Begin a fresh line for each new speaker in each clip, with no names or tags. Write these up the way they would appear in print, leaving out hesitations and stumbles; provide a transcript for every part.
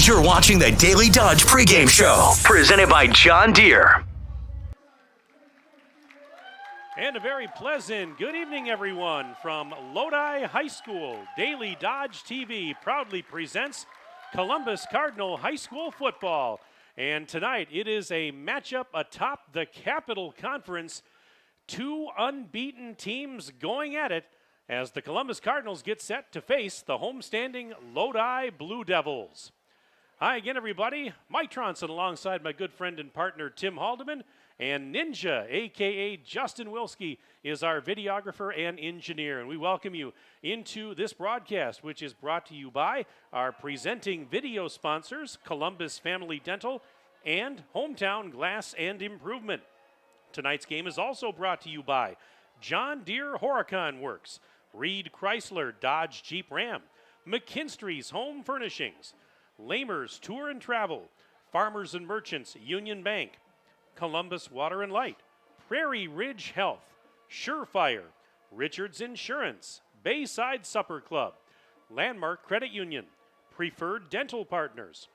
You're watching the Daily Dodge Pregame Show, presented by John Deere.
And a very pleasant good evening, everyone, from Lodi High School. Daily Dodge TV proudly presents Columbus Cardinal High School football. And tonight it is a matchup atop the Capital Conference. Two unbeaten teams going at it as the Columbus Cardinals get set to face the homestanding Lodi Blue Devils. Hi again, everybody. Mike Tronson alongside my good friend and partner Tim Haldeman, and Ninja, a.k.a. Justin Wilski, is our videographer and engineer. And we welcome you into this broadcast, which is brought to you by our presenting video sponsors, Columbus Family Dental and Hometown Glass and Improvement. Tonight's game is also brought to you by John Deere Horicon Works, Reed Chrysler Dodge Jeep Ram, McKinstry's Home Furnishings, Lamers Tour and Travel, Farmers and Merchants Union Bank, Columbus Water and Light, Prairie Ridge Health, Surefire, Richards Insurance, Bayside Supper Club, Landmark Credit Union, Preferred Dental Partners,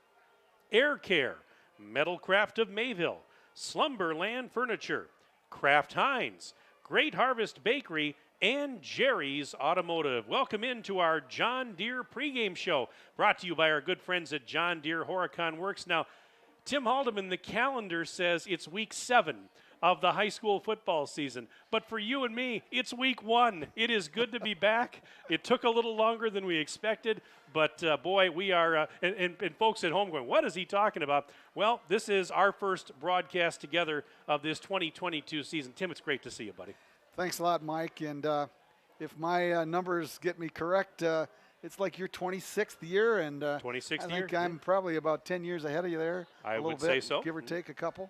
Air Care, Metalcraft of Mayville, Slumberland Furniture, Kraft Heinz, Great Harvest Bakery, and Jerry's Automotive. Welcome into our John Deere pregame show, brought to you by our good friends at John Deere Horicon Works. Now, Tim Haldeman, the calendar says it's week 7 of the high school football season. But for you and me, it's week 1. It is good to be back. It took a little longer than we expected, but boy, we are, and folks at home going, what is he talking about? Well, this is our first broadcast together of this 2022 season. Tim, it's great to see you, buddy.
Thanks a lot, Mike. And if my numbers get me correct, it's like your 26th year, and
26th
I think
year.
I'm probably about 10 years ahead of you there.
I
a
would
little
say
bit,
so.
Give or take a couple.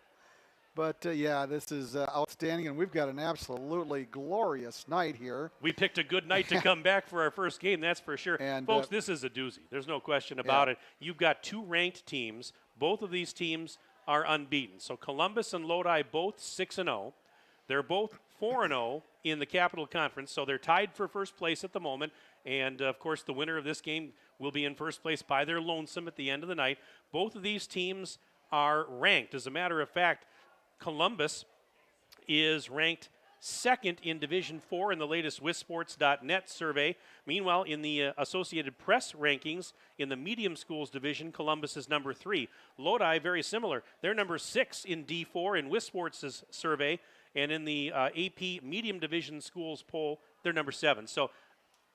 But, yeah, this is outstanding, and we've got an absolutely glorious night here.
We picked a good night to come back for our first game, that's for sure.
And,
folks, this is a doozy. There's no question about it. You've got two ranked teams. Both of these teams are unbeaten. So Columbus and Lodi both 6-0. They're both 4-0 in the Capital Conference, so they're tied for first place at the moment. And, of course, the winner of this game will be in first place by their lonesome at the end of the night. Both of these teams are ranked. As a matter of fact, Columbus is ranked second in Division 4 in the latest WisSports.net survey. Meanwhile, in the Associated Press rankings, in the medium schools division, Columbus is number 3. Lodi, very similar. They're number 6 in D4 in WisSports' survey. And in the AP Medium Division Schools poll, they're number 7. So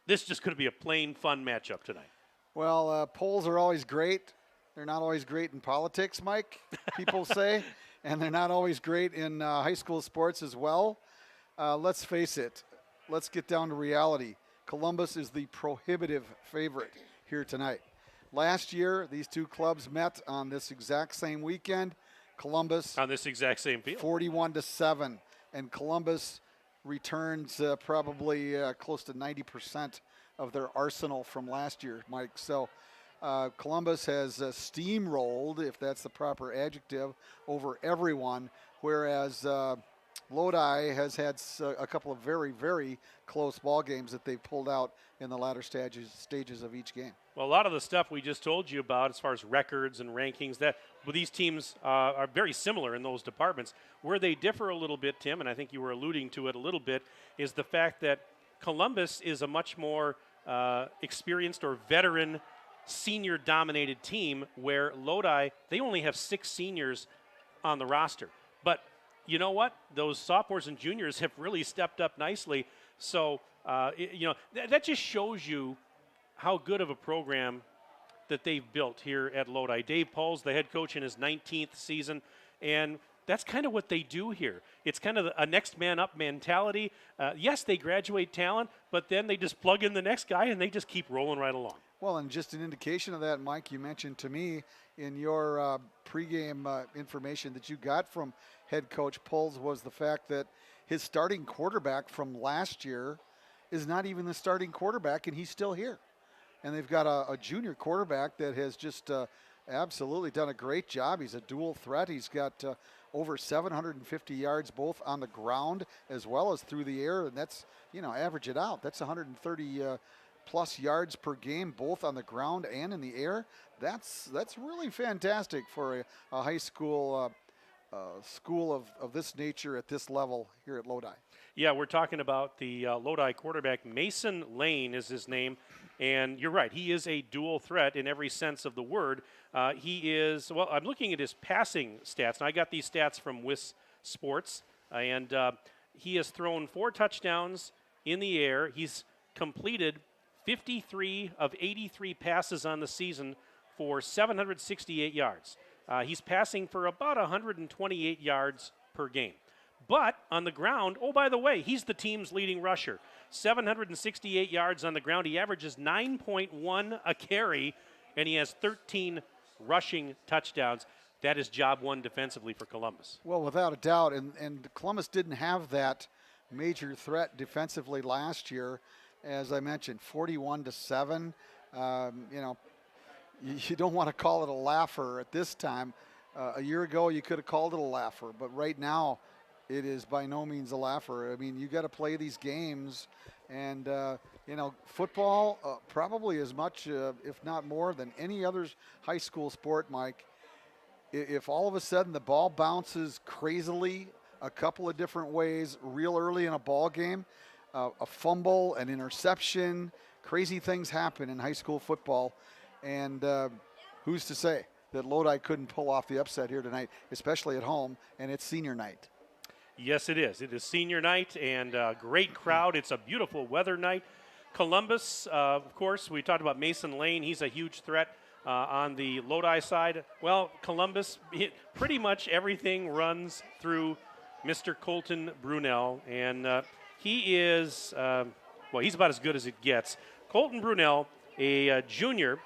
this is just going to be a plain fun matchup tonight.
Well, polls are always great. They're not always great in politics, Mike, people say. And they're not always great in high school sports as well. Let's face it. Let's get down to reality. Columbus is the prohibitive favorite here tonight. Last year, these two clubs met on this exact same weekend. Columbus
on this exact same field,
41-7, and Columbus returns probably close to 90% of their arsenal from last year, Mike. So Columbus has steamrolled, if that's the proper adjective, over everyone, whereas Lodi has had a couple of very, very close ball games that they've pulled out in the latter stages of each game.
Well, a lot of the stuff we just told you about as far as records and rankings, these teams are very similar in those departments. Where they differ a little bit, Tim, and I think you were alluding to it a little bit, is the fact that Columbus is a much more experienced or veteran senior-dominated team, where Lodi, they only have 6 seniors on the roster. But you know what? Those sophomores and juniors have really stepped up nicely. So, that just shows you how good of a program that they've built here at Lodi. Dave Paul's the head coach in his 19th season, and that's kind of what they do here. It's kind of a next man up mentality. Yes, they graduate talent, but then they just plug in the next guy and they just keep rolling right along.
Well, and just an indication of that, Mike, you mentioned to me in your pregame information that you got from head coach Pulls was the fact that his starting quarterback from last year is not even the starting quarterback, and he's still here. And they've got a junior quarterback that has just absolutely done a great job. He's a dual threat. He's got over 750 yards both on the ground as well as through the air, and that's, average it out. That's 130 plus yards per game, both on the ground and in the air. That's really fantastic for a high school school of this nature at this level here at Lodi.
Yeah, we're talking about the Lodi quarterback. Mason Lane is his name. And you're right, he is a dual threat in every sense of the word. He is, well, I'm looking at his passing stats, and I got these stats from WIS Sports, and he has thrown 4 touchdowns in the air. He's completed 53 of 83 passes on the season for 768 yards. He's passing for about 128 yards per game. But on the ground, oh, by the way, he's the team's leading rusher. 768 yards on the ground. He averages 9.1 a carry, and he has 13 rushing touchdowns. That is job one defensively for Columbus.
Well, without a doubt, and Columbus didn't have that major threat defensively last year. As I mentioned, 41-7. You don't want to call it a laugher at this time. A year ago, you could have called it a laugher, but right now, it is by no means a laugher. I mean, you got to play these games, and football probably as much, if not more, than any other high school sport, Mike. If all of a sudden the ball bounces crazily a couple of different ways real early in a ball game, a fumble, an interception, crazy things happen in high school football, and who's to say that Lodi couldn't pull off the upset here tonight, especially at home, and it's senior night.
Yes, it is. It is senior night and a great crowd. It's a beautiful weather night. Columbus, of course, we talked about Mason Lane. He's a huge threat on the Lodi side. Well, Columbus, pretty much everything runs through Mr. Colton Brunell, and he is, he's about as good as it gets. Colton Brunell, a junior,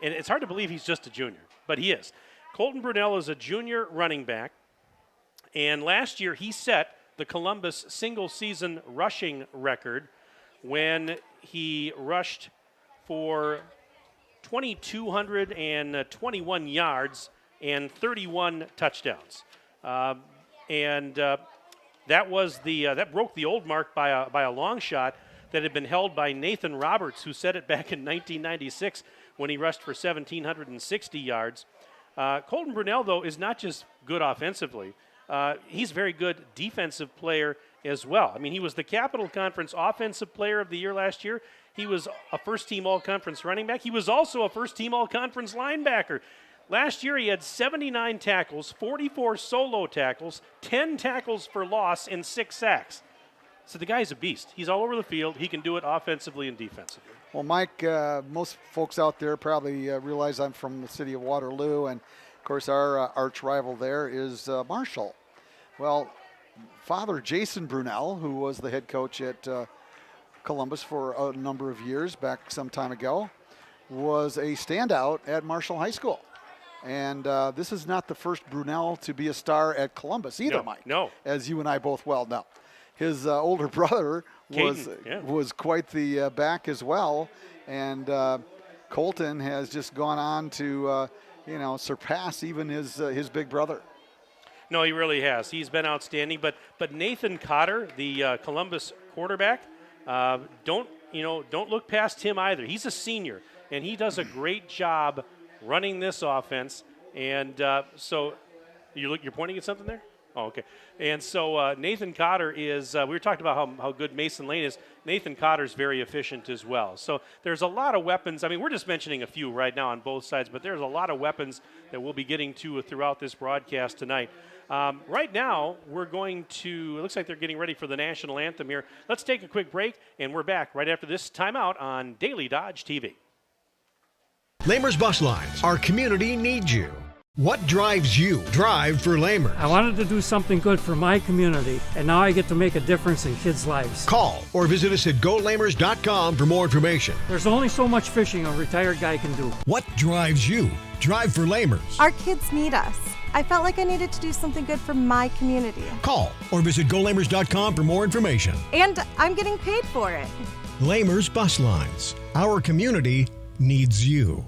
and it's hard to believe he's just a junior, but he is. Colton Brunell is a junior running back. And last year, he set the Columbus single-season rushing record when he rushed for 2,221 yards and 31 touchdowns. That broke the old mark by a long shot that had been held by Nathan Roberts, who set it back in 1996 when he rushed for 1,760 yards. Colton Brunell, though, is not just good offensively. He's a very good defensive player as well. I mean, he was the Capital Conference Offensive Player of the Year last year. He was a first-team All-Conference running back. He was also a first-team All-Conference linebacker. Last year, he had 79 tackles, 44 solo tackles, 10 tackles for loss, and 6 sacks. So the guy's a beast. He's all over the field. He can do it offensively and defensively.
Well, Mike, most folks out there probably realize I'm from the city of Waterloo, and of course, our arch rival there is Marshall. Well, Father Jason Brunell, who was the head coach at Columbus for a number of years back some time ago, was a standout at Marshall High School. And this is not the first Brunell to be a star at Columbus either, Mike.
No.
As you and I both well know. His older brother was quite the back as well. And Colton has just gone on to surpass even his big brother.
No, he really has. He's been outstanding. But Nathan Cotter, the Columbus quarterback, don't look past him either. He's a senior, and he does a great job running this offense. And so you're pointing at something there? Oh, okay. And so Nathan Cotter is, we were talking about how good Mason Lane is. Nathan Cotter's very efficient as well. So there's a lot of weapons. I mean, we're just mentioning a few right now on both sides, but there's a lot of weapons that we'll be getting to throughout this broadcast tonight. Right now, we're going to, it looks like they're getting ready for the national anthem here. Let's take a quick break, and we're back right after this timeout on Daily Dodge TV.
Lamers Bus Lines. Our community needs you. What drives you? Drive for Lamer.
I wanted to do something good for my community, and now I get to make a difference in kids' lives.
Call or visit us at golamers.com for more information.
There's only so much fishing a retired guy can do.
What drives you? Drive for Lamers.
Our kids need us. I felt like I needed to do something good for my community.
Call or visit golamers.com for more information.
And I'm getting paid for it.
Lamers Bus Lines. Our community needs you.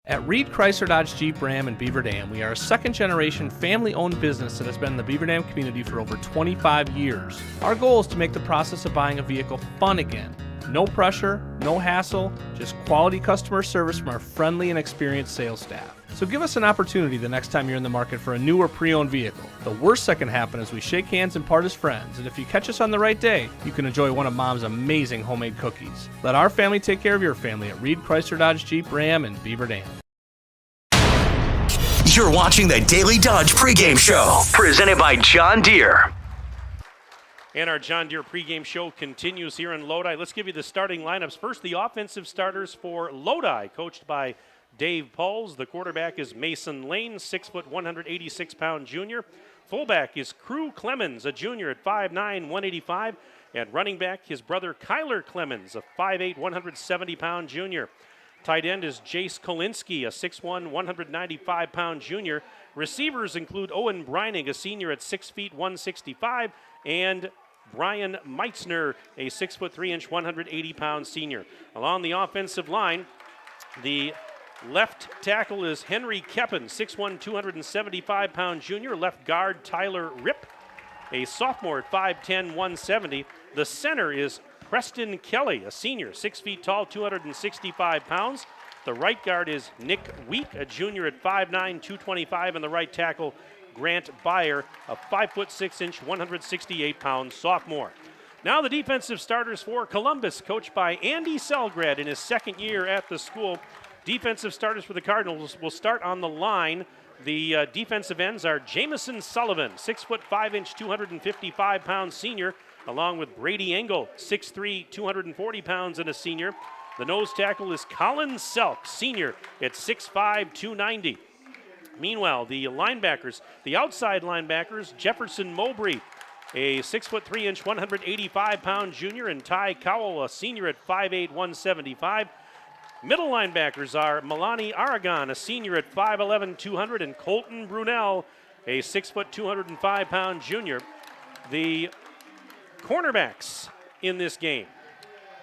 At Reed Chrysler Dodge Jeep Ram in Beaver Dam, we are a second-generation family-owned business that has been in the Beaver Dam community for over 25 years. Our goal is to make the process of buying a vehicle fun again. No pressure, no hassle, just quality customer service from our friendly and experienced sales staff. So give us an opportunity the next time you're in the market for a new or pre-owned vehicle. The worst that can happen is we shake hands and part as friends, and if you catch us on the right day, you can enjoy one of Mom's amazing homemade cookies. Let our family take care of your family at Reed Chrysler Dodge Jeep Ram in Beaver Dam.
You're watching the Daily Dodge Pregame Show, presented by John Deere.
And our John Deere pregame show continues here in Lodi. Let's give you the starting lineups. First, the offensive starters for Lodi, coached by Dave Pauls. The quarterback is Mason Lane, 6 foot, 186-pound junior. Fullback is Crew Clemens, a junior at 5'9", 185. And running back, his brother Kyler Clemens, a 5'8", 170-pound junior. Tight end is Jace Kolinsky, a 6'1", 195-pound junior. Receivers include Owen Breining, a senior at 6 feet, 165, and Brian Meitzner, a 6 foot 3 inch, 180-pound senior. Along the offensive line, the left tackle is Henry Keppen, 6'1", 275-pound junior. Left guard Tyler Ripp, a sophomore at 5'10", 170. The center is Preston Kelly, a senior, 6 feet tall, 265 pounds. The right guard is Nick Week, a junior at 5'9", 225, and the right tackle Grant Byer, a 5'6" 168-pound sophomore. Now the defensive starters for Columbus, coached by Andy Selgrad in his second year at the school. Defensive starters for the Cardinals will start on the line. The defensive ends are Jamison Sullivan, 6'5", 255-pound senior, along with Brady Engel, 6'3", 240 pounds and a senior. The nose tackle is Colin Selk, senior at 6'5", 290. Meanwhile, the linebackers, the outside linebackers, Jefferson Mowbray, a 6'3", 185-pound junior, and Ty Cowell, a senior at 5'8", 175. Middle linebackers are Milani Aragon, a senior at 5'11", 200, and Colton Brunel, a 6', 205-pound junior. The cornerbacks in this game: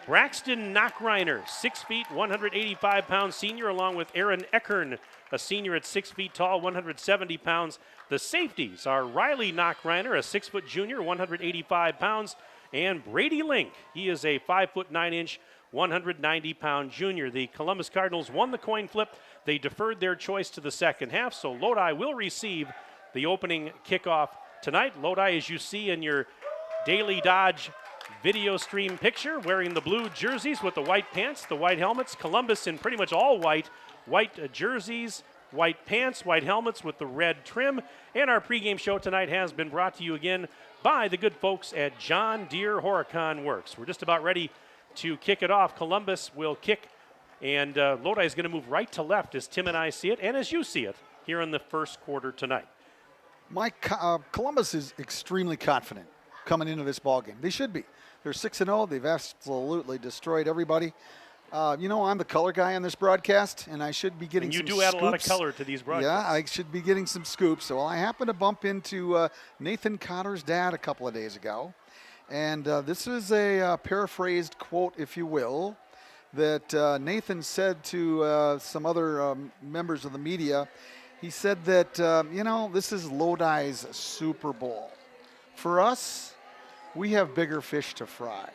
Braxton Knockreiner, 6 feet, 185-pound senior, along with Aaron Eckern, a senior at 6 feet tall, 170 pounds. The safeties are Riley Knockreiner, a 6-foot junior, 185 pounds, and Brady Link. He is a 5'9", 190-pound junior. The Columbus Cardinals won the coin flip. They deferred their choice to the second half, so Lodi will receive the opening kickoff tonight. Lodi, as you see in your Daily Dodge video stream picture, wearing the blue jerseys with the white pants, the white helmets. Columbus in pretty much all white jerseys, white pants, white helmets with the red trim. And our pregame show tonight has been brought to you again by the good folks at John Deere Horicon Works. We're just about ready to kick it off. Columbus will kick, and Lodi is going to move right to left as Tim and I see it, and as you see it here in the first quarter tonight.
Mike, Columbus is extremely confident coming into this ballgame. They should be. They're 6-0. They've absolutely destroyed everybody. I'm the color guy on this broadcast, and I should be getting some scoops.
And you do add a lot of color to these broadcasts.
Yeah, I should be getting some scoops. So I happened to bump into Nathan Cotter's dad a couple of days ago. And this is a paraphrased quote, if you will, that Nathan said to some other members of the media. He said that, this is Lodi's Super Bowl. For us, we have bigger fish to fry.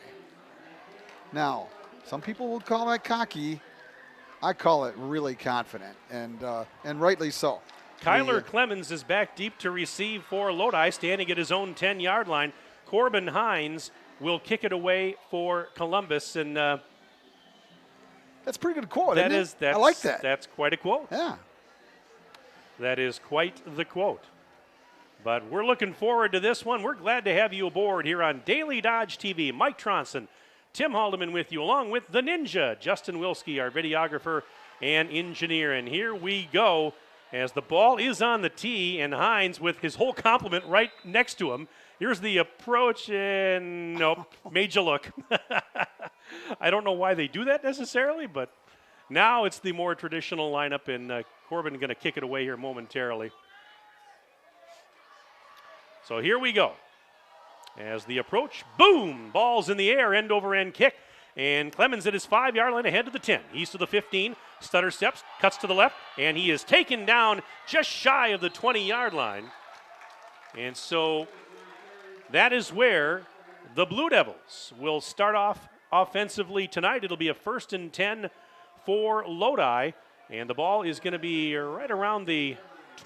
Now, some people will call that cocky. I call it really confident, and rightly so.
Kyler Clemens is back deep to receive for Lodi, standing at his own 10-yard line. Corbin Hines will kick it away for Columbus, and
that's a pretty good quote. I like that.
That's quite a quote.
Yeah,
that is quite the quote. But we're looking forward to this one. We're glad to have you aboard here on Daily Dodge TV. Mike Tronson, Tim Haldeman with you, along with the Ninja, Justin Wilski, our videographer and engineer. And here we go as the ball is on the tee, and Hines with his whole complement right next to him. Here's the approach, and nope, made you look. I don't know why they do that necessarily, but now it's the more traditional lineup, and Corbin going to kick it away here momentarily. So here we go. As the approach, boom, ball's in the air, end over end kick, and Clemens at his 5-yard line ahead to the 10. He's to the 15, stutter steps, cuts to the left, and he is taken down just shy of the 20-yard line. And so that is where the Blue Devils will start off offensively tonight. It'll be a 1st and 10 for Lodi, and the ball is going to be right around the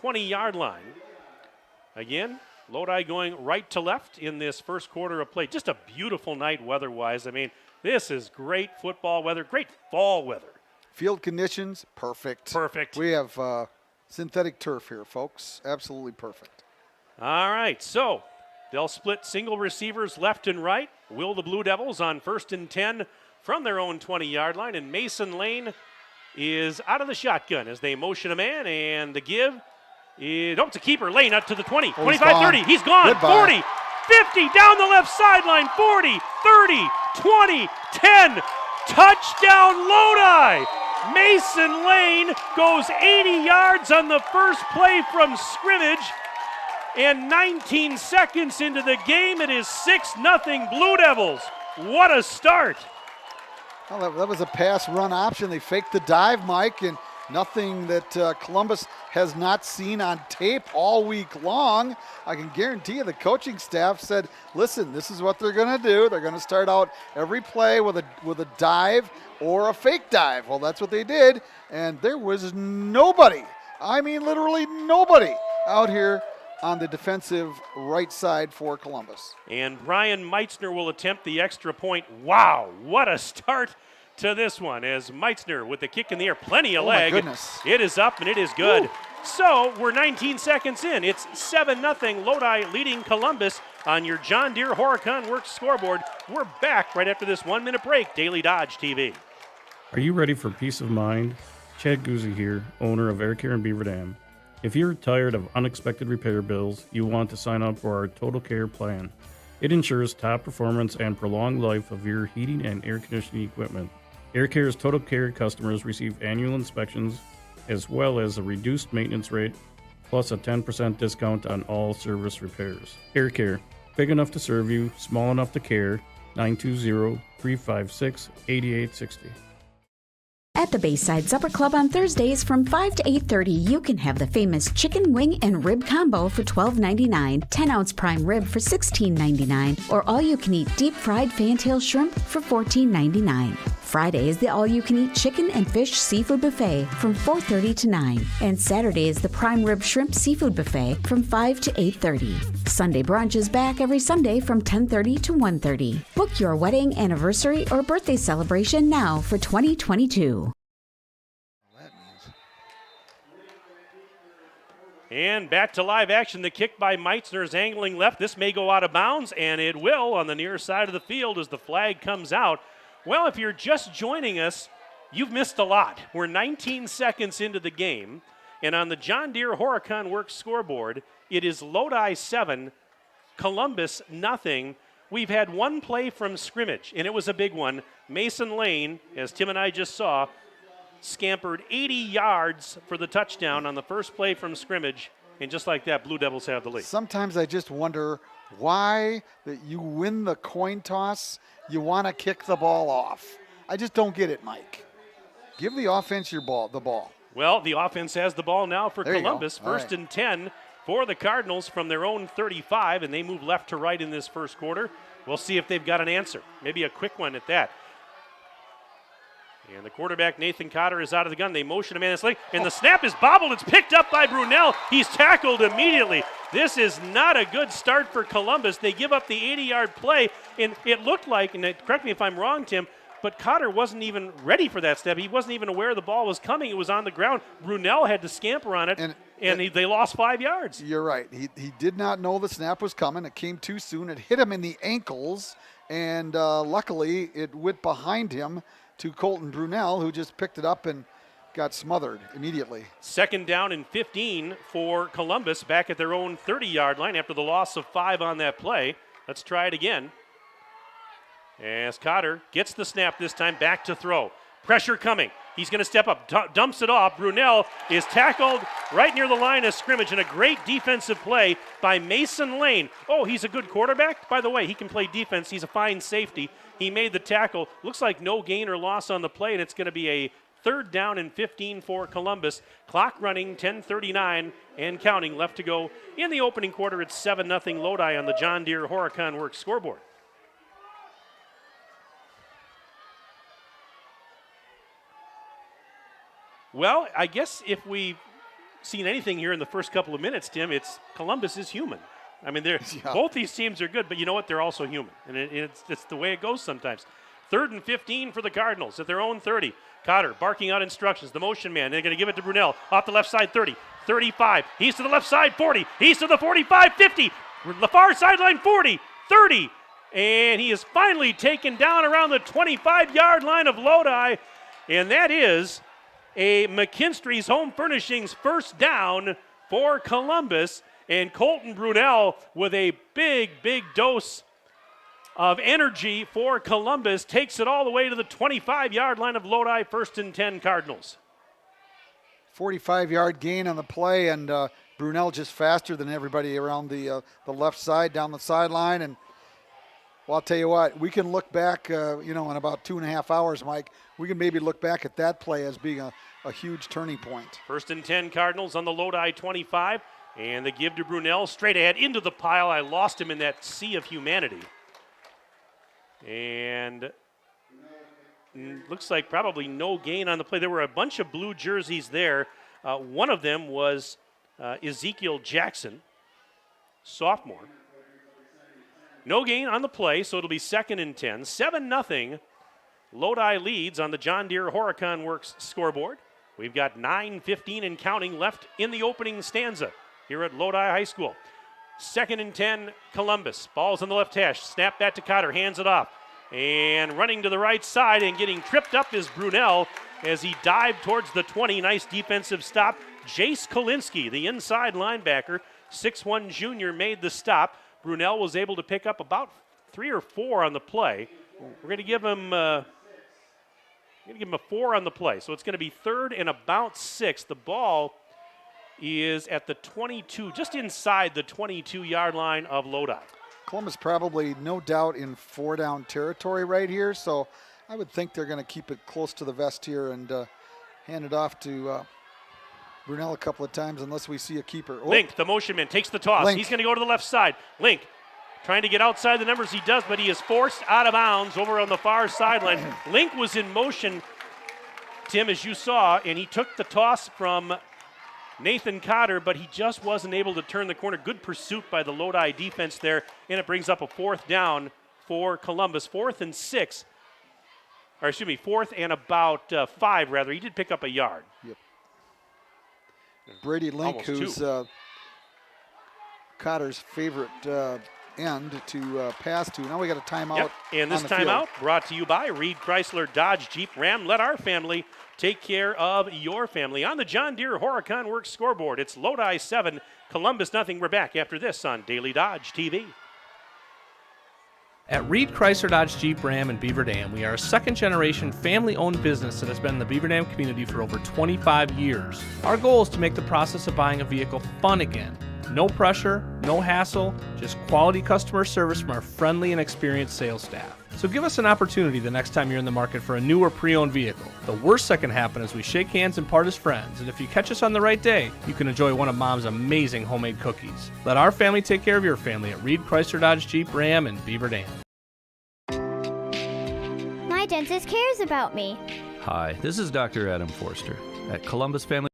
20-yard line. Again, Lodi going right to left in this first quarter of play. Just a beautiful night weather-wise. I mean, this is great football weather, great fall weather.
Field conditions, perfect.
Perfect.
We have synthetic turf here, folks. Absolutely perfect.
All right, so they'll split single receivers left and right. Will the Blue Devils on 1st and 10 from their own 20-yard line, and Mason Lane is out of the shotgun as they motion a man, and the give is, it's a keeper. Lane up to the 20, 25, 30. He's gone.
Goodbye.
40, 50, down the left sideline, 40, 30, 20, 10. Touchdown Lodi! Mason Lane goes 80 yards on the first play from scrimmage. And 19 seconds into the game, it is 6-0 Blue Devils. What a start.
Well, that was a pass-run option. They faked the dive, Mike, and nothing that Columbus has not seen on tape all week long. I can guarantee you the coaching staff said, listen, this is what they're going to do. They're going to start out every play with a dive or a fake dive. Well, that's what they did, and there was nobody, I mean literally nobody out here on the defensive right side for Columbus.
And Brian Meitzner will attempt the extra point. Wow, what a start to this one as Meitzner with the kick in the air. Plenty of leg.
My goodness.
It is up and it is good.
Woo.
So we're 19 seconds in. It's 7-0 Lodi leading Columbus on your John Deere Horicon Works scoreboard. We're back right after this 1-minute break. Daily Dodge TV.
Are you ready for peace of mind? Chad Guzzi here, owner of Air Care in Beaver Dam. If you're tired of unexpected repair bills, you want to sign up for our Total Care plan. It ensures top performance and prolonged life of your heating and air conditioning equipment. Air Care's Total Care customers receive annual inspections as well as a reduced maintenance rate plus a 10% discount on all service repairs. Air Care, big enough to serve you, small enough to care. 920-356-8860.
At the Bayside Supper Club on Thursdays from 5 to 8:30, you can have the famous chicken wing and rib combo for $12.99, 10-ounce prime rib for $16.99, or all-you-can-eat deep-fried fantail shrimp for $14.99. Friday is the all-you-can-eat chicken and fish seafood buffet from 4:30 to 9, and Saturday is the prime rib shrimp seafood buffet from 5 to 8:30. Sunday brunch is back every Sunday from 10:30 to 1:30. Book your wedding, anniversary, or birthday celebration now for 2022.
And back to live action. The kick by Meitzner is angling left. This may go out of bounds, and it will on the near side of the field as the flag comes out. Well, if you're just joining us, you've missed a lot. We're 19 seconds into the game, and on the John Deere Horicon Works scoreboard, it is Lodi 7, Columbus nothing. We've had one play from scrimmage, and it was a big one. Mason Lane, as Tim and I just saw, scampered 80 yards for the touchdown on the first play from scrimmage, and just like that, Blue Devils have the lead.
Sometimes I just wonder why that you win the coin toss, you want to kick the ball off. I just don't get it, Mike. Give the offense the ball.
Well, the offense has the ball now for
There you
Columbus.
go. All
First
right.
and 10 for the Cardinals from their own 35, and they move left to right in this first quarter. We'll see if they've got an answer. Maybe a quick one at that. And the quarterback, Nathan Cotter, is out of the gun. They motion a man this late, and the snap is bobbled. It's picked up by Brunel. He's tackled immediately. This is not a good start for Columbus. They give up the 80-yard play, and it looked like, and correct me if I'm wrong, Tim, but Cotter wasn't even ready for that step. He wasn't even aware the ball was coming. It was on the ground. Brunel had to scamper on it, and they lost 5 yards.
You're right. He did not know the snap was coming. It came too soon. It hit him in the ankles, and luckily it went behind him to Colton Brunel, who just picked it up and got smothered immediately.
Second down and 15 for Columbus back at their own 30-yard line after the loss of 5 on that play. Let's try it again. As Cotter gets the snap this time, back to throw. Pressure coming. He's going to step up, dumps it off. Brunel is tackled right near the line of scrimmage, and a great defensive play by Mason Lane. Oh, he's a good quarterback. By the way, he can play defense. He's a fine safety. He made the tackle. Looks like no gain or loss on the play, and it's going to be a third down and 15 for Columbus. Clock running, 10:39 and counting left to go in the opening quarter. It's 7-0 Lodi on the John Deere Horicon Works scoreboard. Well, I guess if we've seen anything here in the first couple of minutes, Tim, it's Columbus is human. I mean, both these teams are good, but you know what? They're also human, and it's the way it goes sometimes. 3rd and 15 for the Cardinals at their own 30. Cotter barking out instructions. The motion man. They're going to give it to Brunel off the left side, 30, 35. He's to the left side, 40. He's to the 45, 50. The far sideline, 40, 30. And he is finally taken down around the 25-yard line of Lodi. And that is a McKinstry's Home Furnishings first down for Columbus. And Colton Brunel with a big, big dose of energy for Columbus takes it all the way to the 25-yard line of Lodi, 1st and 10 Cardinals.
45-yard gain on the play, and Brunel just faster than everybody around the left side, down the sideline. And well, I'll tell you what, we can look back, in about 2.5 hours, Mike. We can maybe look back at that play as being a huge turning point. 1st
and 10 Cardinals on the Lodi 25. And the give to Brunel straight ahead into the pile. I lost him in that sea of humanity. And looks like probably no gain on the play. There were a bunch of blue jerseys there. One of them was Ezekiel Jackson, sophomore. No gain on the play, so it'll be 2nd and 10. 7-0. Lodi leads on the John Deere Horicon Works scoreboard. We've got 9:15 and counting left in the opening stanza here at Lodi High School. 2nd and 10, Columbus. Ball's on the left hash. Snap back to Cotter. Hands it off. And running to the right side and getting tripped up is Brunel as he dived towards the 20. Nice defensive stop. Jace Kolinsky, the inside linebacker, 6'1 junior, made the stop. Brunel was able to pick up about 3 or 4 on the play. We're going to give him a 4 on the play. So it's going to be 3rd and about 6. The ball is at the 22, just inside the 22-yard line of Lodi.
Columbus probably, no doubt, in 4-down territory right here, so I would think they're going to keep it close to the vest here and hand it off to Brunel a couple of times unless we see a keeper. Oh.
Link, the motion man, takes the toss.
Link.
He's going to go to the left side. Link trying to get outside the numbers. He does, but he is forced out of bounds over on the far sideline. Link was in motion, Tim, as you saw, and he took the toss from Nathan Cotter, but he just wasn't able to turn the corner. Good pursuit by the Lodi defense there, and it brings up a 4th down for Columbus. 4th and 6, or excuse me, 4th and about 5, rather. He did pick up a yard.
Yep. Brady Link,
Almost
who's Cotter's favorite end to pass to. Now we got a timeout.
Yep. And this timeout brought to you by Reed Chrysler Dodge Jeep Ram. Let our family take care of your family. On the John Deere Horicon Works scoreboard, it's Lodi 7, Columbus nothing. We're back after this on Daily Dodge TV.
At Reed Chrysler Dodge Jeep Ram in Beaver Dam, we are a second-generation family-owned business that has been in the Beaver Dam community for over 25 years. Our goal is to make the process of buying a vehicle fun again. No pressure, no hassle, just quality customer service from our friendly and experienced sales staff. So give us an opportunity the next time you're in the market for a new or pre-owned vehicle. The worst that can happen is we shake hands and part as friends, and if you catch us on the right day, you can enjoy one of Mom's amazing homemade cookies. Let our family take care of your family at Reed Chrysler Dodge Jeep Ram in Beaver Dam.
My dentist cares about me.
Hi, this is Dr. Adam Forster at Columbus Family.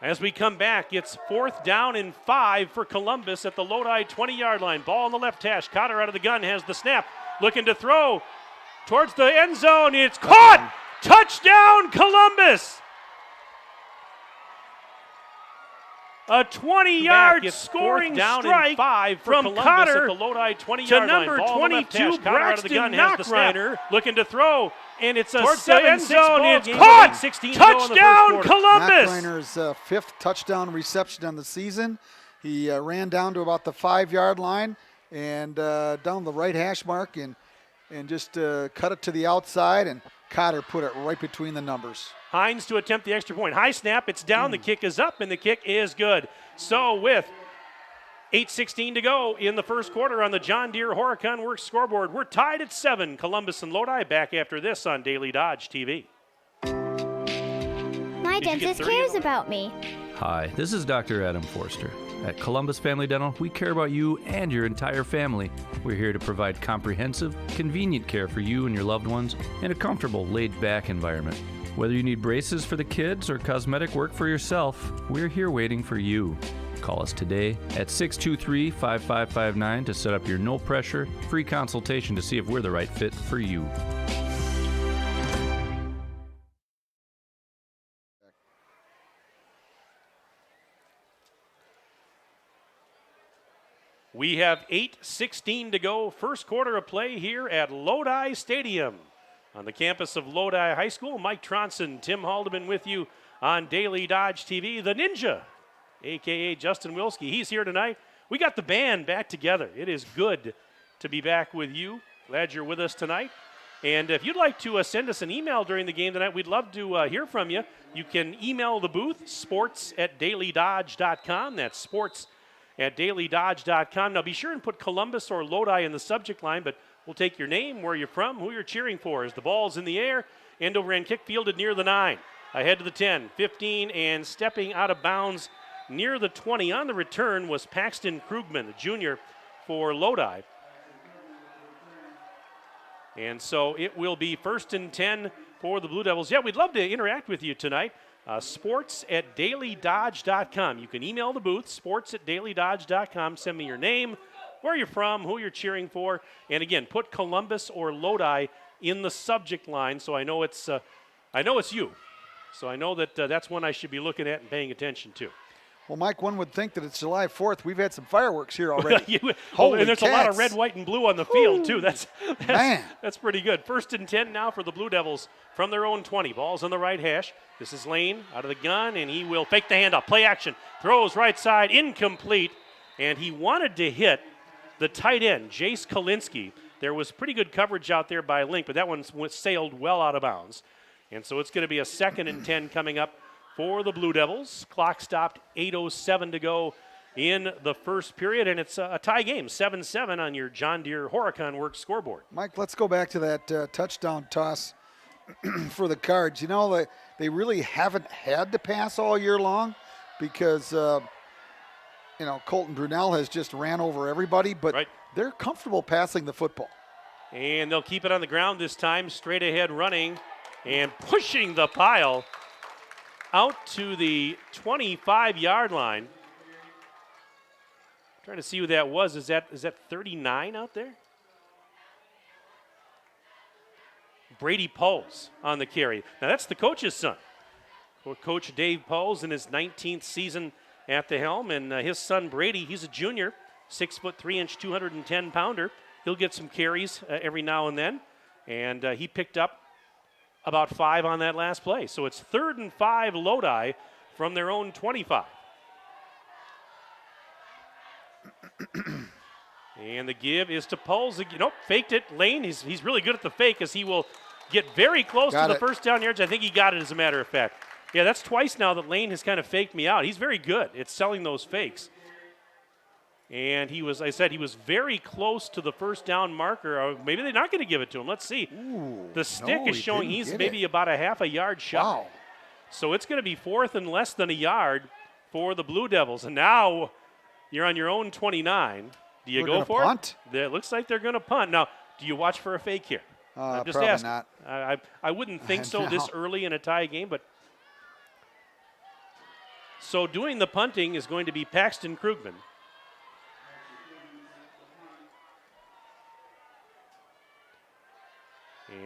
As we come back, it's 4th down and 5 for Columbus at the Lodi 20-yard line. Ball on the left hash. Cotter out of the gun, has the snap. Looking to throw towards the end zone. It's caught! Touchdown, Columbus! A 20-yard scoring strike from Cotter to number 22, Braxton Knockriner. Looking to throw, and it's a 7-6 zone. It's caught! Touchdown, Columbus!
Knockriner's 5th touchdown reception on the season. He ran down to about the 5-yard line and down the right hash mark and just cut it to the outside, and Cotter put it right between the numbers.
Hines to attempt the extra point. High snap, it's down, the kick is up, and the kick is good. So with 8:16 to go in the first quarter on the John Deere Horicon Works scoreboard, we're tied at 7. Columbus and Lodi back after this on Daily Dodge TV.
My dentist cares about me.
Hi, this is Dr. Adam Forster At Columbus Family Dental, we care about you and your entire family. We're here to provide comprehensive, convenient care for you and your loved ones in a comfortable, laid-back environment. Whether you need braces for the kids or cosmetic work for yourself, we're here waiting for you. Call us today at 623-5559 to set up your no-pressure, free consultation to see if we're the right fit for you.
We have 8:16 to go, first quarter of play here at Lodi Stadium. On the campus of Lodi High School, Mike Tronson, Tim Haldeman with you on Daily Dodge TV. The Ninja, a.k.a. Justin Wilski, he's here tonight. We got the band back together. It is good to be back with you. Glad you're with us tonight. And if you'd like to send us an email during the game tonight, we'd love to hear from you. You can email the booth, sports@dailydodge.com. That's sports@dailydodge.com. Now be sure and put Columbus or Lodi in the subject line, but we'll take your name, where you're from, who you're cheering for as the ball's in the air. End over end kick fielded near the 9. Ahead to the 10, 15, and stepping out of bounds near the 20. On the return was Paxton Krugman, the junior for Lodi. And so it will be 1st and 10 for the Blue Devils. Yeah, we'd love to interact with you tonight. Sports@dailydodge.com. You can email the booth, sports@dailydodge.com. Send me your name, where you're from, who you're cheering for, and again, put Columbus or Lodi in the subject line, so I know it's you. So I know that that's one I should be looking at and paying attention to.
Well, Mike, one would think that it's July 4th. We've had some fireworks here already.
And there's a lot of red, white, and blue on the field, too. That's pretty good. 1st and 10 now for the Blue Devils from their own 20. Ball's on the right hash. This is Lane out of the gun, and he will fake the handoff. Play action. Throws right side, incomplete. And he wanted to hit the tight end, Jace Kalinsky. There was pretty good coverage out there by Link, but that one sailed well out of bounds. And so it's going to be a 2nd and 10 coming up for the Blue Devils. Clock stopped, 8:07 to go in the first period, and it's a tie game, 7-7 on your John Deere Horicon Works scoreboard.
Mike, let's go back to that touchdown toss for the Cards. You know, they really haven't had to pass all year long because, Colton Brunel has just ran over everybody, but they're comfortable passing the football.
And they'll keep it on the ground this time, straight ahead running and pushing the pile out to the 25-yard line. Trying to see who that was. Is that 39 out there? Brady Poles on the carry. Now that's the coach's son. Coach Dave Poles in his 19th season at the helm, and his son Brady, he's a junior, 6'3", 210-pounder. He'll get some carries every now and then, and he picked up about 5 on that last play. So it's 3rd and 5 Lodi from their own 25. And the give is to Poles. Nope, faked it. Lane, he's really good at the fake as he will get very close to the first down yards. I think he got it, as a matter of fact. Yeah, that's twice now that Lane has kind of faked me out. He's very good at selling those fakes. And he was very close to the first down marker. Or maybe they're not going to give it to him. Let's see. The stick is showing he's maybe about a half a yard shy.
Wow.
So it's going to be 4th and less than a yard for the Blue Devils. And now you're on your own 29. Do you go for
punt?
It? It looks like they're going to punt. Now, do you watch for a fake here? I'm just
probably
asking.
not.
I wouldn't think so this early in a tie game, but so doing the punting is going to be Paxton Krugman.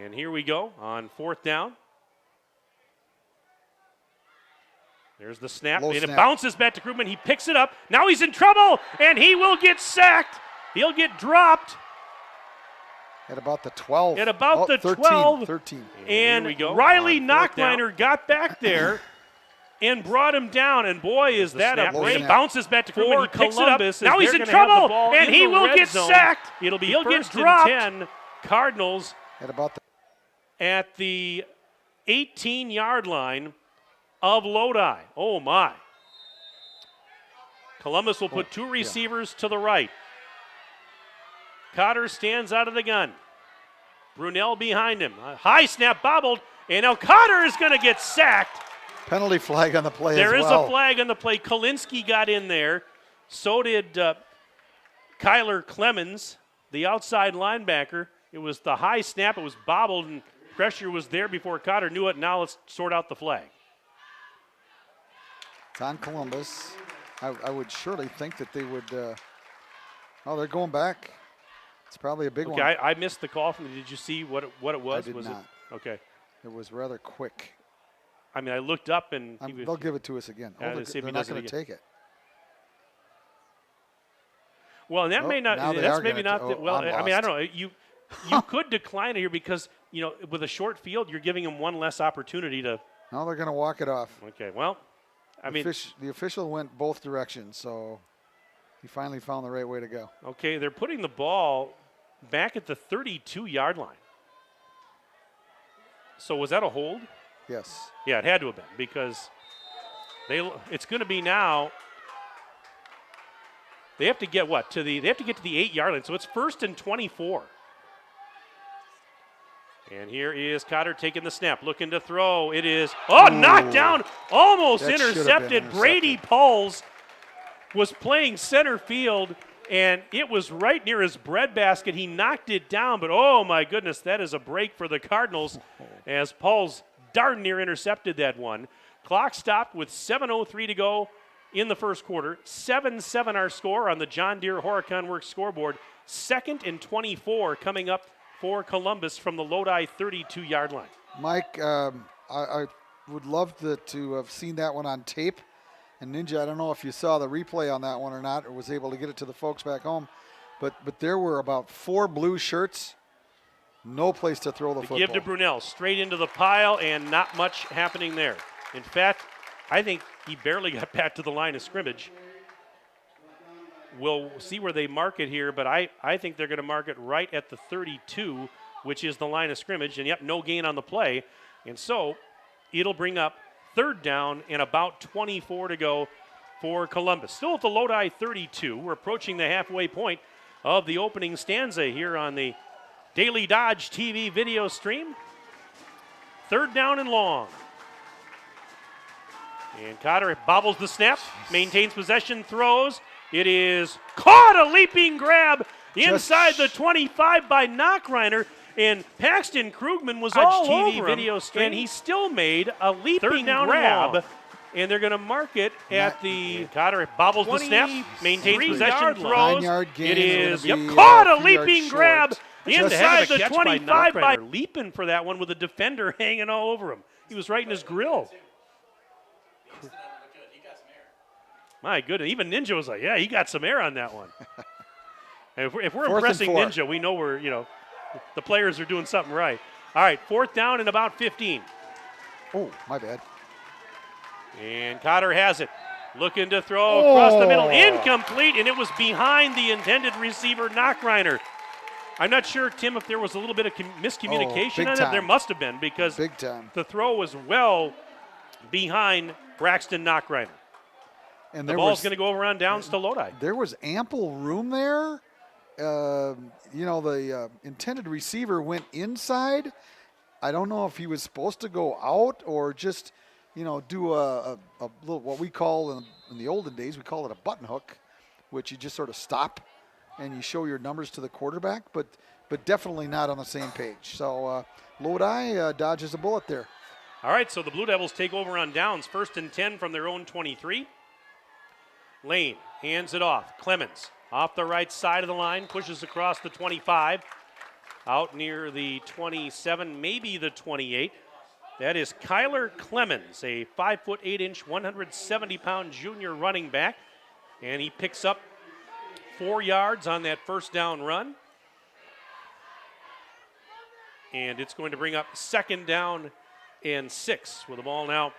And here we go on 4th down. There's the snap, and it bounces back to Krugman. He picks it up. Now he's in trouble, and he will get sacked. He'll get dropped.
At about the 12.
At about the
13,
12.
13.
And Riley Knockliner got back there and brought him down. And boy, is that a break. Bounces back to Krugman. He picks it up. Now he's in trouble, and he will get sacked. He'll get dropped. 10. Cardinals at the 18-yard line of Lodi. Oh, my. Columbus will put 2 receivers to the right. Cotter stands out of the gun. Brunel behind him. A high snap bobbled, and now Cotter is going to get sacked.
Penalty flag on the play
There is a flag on the play. Kalinsky got in there, So did Kyler Clemens, the outside linebacker. It was the high snap. It was bobbled, and pressure was there before Cotter knew it. Now let's sort out the flag.
It's on Columbus. I would surely think that they would. They're going back. It's probably a big one.
Okay, I missed the call from you. Did you see what it was?
I did
was
not.
It? Okay.
It was rather quick.
I mean, I looked up and
they'll give it to us again. They're not going to take it.
Well, and that may not. That's maybe not. I mean, I don't know. You could decline it here because with a short field, you're giving them one less opportunity to.
No, they're going to walk it off.
Okay. Well, I mean,
the official went both directions, so he finally found the right way to go.
Okay, they're putting the ball back at the 32-yard line. So was that a hold?
Yes.
Yeah, it had to have been because it's going to be now. They have to get they have to get to the 8-yard line. So it's 1st and 24. And here is Cotter taking the snap, looking to throw. It is knocked down, almost intercepted. Brady Pauls was playing center field, and it was right near his breadbasket. He knocked it down, but oh my goodness, that is a break for the Cardinals as Pauls darn near intercepted that one. Clock stopped with 7:03 to go in the first quarter. 7-7 our score on the John Deere Horicon Works scoreboard. 2nd and 24 coming up for Columbus from the Lodi 32-yard line.
Mike, I would love to have seen that one on tape. And Ninja, I don't know if you saw the replay on that one or not, or was able to get it to the folks back home. But there were about 4 blue shirts. No place to throw the football.
Give to Brunel, straight into the pile, and not much happening there. In fact, I think he barely got back to the line of scrimmage. We'll see where they mark it here, but I think they're going to mark it right at the 32, which is the line of scrimmage. And, no gain on the play. And so it'll bring up 3rd down and about 24 to go for Columbus. Still at the Lodi 32. We're approaching the halfway point of the opening stanza here on the Daily Dodge TV video stream. 3rd down and long. And Cotter bobbles the snap, maintains possession, throws. It is caught, a leaping grab inside the 25 by Knockreiner, and Paxton Krugman was all TV over video stream, and he still made a leaping grab. And they're going to mark it at the Cotter bobbles the snap, maintains possession, throws. It is caught, a leaping grab inside the 25 by leaping for that one with a defender hanging all over him. He was right in his grill. My goodness, even Ninja was like, yeah, he got some air on that one. And if we're impressing Ninja, we know we're, the players are doing something right. All right, 4th down and about 15.
Oh, my bad.
And Cotter has it. Looking to throw across the middle. Incomplete, and it was behind the intended receiver, Knockreiner. I'm not sure, Tim, if there was a little bit of miscommunication on it. There must have been because the throw was well behind Braxton Knockreiner. And the ball's going to go around downs to Lodi.
There was ample room there. The intended receiver went inside. I don't know if he was supposed to go out or just, do a little, what we call in the olden days, we call it a button hook, which you just sort of stop and you show your numbers to the quarterback, but definitely not on the same page. So Lodi dodges a bullet there.
All right, so the Blue Devils take over on downs. 1st and 10 from their own 23. Lane hands it off. Clemens off the right side of the line, pushes across the 25, out near the 27, maybe the 28. That is Kyler Clemens, a 5'8", 170-pound junior running back, and he picks up 4 yards on that 1st down run. And it's going to bring up 2nd down and 6 with the ball now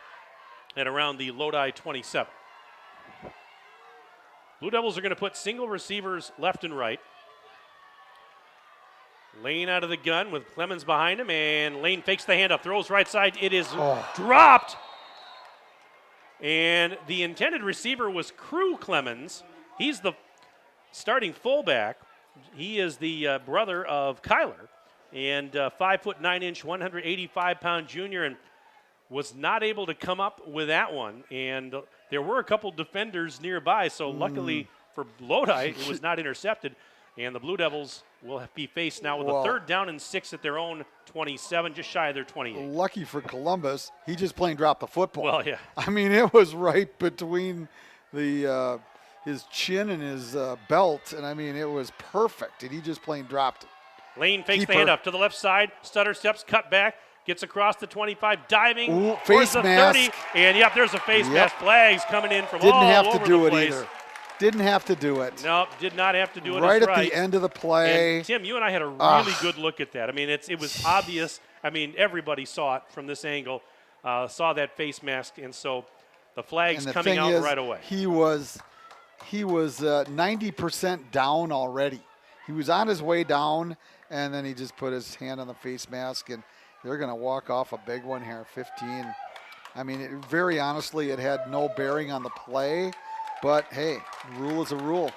at around the Lodi 27. Blue Devils are going to put single receivers left and right. Lane out of the gun with Clemens behind him, and Lane fakes the handoff, throws right side. It is dropped. And the intended receiver was Crew Clemens. He's the starting fullback. He is the brother of Kyler, and 5'9", 185-pound junior, and was not able to come up with that one. And there were a couple defenders nearby, so luckily for Lodi, it was not intercepted. And the Blue Devils will be faced now with a 3rd down and 6 at their own 27, just shy of their 28.
Lucky for Columbus, he just plain dropped the football.
Well, yeah.
I mean, it was right between the his chin and his belt, and I mean, it was perfect, and he just plain dropped it.
Lane fakes the handoff to the left side, stutter steps, cut back, gets across the 25, diving,
Ooh,
towards
face
the
mask.
30, and yep, there's a face mask. Flags coming in from
Didn't
all
have
over
to do
the
it
place.
either. Didn't have to do it.
No, did not have to do it.
Right
That's
at the end of the play.
And Tim, you and I had a really good look at that. I mean, it was obvious. I mean, everybody saw it from this angle, saw that face mask, and so the flag's coming out right away.
He was 90% down already. He was on his way down, and then he just put his hand on the face mask, and they're going to walk off a big one here, 15. I mean, very honestly, it had no bearing on the play. But, hey, rule is a rule.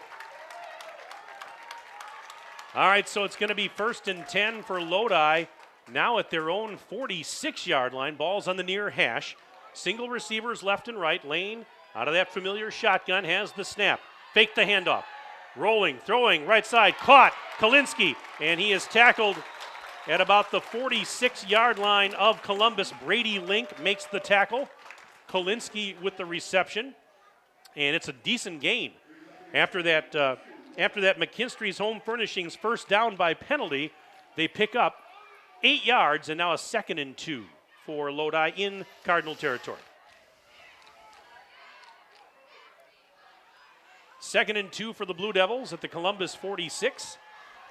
All right, so it's going to be 1st and 10 for Lodi. Now at their own 46-yard line. Ball's on the near hash. Single receivers left and right. Lane, out of that familiar shotgun, has the snap. Fake the handoff. Rolling, throwing, right side. Caught. Kalinski. And he is tackled at about the 46-yard line of Columbus. Brady Link makes the tackle. Kalinski with the reception. And it's a decent gain. After that McKinstry's Home Furnishings 1st down by penalty, they pick up 8 yards and now a 2nd and 2 for Lodi in Cardinal territory. 2nd and 2 for the Blue Devils at the Columbus 46.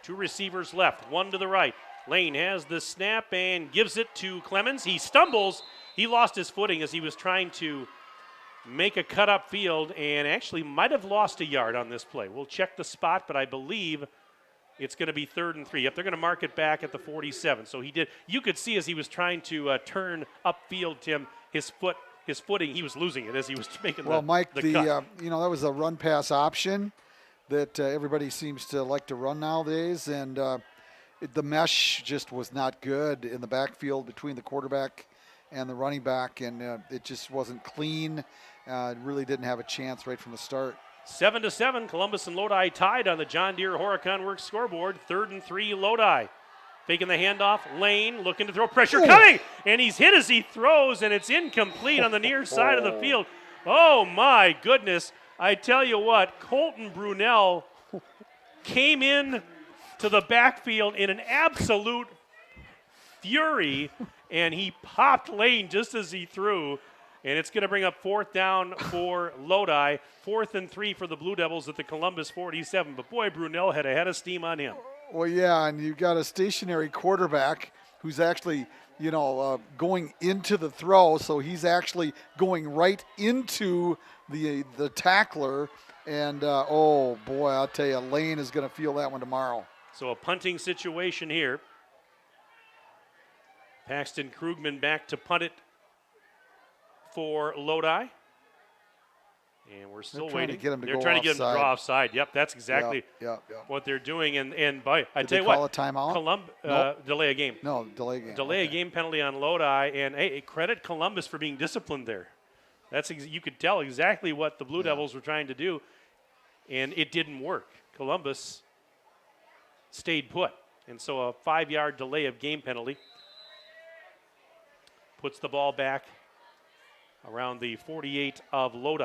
2 receivers left, 1 to the right. Lane has the snap and gives it to Clemens. He stumbles. He lost his footing as he was trying to make a cut up field and actually might have lost a yard on this play. We'll check the spot, but I believe it's going to be 3rd and 3. Yep, they're going to mark it back at the 47. So he did. You could see as he was trying to turn upfield, Tim, his footing, he was losing it as he was making the cut. Well, Mike,
that was a run pass option that everybody seems to like to run nowadays, and the mesh just was not good in the backfield between the quarterback and the running back, and it just wasn't clean. It really didn't have a chance right from the start.
7-7, Columbus and Lodi tied on the John Deere Horicon Works scoreboard. 3rd and 3, Lodi. Faking the handoff, Lane looking to throw, pressure coming, and he's hit as he throws, and it's incomplete on the near side of the field. Oh my goodness, I tell you what, Colton Brunell came in to the backfield in an absolute fury, and he popped Lane just as he threw. And it's going to bring up 4th down for Lodi. 4th and 3 for the Blue Devils at the Columbus 47. But boy, Brunell had a head of steam on him.
Well, yeah, and you've got a stationary quarterback who's actually, going into the throw. So he's actually going right into the tackler. And, oh, boy, I'll tell you, Lane is going to feel that one tomorrow.
So a punting situation here. Paxton Krugman back to punt it for Lodi. And we're still waiting. They're trying to get him to draw offside. Yep, that's exactly what they're doing. And I tell you what,
call a timeout?
Nope. Delay a game.
No, delay a game.
Delay a game penalty on Lodi. And hey, credit Columbus for being disciplined there. You could tell exactly what the Blue Devils were trying to do, and it didn't work. Columbus stayed put. And so a 5-yard delay of game penalty puts the ball back around the 48 of Lodi.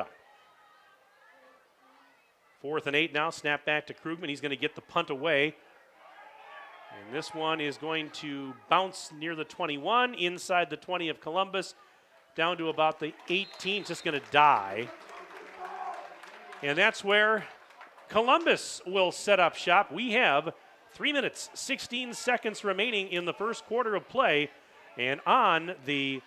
4th and 8 now, snap back to Krugman. He's going to get the punt away. And this one is going to bounce near the 21, inside the 20 of Columbus, down to about the 18. It's just going to die. And that's where Columbus will set up shop. We have 3 minutes, 16 seconds remaining in the first quarter of play. And on the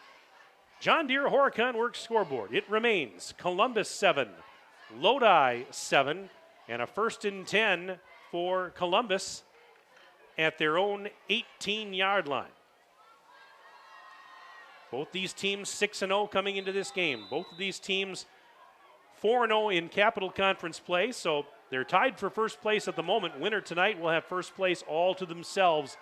John Deere Horicon Works scoreboard, it remains Columbus 7, Lodi 7, and a 1st and 10 for Columbus at their own 18-yard line. Both these teams 6-0 coming into this game. Both of these teams 4-0 in Capital Conference play, so they're tied for first place at the moment. Winner tonight will have first place all to themselves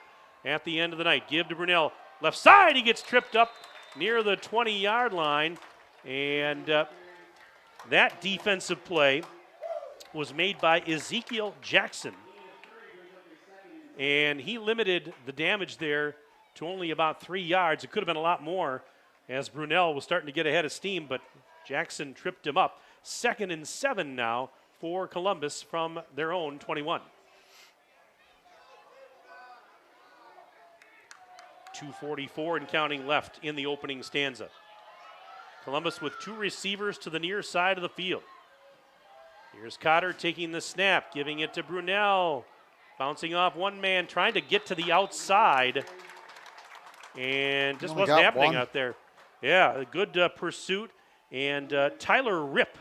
at the end of the night. Give to Brunell. Left side, he gets tripped up near the 20-yard line, and that defensive play was made by Ezekiel Jackson. And he limited the damage there to only about 3 yards. It could have been a lot more as Brunel was starting to get ahead of steam, but Jackson tripped him up. 2nd and 7 now for Columbus from their own 21. 2:44 and counting left in the opening stanza. Columbus with 2 receivers to the near side of the field. Here's Cotter taking the snap, giving it to Brunel. Bouncing off one man, trying to get to the outside. And just wasn't happening out there. Yeah, a good pursuit. And Tyler Ripp,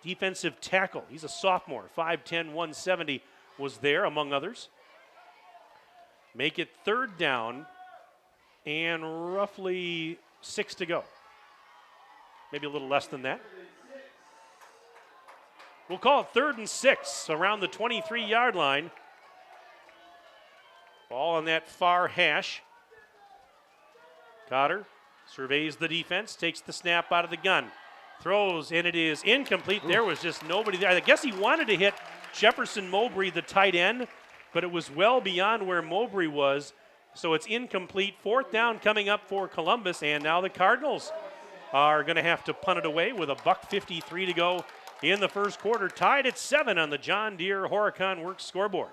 defensive tackle. He's a sophomore, 5'10", 170, was there, among others. Make it 3rd down and roughly 6 to go. Maybe a little less than that. We'll call it 3rd and 6 around the 23-yard line. Ball on that far hash. Cotter surveys the defense, takes the snap out of the gun. Throws, and it is incomplete. There was just nobody there. I guess he wanted to hit Jefferson Mowbray, the tight end, but it was well beyond where Mowbray was, so it's incomplete. 4th down coming up for Columbus, and now the Cardinals are going to have to punt it away with $1:53 to go in the first quarter. Tied at 7 on the John Deere Horicon Works scoreboard.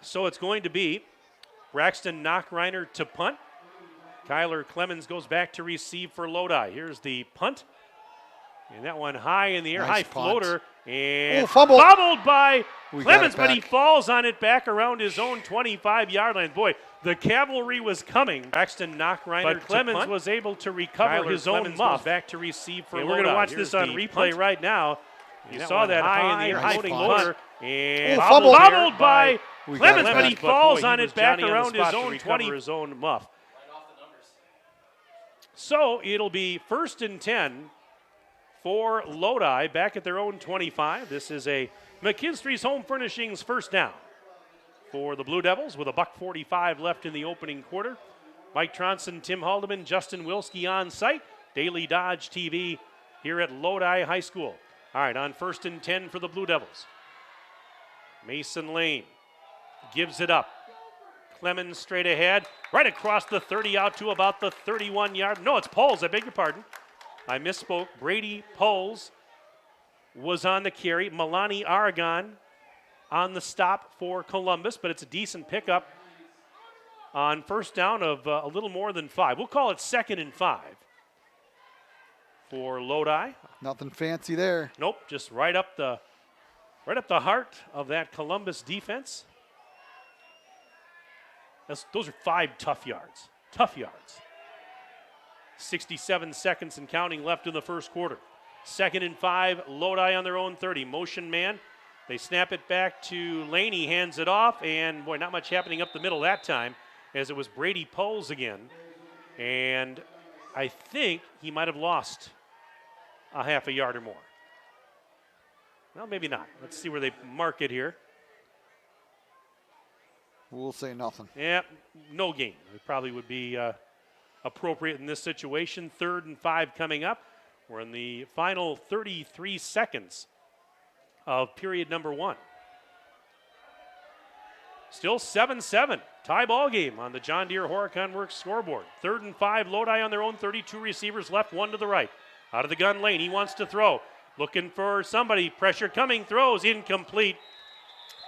So it's going to be Braxton Knockreiner to punt. Kyler Clemens goes back to receive for Lodi. Here's the punt. And that one high in the air,
nice
high floater. And
fumbled
by Clemens, but he falls on it back around his own 25-yard line. Boy, the cavalry was coming. Braxton Knockreiner, but Clemens was able to recover his own muff. Back to receive for Lodi. We're going to watch this on replay right now. You saw that high in the air, high floater. And fumbled by Clemens, but he falls on it back around his own 20. His own muff. So it'll be 1st and 10 for Lodi back at their own 25. This is a McKinstry's Home Furnishings first down for the Blue Devils with $1:45 left in the opening quarter. Mike Tronson, Tim Haldeman, Justin Wilski on site. Daily Dodge TV here at Lodi High School. All right, on 1st and 10 for the Blue Devils. Mason Lane gives it up. Clemens straight ahead, right across the 30 out to about the 31-yard. No, it's Poles, I beg your pardon. I misspoke. Brady Poles was on the carry. Milani Aragon on the stop for Columbus, but it's a decent pickup on first down of a little more than 5. We'll call it 2nd and 5 for Lodi.
Nothing fancy there.
Nope, just right up the heart of that Columbus defense. Those are 5 tough yards. Tough yards. 67 seconds and counting left in the first quarter. 2nd and 5, Lodi on their own 30. Motion man. They snap it back to Laney, hands it off, and boy, not much happening up the middle that time as it was Brady Poles again. And I think he might have lost a half a yard or more. Well, maybe not. Let's see where they mark it here.
We'll say nothing.
Yeah, no gain. It probably would be appropriate in this situation. 3rd and 5 coming up. We're in the final 33 seconds of period number 1. Still 7-7. Tie ball game on the John Deere Horicon Works scoreboard. 3rd and 5, Lodi on their own 32 receivers left, 1 to the right. Out of the gun lane, he wants to throw. Looking for somebody. Pressure coming, throws, incomplete.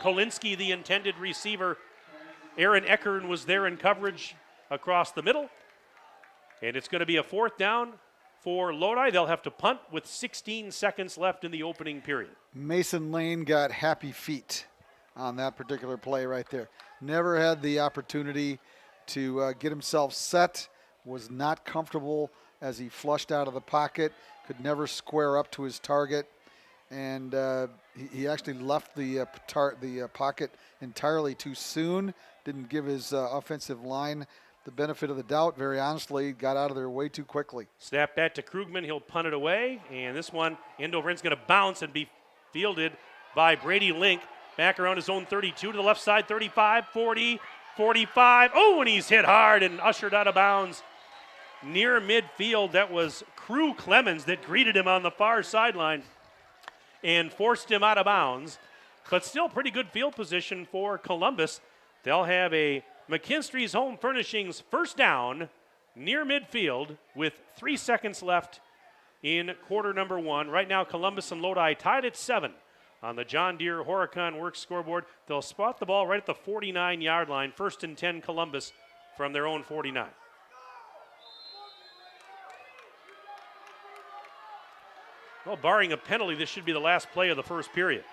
Kolinsky, the intended receiver. Aaron Eckern was there in coverage across the middle. And it's going to be a 4th down for Lodi. They'll have to punt with 16 seconds left in the opening period.
Mason Lane got happy feet on that particular play right there. Never had the opportunity to get himself set. Was not comfortable as he flushed out of the pocket. Could never square up to his target. And he actually left the pocket entirely too soon. Didn't give his offensive line the benefit of the doubt. Very honestly, got out of there way too quickly.
Snap back to Krugman. He'll punt it away. And this one, Endovryn's going to bounce and be fielded by Brady Link. Back around his own 32 to the left side, 35, 40, 45. Oh, and he's hit hard and ushered out of bounds near midfield. That was Crew Clemens that greeted him on the far sideline and forced him out of bounds. But still pretty good field position for Columbus. They'll have a McKinstry's Home Furnishings first down near midfield with 3 seconds left in quarter number 1. Right now, Columbus and Lodi tied at 7 on the John Deere Horicon Works scoreboard. They'll spot the ball right at the 49-yard line. 1st and 10 Columbus from their own 49. Well, barring a penalty, this should be the last play of the first period.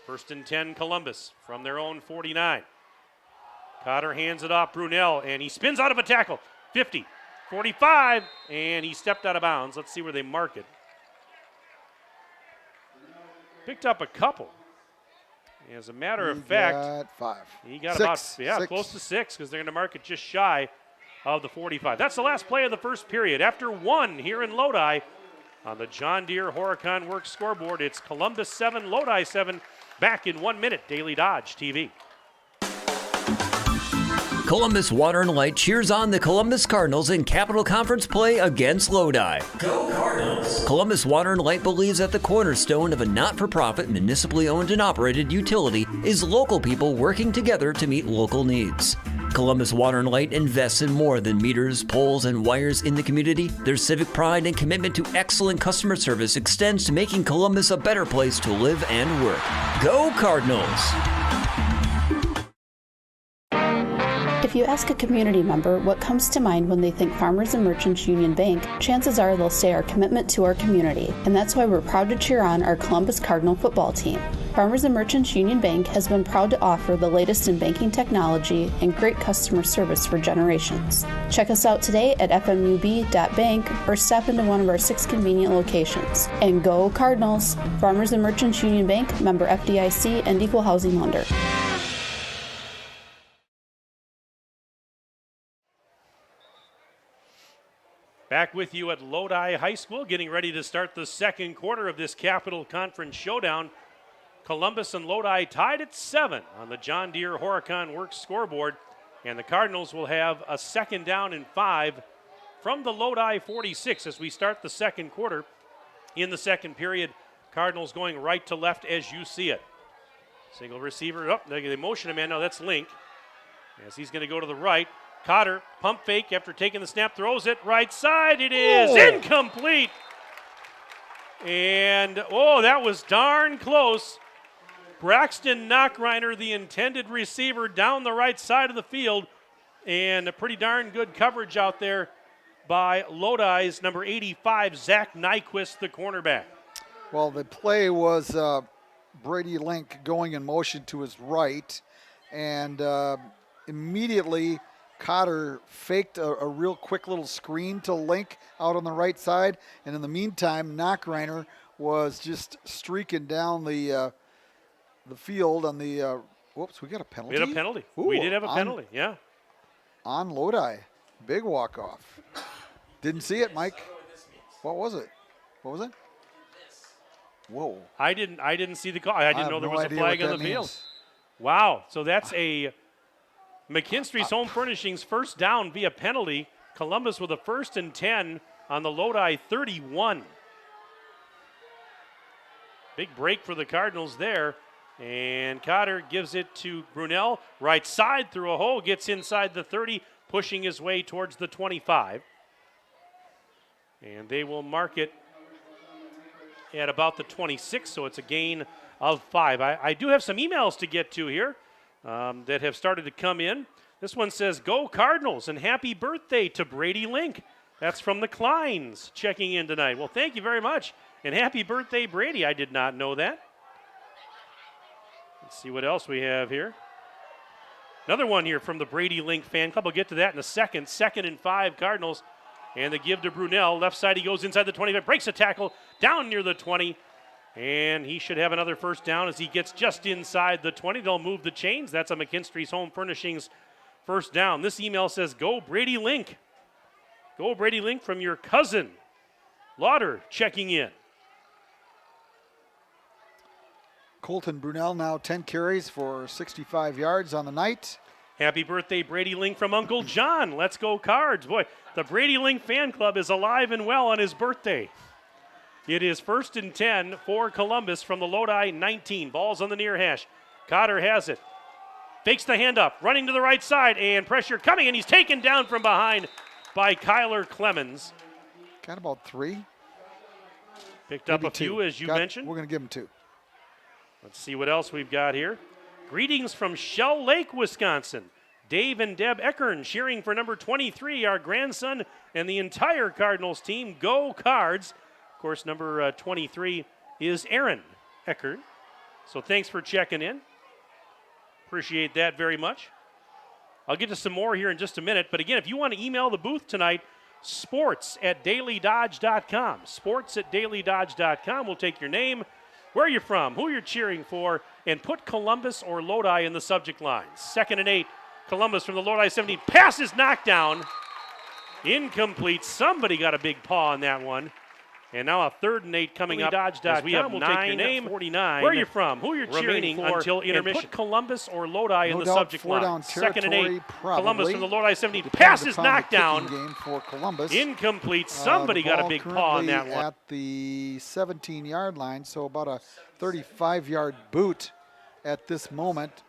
1st and 10 Columbus from their own 49. Cotter hands it off Brunel, and he spins out of a tackle. 50, 45, and he stepped out of bounds. Let's see where they mark it. Picked up a couple. As a matter of fact, he got about close to 6 because they're going to mark it just shy of the 45. That's the last play of the first period. After 1 here in Lodi on the John Deere Horicon Works scoreboard, it's Columbus 7, Lodi 7. Back in 1 minute, Daily Dodge TV.
Columbus Water and Light cheers on the Columbus Cardinals in Capital Conference play against Lodi.
Go Cardinals!
Columbus Water and Light believes that the cornerstone of a not-for-profit, municipally owned and operated utility is local people working together to meet local needs. Columbus Water and Light invests in more than meters, poles, and wires in the community. Their civic pride and commitment to excellent customer service extends to making Columbus a better place to live and work. Go Cardinals!
If you ask a community member what comes to mind when they think Farmers and Merchants Union Bank, chances are they'll say our commitment to our community, and that's why we're proud to cheer on our Columbus Cardinal football team. Farmers and Merchants Union Bank has been proud to offer the latest in banking technology and great customer service for generations. Check us out today at fmub.bank or step into one of our 6 convenient locations. And go Cardinals! Farmers and Merchants Union Bank, member FDIC and equal housing lender.
Back with you at Lodi High School, getting ready to start the second quarter of this Capital Conference showdown. Columbus and Lodi tied at 7 on the John Deere Horicon Works scoreboard, and the Cardinals will have a 2nd down and 5 from the Lodi 46 as we start the second quarter. In the second period, Cardinals going right to left as you see it. Single receiver up, they motion him in, now that's Link, as he's going to go to the right. Cotter, pump fake after taking the snap, throws it right side. It is incomplete. And, that was darn close. Braxton Knockreiner, the intended receiver, down the right side of the field. And a pretty darn good coverage out there by Lodi's number 85, Zach Nyquist, the cornerback.
Well, the play was Brady Link going in motion to his right. And immediately Cotter faked a real quick little screen to Link out on the right side, and in the meantime, Knockreiner was just streaking down the field on the. Whoops, we got a penalty.
We had a penalty. We did have a penalty. Yeah.
On Lodi, big walk off. Didn't see it, Mike. What was it? What was it? Whoa.
I didn't see the call. I didn't know there was a flag on the field. Wow. So that's a McKinstry's Home Furnishings first down via penalty. Columbus with a 1st and 10 on the Lodi 31. Big break for the Cardinals there. And Cotter gives it to Brunel. Right side through a hole, gets inside the 30, pushing his way towards the 25. And they will mark it at about the 26, so it's a gain of 5. I do have some emails to get to here that have started to come in. This one says, "Go Cardinals and happy birthday to Brady Link." That's from the Kleins checking in tonight. Well, thank you very much. And happy birthday, Brady. I did not know that. Let's see what else we have here. Another one here from the Brady Link fan club. We'll get to that in a second. 2nd and 5 Cardinals. And they give to Brunel. Left side, he goes inside the 25, breaks a tackle down near the 20. And he should have another first down as he gets just inside the 20. They'll move the chains. That's a McKinstry's Home Furnishings first down. This email says, "Go Brady Link." Go Brady Link from your cousin. Lauder checking in.
Colton Brunel now 10 carries for 65 yards on the night.
Happy birthday, Brady Link from Uncle John. Let's go Cards. Boy, the Brady Link fan club is alive and well on his birthday. It is 1st and 10 for Columbus from the Lodi 19. Ball's on the near hash. Cotter has it. Fakes the handoff, running to the right side, and pressure coming, and he's taken down from behind by Kyler Clemens.
Got about 3.
Picked up a few, as you mentioned.
We're going to give him 2.
Let's see what else we've got here. Greetings from Shell Lake, Wisconsin. Dave and Deb Eckern cheering for number 23, our grandson, and the entire Cardinals team. Go Cards. Of course, number 23 is Aaron Eckern. So thanks for checking in. Appreciate that very much. I'll get to some more here in just a minute. But again, if you want to email the booth tonight, sports@dailydodge.com. Sports@dailydodge.com. We'll take your name, where you're from, who you're cheering for, and put Columbus or Lodi in the subject line. 2nd and 8. Columbus from the Lodi 17. Pass is knocked down. Incomplete. Somebody got a big paw on that one. And now a 3rd and 8 coming up. Dodge.com. We have 9:49. Where you're from, who you're cheering for, until intermission. Put Columbus or Lodi in the subject line. 2nd and 8. Columbus from the Lodi 17. Pass is knocked down.
Game for Columbus.
Incomplete. Somebody got a big paw on that one.
At the 17-yard line, so about a 35-yard boot at this moment.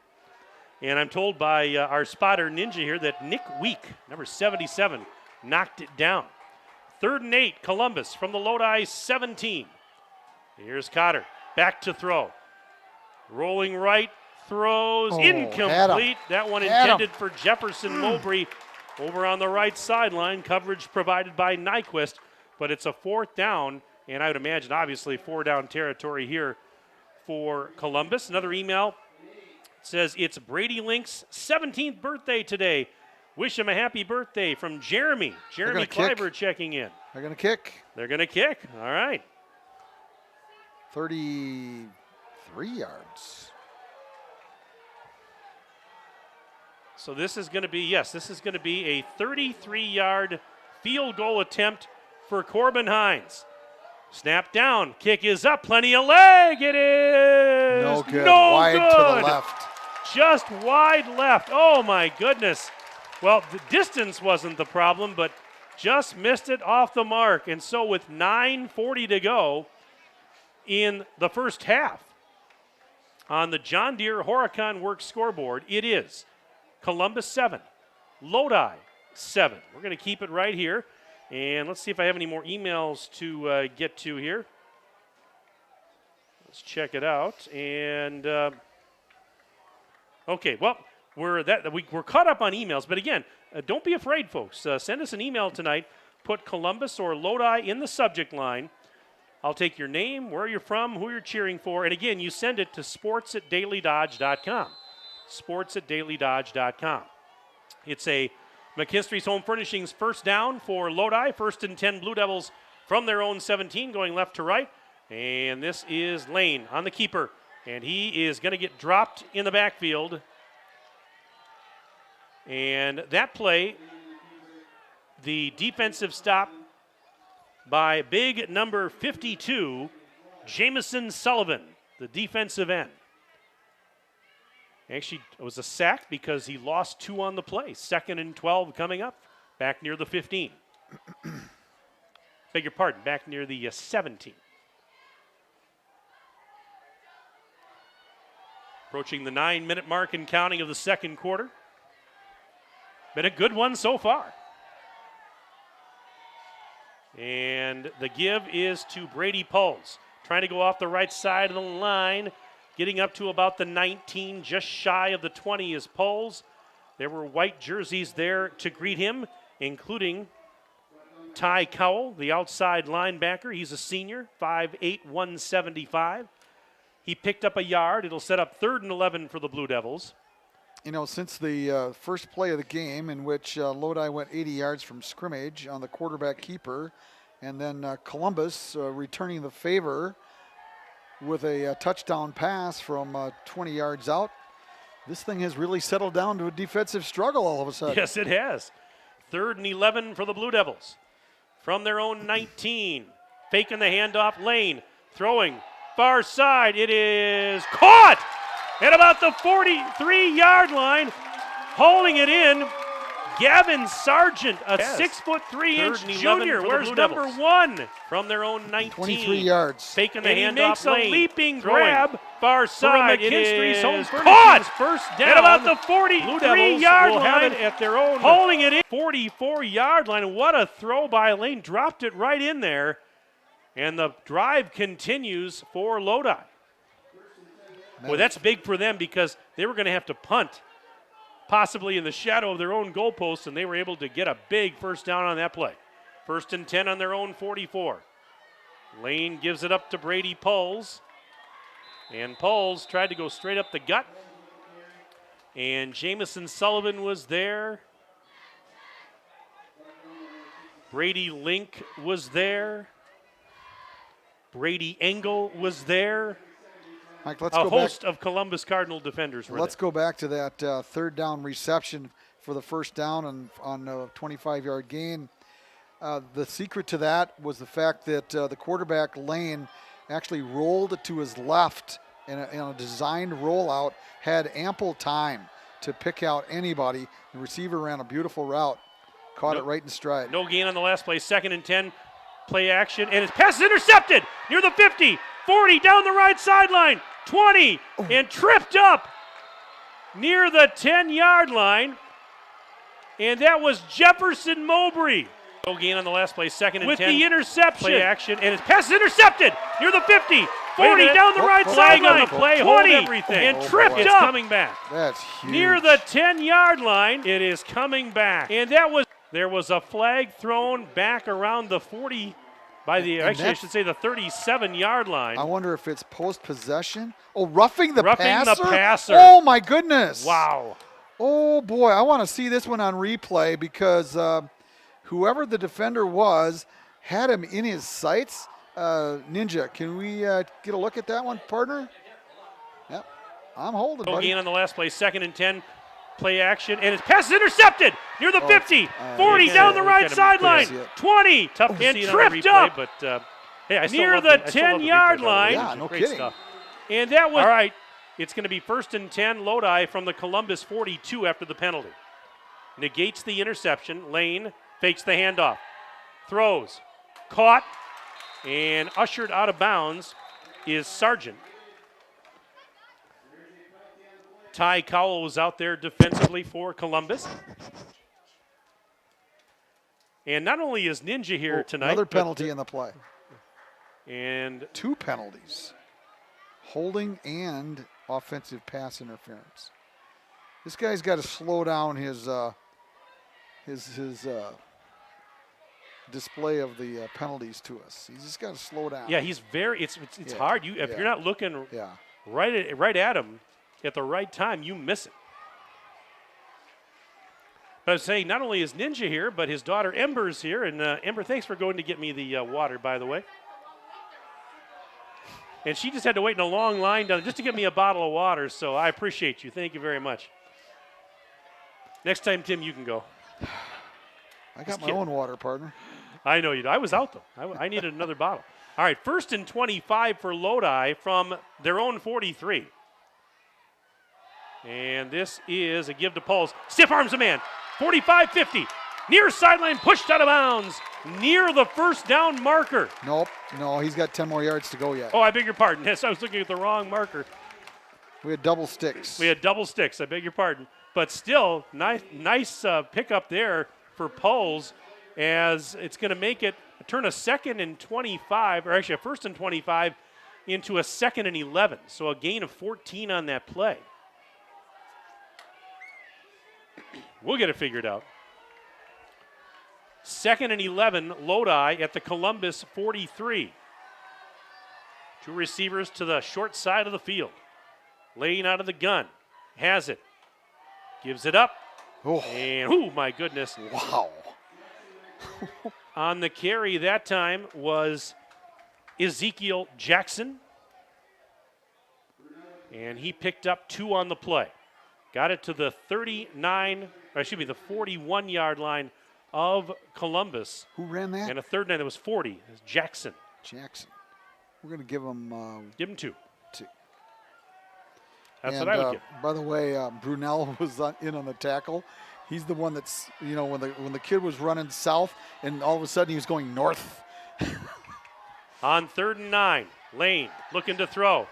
And I'm told by our spotter ninja here that Nick Week, number 77, knocked it down. 3rd and 8, Columbus from the Lodi 17. Here's Cotter, back to throw. Rolling right, throws, incomplete. That one intended for Jefferson Mowbray over on the right sideline. Coverage provided by Nyquist, but it's a 4th down, and I would imagine, obviously, 4-down territory here for Columbus. Another email says it's Brady Link's 17th birthday today. Wish him a happy birthday from Jeremy. Jeremy Kleiber checking in.
They're going to kick.
They're going to kick. All right.
33 yards.
So this is going to be, this is going to be a 33-yard field goal attempt for Corbin Hines. Snap down. Kick is up. Plenty of leg. It is
no good.
No
wide
good.
To the left.
Just wide left. Oh, my goodness. Well, the distance wasn't the problem, but just missed it off the mark. And so with 9:40 to go in the first half on the John Deere Horicon Works scoreboard, it is Columbus 7, Lodi 7. We're going to keep it right here. And let's see if I have any more emails to get to here. Let's check it out. And, okay, well, we're caught up on emails. But again, don't be afraid, folks. Send us an email tonight. Put Columbus or Lodi in the subject line. I'll take your name, where you're from, who you're cheering for. And again, you send it to sports@dailydodge.com. Sports@dailydodge.com. It's a McKinstry's Home Furnishings first down for Lodi. 1st and 10 Blue Devils from their own 17, going left to right. And this is Lane on the keeper. And he is going to get dropped in the backfield. And that play, the defensive stop by big number 52, Jamison Sullivan, the defensive end. Actually, it was a sack because he lost 2 on the play. 2nd and 12 coming up, back near the 15. Beg your pardon, back near the 17. Approaching the 9-minute mark and counting of the second quarter. Been a good one so far. And the give is to Brady Pulls. Trying to go off the right side of the line. Getting up to about the 19, just shy of the 20 is Pulls. There were white jerseys there to greet him, including Ty Cowell, the outside linebacker. He's a senior, 5'8", 175. He picked up a yard. It'll set up 3rd and 11 for the Blue Devils.
You know, since the first play of the game in which Lodi went 80 yards from scrimmage on the quarterback keeper, and then Columbus returning the favor with a touchdown pass from 20 yards out, this thing has really settled down to a defensive struggle all of a sudden.
Yes, it has. 3rd and 11 for the Blue Devils. From their own 19, faking the handoff lane, throwing far side. It is caught at about the 43-yard line. Holding it in, Gavin Sargent, a 6'3" junior. Where's number 1 from their own 19?
23 yards.
Taking the
And he
handoff
makes a
lane.
leaping
Throwing.
grab.
Far side.
McKinstry's home
It is
furnishings.
caught.
First down.
At about the
Blue Devils
43-yard
will have
line.
it at their own.
Holding it in. 44-yard line. What a throw by Lane. Dropped it right in there. And the drive continues for Lodi. Well, that's big for them because they were going to have to punt, possibly in the shadow of their own goalposts, and they were able to get a big first down on that play. 1st and 10 on their own 44. Lane gives it up to Brady Pulls. And Pulls tried to go straight up the gut. And Jamison Sullivan was there. Brady Link was there. Brady Engel was there.
Mike, let's
a
go
host
back.
of Columbus Cardinal defenders were
Let's
there.
go back to that third down reception for the first down on a 25-yard gain. The secret to that was the fact that the quarterback Lane actually rolled to his left in a designed rollout, had ample time to pick out anybody. The receiver ran a beautiful route, caught it right in stride.
No gain on the last play. 2nd and 10, play action, and his pass is intercepted near the 50, 40, down the right sideline, 20, and tripped up near the 10-yard line. And that was Jefferson Mowbray. No gain on the last play, 2nd and 10. With the interception. Play action, and his pass is intercepted near the 50, 40, down the right sideline, 20, and tripped up. Coming back.
That's huge.
Near the 10-yard line, it is coming back. And there was a flag thrown back around the 40 by the, actually I should say the 37-yard line.
I wonder if it's post-possession. Oh, roughing the
passer.
Oh, my goodness.
Wow.
Oh, boy, I want to see this one on replay because whoever the defender was had him in his sights. Ninja, can we get a look at that one, partner? Yep, I'm holding, buddy.
No gain on the last play, 2nd and 10, play action, and his pass is intercepted near the 50, 40, down the right sideline, 20, and tripped up
but hey,
near the 10-yard line.
Yeah, no kidding.
Stuff. And that was, all right, it's going to be 1st and 10, Lodi from the Columbus 42 after the penalty. Negates the interception. Lane fakes the handoff. Throws. Caught. And ushered out of bounds is Sargent. Ty Cowell was out there defensively for Columbus. And not only is Ninja here tonight.
Another penalty in the play.
And
2 penalties. Holding and offensive pass interference. This guy's got to slow down his display of the penalties to us. He's just got to slow down.
Yeah, he's very. It's hard. If you're not looking right at him at the right time, you miss it. But I was saying, not only is Ninja here, but his daughter Ember's here. And Ember, thanks for going to get me the water, by the way. And she just had to wait in a long line down just to get me a bottle of water. So I appreciate you. Thank you very much. Next time, Tim, you can go.
I got my own water, partner.
I know you do. I was out, though. I needed another bottle. All right, 1st and 25 for Lodi from their own 43. And this is a give to Pulls. Stiff arms a man. 45-50. Near sideline, pushed out of bounds. Near the first down marker.
Nope. No, he's got 10 more yards to go yet.
Oh, I beg your pardon. Yes, I was looking at the wrong marker.
We had double sticks.
I beg your pardon. But still, nice pickup there for Pulls, as it's going to make it turn a 2nd and 25, or actually a 1st and 25 into a 2nd and 11. So a gain of 14 on that play. We'll get it figured out. 2nd and 11, Lodi at the Columbus 43. 2 receivers to the short side of the field. Lane out of the gun. Has it. Gives it up.
Oh.
And, oh my goodness.
Wow.
On the carry that time was Ezekiel Jackson. And he picked up 2 on the play. Got it to the 41-yard line of Columbus.
Who ran that?
And a 3rd down that was 40. It was Jackson.
We're going to give him...
give him 2. That's
and,
what I would give.
By the way, Brunel was in on the tackle. He's the one that's, when the kid was running south and all of a sudden he was going north.
On 3rd and 9, Lane looking to throw.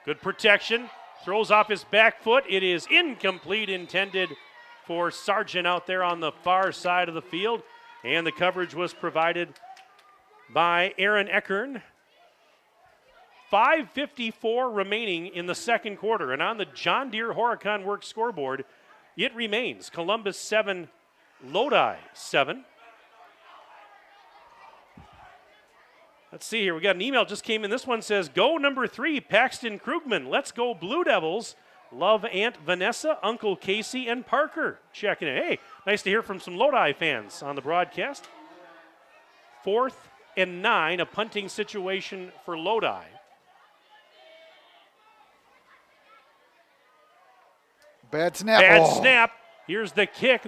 Good protection. Throws off his back foot. It is incomplete, intended for Sargent out there on the far side of the field. And the coverage was provided by Aaron Eckern. 5:54 remaining in the second quarter. And on the John Deere Horicon Works scoreboard, it remains Columbus 7, Lodi 7. Let's see here. We got an email just came in. This one says, go number 3, Paxton Krugman. Let's go Blue Devils. Love Aunt Vanessa, Uncle Casey, and Parker checking in. Hey, nice to hear from some Lodi fans on the broadcast. 4th and 9, a punting situation for Lodi.
Bad snap.
Bad snap. Here's the kick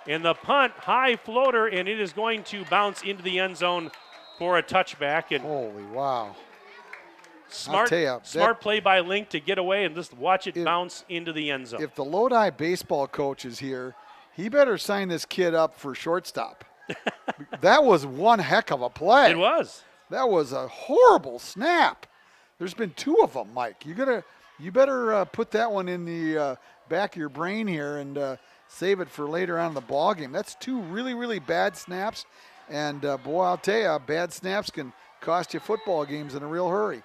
and the punt, high floater, and it is going to bounce into the end zone for a touchback. And
holy wow.
Smart play by Link to get away and just watch it bounce into the end zone.
If the Lodi baseball coach is here, he better sign this kid up for shortstop. That was one heck of a play.
It was.
That was a horrible snap. There's been 2 of them, Mike. You better put that one in the back of your brain here and save it for later on in the ball game. That's 2 really, really bad snaps. And, boy, I'll tell you, bad snaps can cost you football games in a real hurry.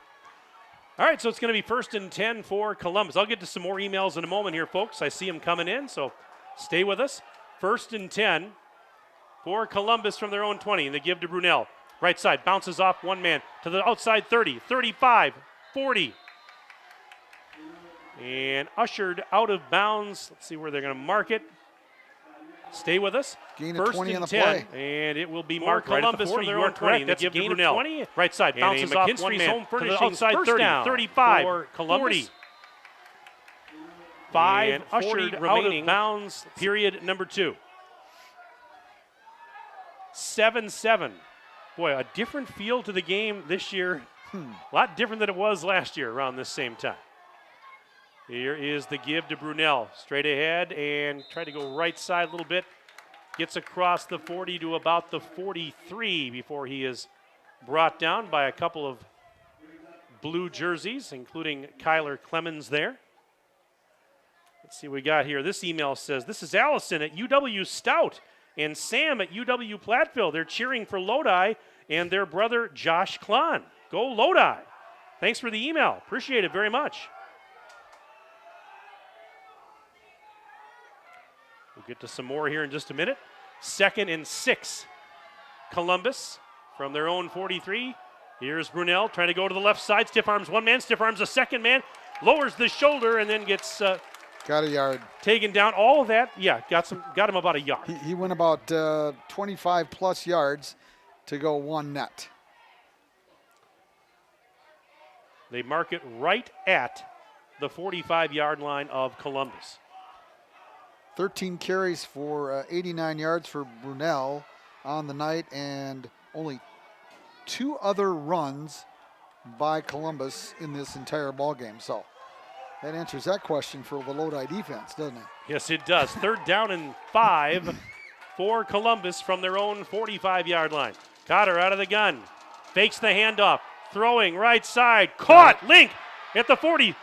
All right, so it's going to be 1st and 10 for Columbus. I'll get to some more emails in a moment here, folks. I see them coming in, so stay with us. 1st and 10 for Columbus from their own 20, and they give to Brunel. Right side, bounces off one man to the outside 30, 35, 40. And ushered out of bounds. Let's see where they're going to mark it. Stay with us.
Gain of 20 on the
10,
play.
And it will be marked Columbus from their own 20. That's a gain of 20. Right side, bounces off one man home to the outside 30, 35, 40. 5 ushered out of bounds, period number 2. 7-7. Boy, a different feel to the game this year. A lot different than it was last year around this same time. Here is the give to Brunel. Straight ahead and try to go right side a little bit. Gets across the 40 to about the 43 before he is brought down by a couple of blue jerseys, including Kyler Clemens there. Let's see what we got here. This email says, this is Allison at UW Stout and Sam at UW Platteville. They're cheering for Lodi and their brother Josh Klon. Go Lodi. Thanks for the email. Appreciate it very much. We'll get to some more here in just a minute. 2nd and 6. Columbus from their own 43. Here's Brunel trying to go to the left side. Stiff arms one man, stiff arms a second man. Lowers the shoulder and then gets
got a yard.
Taken down. All of that, got him about a yard.
He went about 25 plus yards to go 1 net.
They mark it right at the 45-yard line of Columbus.
13 carries for 89 yards for Brunel on the night, and only 2 other runs by Columbus in this entire ball game. So that answers that question for the Lodi defense, doesn't it?
Yes, it does. 3rd down and 5 for Columbus from their own 45-yard line. Cotter out of the gun. Fakes the handoff. Throwing right side. Caught. Link at the 40.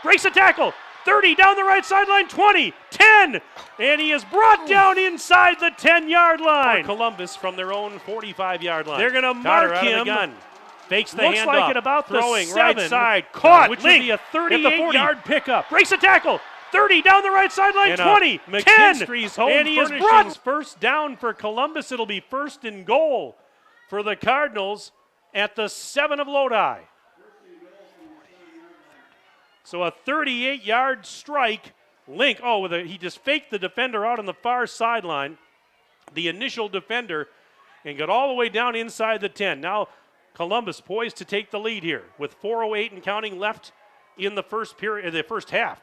Breaks a tackle. 30 down the right sideline, 20, 10, and he is brought down inside the 10-yard line. For Columbus from their own 45-yard line. They're going to mark him. Of the gun. Fakes the handoff. Looks like it about throwing the 7. Right side. Caught. Which Link would be a 38-yard pickup. Breaks a tackle. 30 down the right sideline, 20, 10, and he is brought. First down for Columbus. It'll be 1st and goal for the Cardinals at the 7 of Lodi. So a 38-yard strike. Link, he just faked the defender out on the far sideline, the initial defender, and got all the way down inside the 10. Now Columbus poised to take the lead here with 4:08 and counting left in the first period, the first half.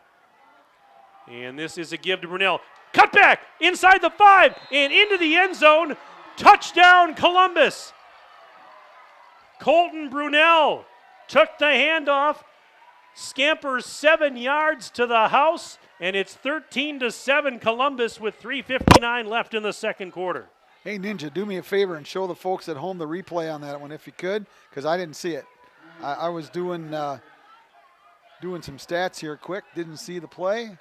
And this is a give to Brunel. Cut back inside the 5 and into the end zone. Touchdown Columbus. Colton Brunel took the handoff scampers 7 yards to the house, and it's 13-7 Columbus with 3:59 left in the second quarter.
Hey, Ninja, do me a favor and show the folks at home the replay on that one if you could, because I didn't see it. I was doing some stats here quick, didn't see the play.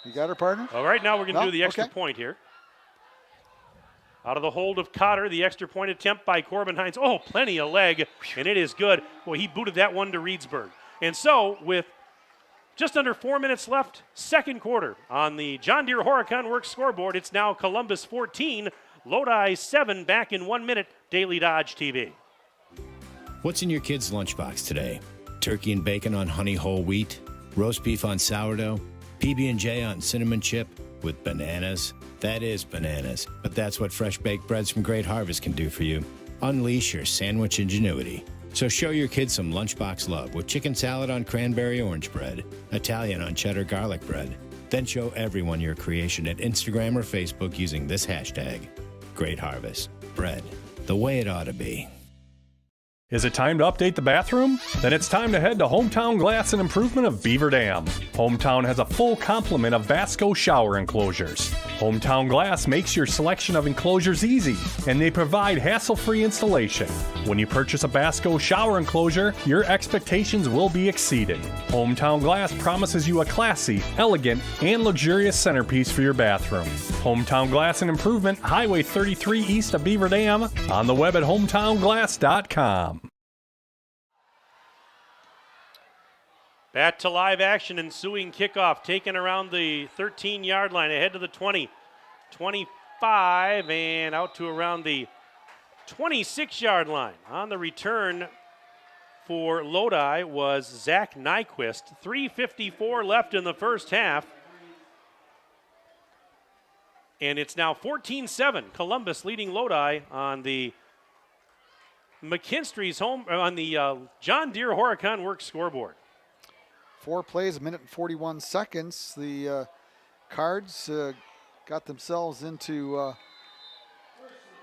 You got her, partner?
All right, now we're going to do the extra point here. Out of the hold of Cotter, the extra point attempt by Corbin Hines. Oh, plenty of leg, and it is good. Well, he booted that one to Reedsburg. And so, with just under 4 minutes left, second quarter, on the John Deere Horicon Works scoreboard, it's now Columbus 14, Lodi 7, back in 1 minute, Daily Dodge TV.
What's in your kid's lunchbox today? Turkey and bacon on honey whole wheat? Roast beef on sourdough? PB&J on cinnamon chip? With bananas? That is bananas, but that's what fresh baked breads from Great Harvest can do for you. Unleash your sandwich ingenuity. So show your kids some lunchbox love with chicken salad on cranberry orange bread, Italian on cheddar garlic bread. Then show everyone your creation at Instagram or Facebook using this hashtag. Great Harvest. Bread. The way it ought to be.
Is it time to update the bathroom? Then it's time to head to Hometown Glass and Improvement of Beaver Dam. Hometown has a full complement of Vasco shower enclosures. Hometown Glass makes your selection of enclosures easy, and they provide hassle-free installation. When you purchase a Vasco shower enclosure, your expectations will be exceeded. Hometown Glass promises you a classy, elegant, and luxurious centerpiece for your bathroom. Hometown Glass and Improvement, Highway 33 east of Beaver Dam, on the web at hometownglass.com.
Back to live action, ensuing kickoff, taken around the 13-yard line, ahead to the 20, 25, and out to around the 26-yard line. On the return for Lodi was Zach Nyquist. 3:54 left in the first half. And it's now 14-7, Columbus leading Lodi on the McKinstry's home, on the John Deere Horicon Works scoreboard.
4 plays, a minute and 41 seconds. The Cards got themselves into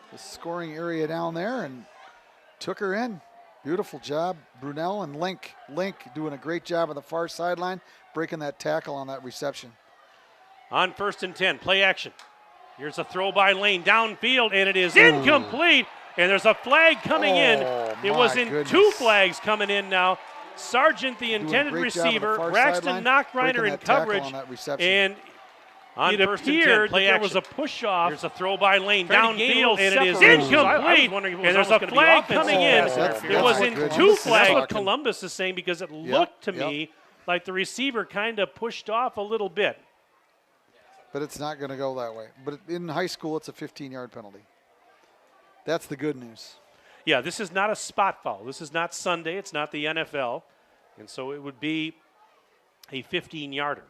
the scoring area down there and took her in. Beautiful job, Brunel and Link. Link doing a great job on the far sideline, breaking that tackle on that reception.
On 1st and 10, play action. Here's a throw by Lane downfield, and it is incomplete. And there's a flag coming in. It was in 2 flags coming in now. Sargent, the intended receiver, Braxton Knockreiner in coverage, and on 1st and 10, play action. There was a push-off. There's a throw by Lane downfield, and it is incomplete. And there's a flag coming in. It was in 2 flags. That's what Columbus is saying, because it looked to me like the receiver kind of pushed off a little bit.
But it's not going to go that way. But in high school, it's a 15-yard penalty. That's the good news.
Yeah, this is not a spot foul. This is not Sunday. It's not the NFL. And so it would be a 15-yarder.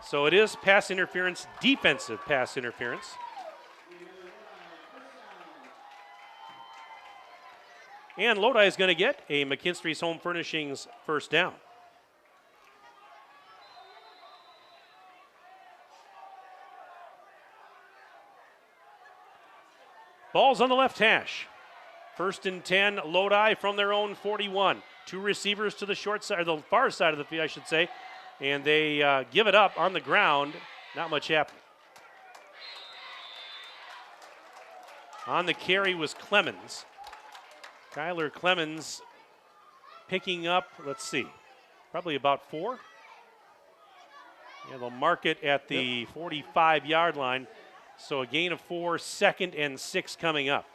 So it is pass interference, defensive pass interference. And Lodi is going to get a McKinstry's Home Furnishings first down. Ball's on the left hash. 1st and 10, Lodi from their own 41. 2 receivers to the short side, or the far side of the field, I should say. And they give it up on the ground. Not much happening. On the carry was Clemens. Kyler Clemens picking up, let's see, probably about 4. Yeah, they'll mark it at the 45-yard line. So a gain of 4, 2nd and 6 coming up.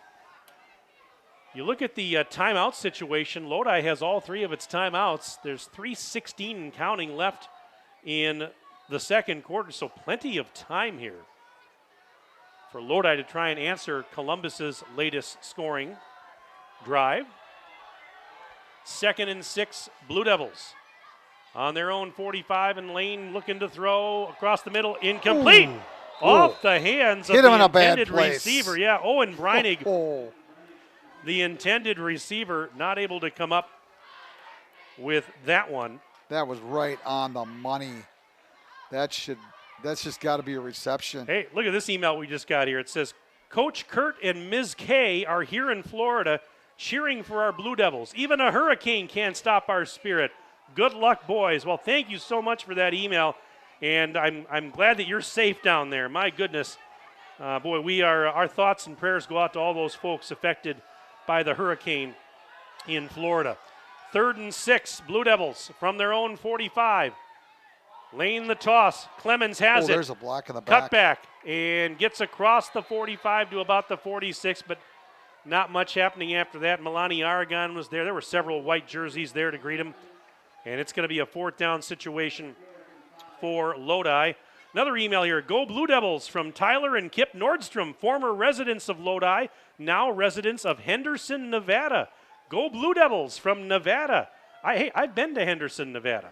You look at the timeout situation. Lodi has all 3 of its timeouts. There's 3:16 and counting left in the second quarter, so plenty of time here for Lodi to try and answer Columbus's latest scoring drive. 2nd and 6, Blue Devils on their own 45, and Lane looking to throw across the middle, incomplete. Ooh. Off the hands of the intended receiver. Yeah, Owen Breinig, the intended receiver, not able to come up with that one.
That was right on the money. That's just got to be a reception.
Hey, look at this email we just got here. It says, Coach Kurt and Ms. K are here in Florida cheering for our Blue Devils. Even a hurricane can't stop our spirit. Good luck, boys. Well, thank you so much for that email, and I'm glad that you're safe down there. My goodness. Boy, our thoughts and prayers go out to all those folks affected by the hurricane in Florida. 3rd and 6, Blue Devils from their own 45. Lane the toss. Clemens has it.
There's a block in the back.
Cut back and gets across the 45 to about the 46, but not much happening after that. Milani Aragon was there. There were several white jerseys there to greet him, and it's going to be a 4th down situation for Lodi. Another email here. Go Blue Devils from Tyler and Kip Nordstrom, former residents of Lodi, now residents of Henderson, Nevada. Go Blue Devils from Nevada. I've been to Henderson, Nevada.